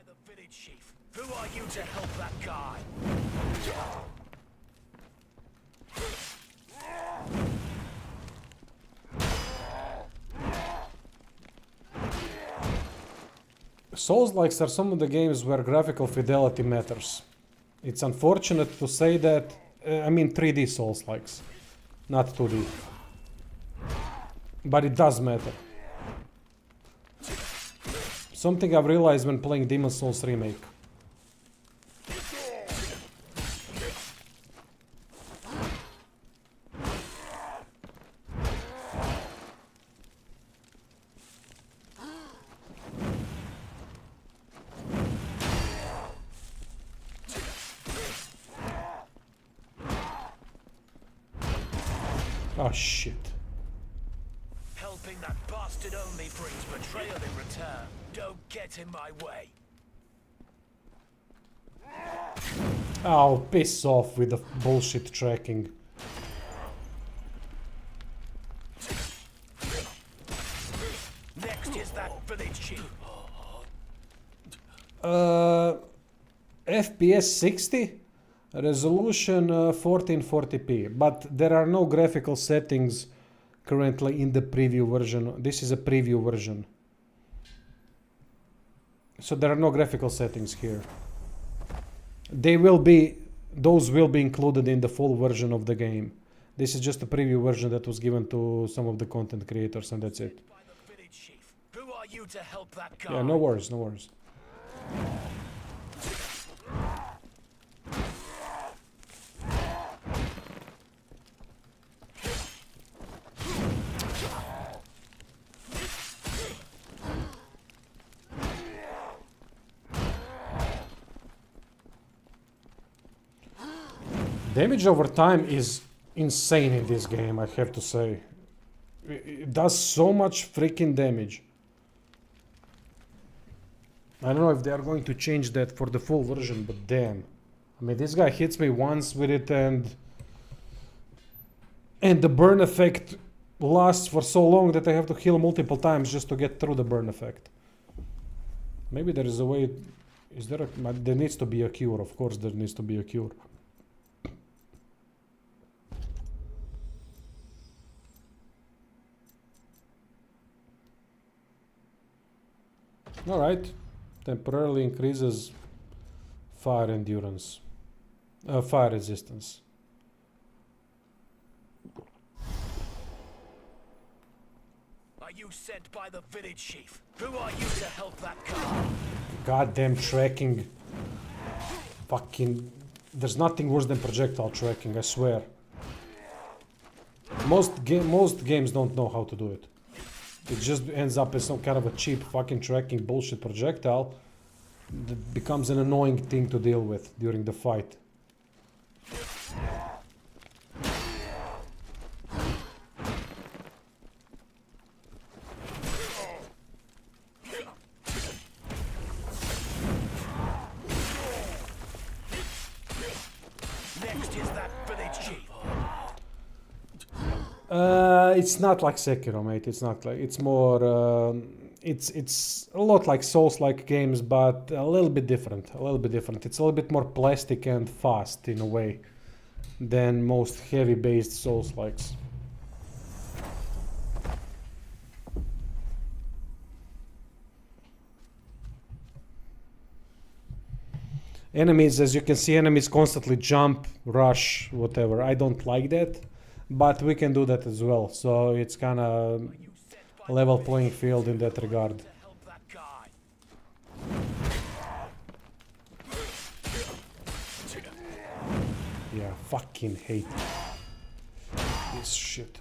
Who are you to help that guy? Souls-likes are some of the games where graphical fidelity matters. It's unfortunate to say that, I mean 3D Souls-likes, not 2D. But it does matter. Something I've realized when playing Demon's Souls Remake. Oh shit. Helping that bastard only brings betrayal in return. Don't get in my way. Oh, piss off with the bullshit tracking. Next is that village chief. FPS 60, resolution 1440p, but there are no graphical settings currently in the preview version. This is a preview version. So there are no graphical settings here. Those will be included in the full version of the game. This is just a preview version that was given to some of the content creators, and that's it. Who are you to help that guy? Yeah, no worries, no worries. Damage over time is insane in this game, I have to say. It does so much freaking damage. I don't know if they are going to change that for the full version, but damn. I mean, this guy hits me once with it and the burn effect lasts for so long that I have to heal multiple times just to get through the burn effect. Maybe there is a way... there needs to be a cure, of course there needs to be a cure. Alright, temporarily increases fire endurance, fire resistance. Are you sent by the village chief? Who are you to help that guy? Goddamn tracking. Fucking... There's nothing worse than projectile tracking, I swear. Most games don't know how to do it. It just ends up as some kind of a cheap fucking tracking bullshit projectile that becomes an annoying thing to deal with during the fight. Next is that village chief. It's not like Sekiro, mate. It's not like... It's more... It's a lot like Souls-like games, but a little bit different. A little bit different. It's a little bit more plastic and fast, in a way, than most heavy-based Souls-likes. Enemies, as you can see, enemies constantly jump, rush, whatever. I don't like that. But we can do that as well, so it's kind of level playing field in that regard. Yeah, fucking hate this shit.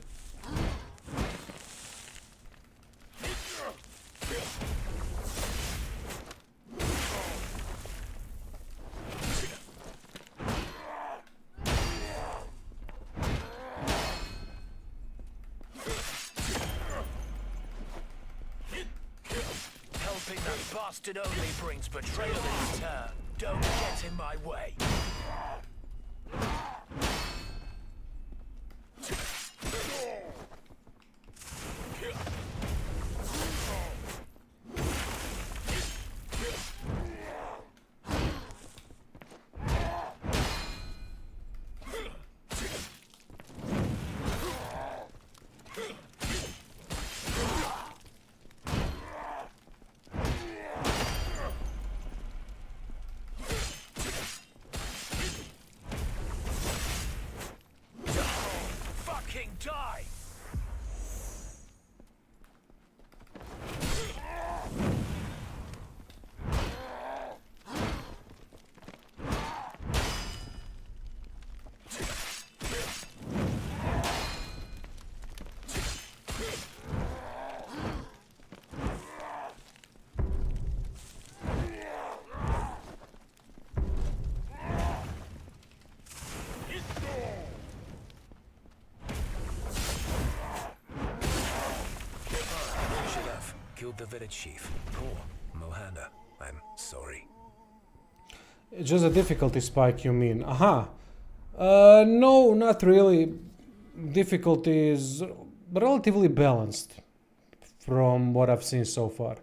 Bastard only brings betrayal in return. Don't get in my way. killed the village chief. Poor Mohanda. I'm sorry. Just a difficulty spike, you mean? Aha. No, not really. Difficulty is relatively balanced from what I've seen so far.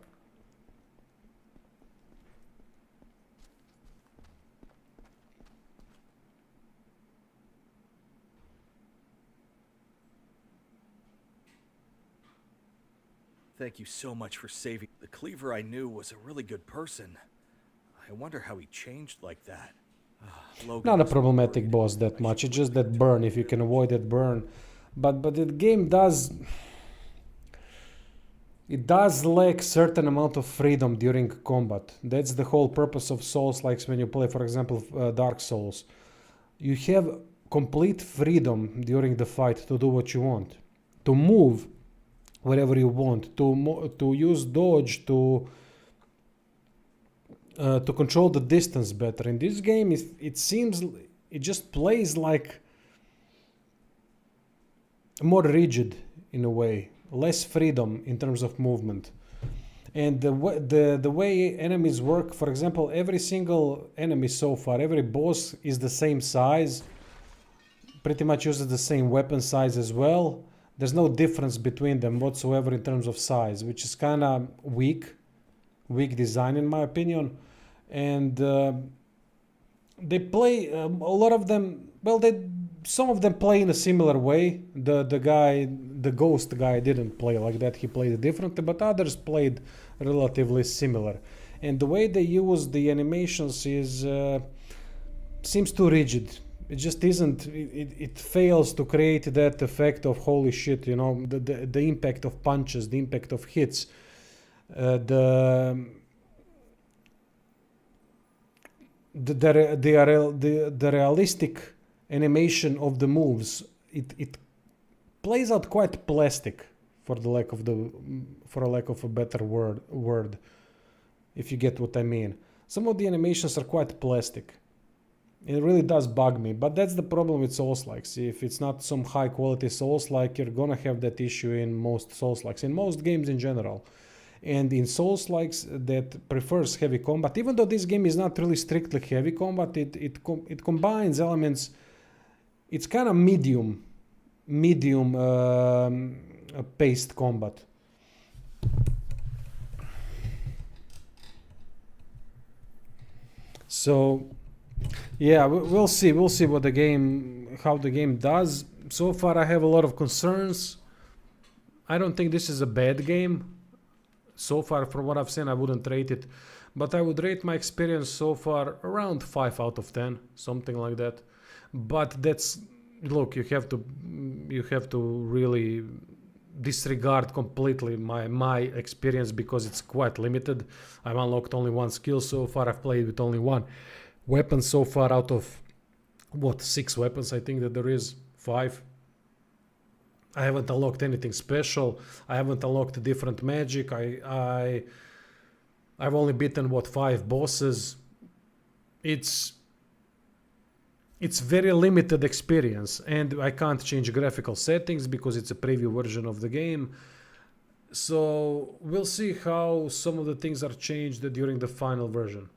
Thank you so much for saving. The Cleaver I knew was a really good person. I wonder how he changed like that. Logan Not a was problematic worried. boss that much. It's just that burn, if you can avoid that burn. But the game does... It does lack certain amount of freedom during combat. That's the whole purpose of Souls, like when you play, for example, Dark Souls. You have complete freedom during the fight to do what you want. To move wherever you want. To use dodge, to control the distance better. In this game, it seems it just plays like more rigid in a way, less freedom in terms of movement. And the way enemies work, for example, every single enemy so far, every boss is the same size, pretty much uses the same weapon size as well. There's no difference between them whatsoever in terms of size, which is kind of weak design in my opinion. And they play a lot of them. Well, some of them play in a similar way. The ghost guy didn't play like that. He played differently, but others played relatively similar. And the way they use the animations is seems too rigid. It just isn't. It fails to create that effect of holy shit. You know, the impact of punches, the impact of hits, the realistic animation of the moves. It plays out quite plastic, for a lack of a better word, if you get what I mean. Some of the animations are quite plastic. It really does bug me, but that's the problem with Souls-likes. If it's not some high quality Souls-like, you're gonna have that issue in most Souls-likes, in most games in general. And in Souls-likes that prefers heavy combat, even though this game is not really strictly heavy combat, it combines elements. It's kind of medium paced combat. So yeah, we'll see what how the game does. So far I have a lot of concerns. I don't think this is a bad game. So far, from what I've seen, I wouldn't rate it, but I would rate my experience so far around 5 out of 10, something like that. But that's, look, you have to really disregard completely my experience because it's quite limited. I've unlocked only one skill so far. I've played with only one weapon so far out of what, 6 weapons I think that there is, 5. I haven't unlocked anything special. I haven't unlocked different magic. I've only beaten what, 5 bosses. It's very limited experience, and I can't change graphical settings because it's a preview version of the game. So we'll see how some of the things are changed during the final version.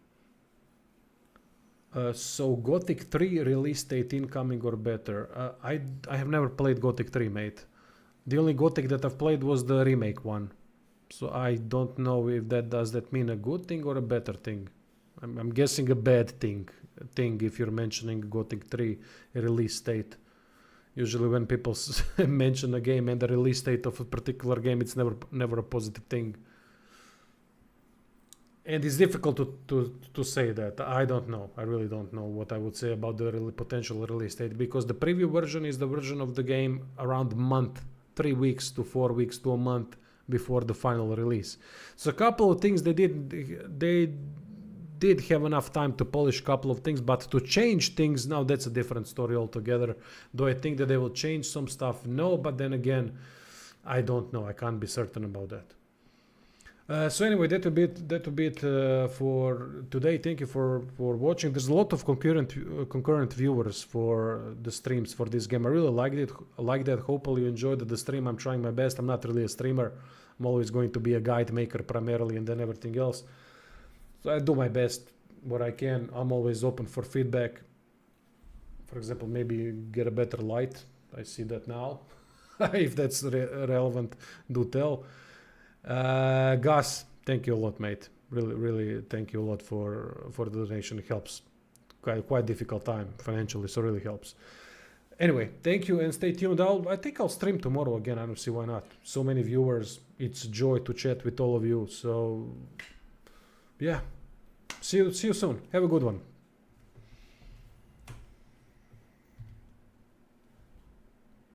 So Gothic 3 release date incoming or better. I have never played Gothic 3, mate. The only Gothic that I've played was the remake one. So I don't know if does that mean a good thing or a better thing. I'm guessing a bad thing if you're mentioning Gothic 3 release date. Usually when people mention a game and the release date of a particular game, it's never a positive thing. And it's difficult to say that. I don't know. I really don't know what I would say about the potential release date, because the preview version is the version of the game around a month, 3 weeks to 4 weeks to a month before the final release. So a couple of things they did have enough time to polish a couple of things, but to change things now, that's a different story altogether. Do I think that they will change some stuff? No, but then again, I don't know. I can't be certain about that. So anyway, that will be it for today. Thank you for watching. There's a lot of concurrent viewers for the streams for this game. I really liked it. I like that. Hopefully you enjoyed the stream. I'm trying my best. I'm not really a streamer. I'm always going to be a guide maker primarily, and then everything else. So I do my best what I can. I'm always open for feedback. For example, maybe get a better light. I see that now. If that's relevant, do tell. Gus, thank you a lot, mate. Really thank you a lot for the donation. It helps. Quite difficult time financially, so really helps. Anyway, thank you and stay tuned. I think I'll stream tomorrow again. I don't see why not. So many viewers. It's a joy to chat with all of you. So yeah, see you soon. Have a good one.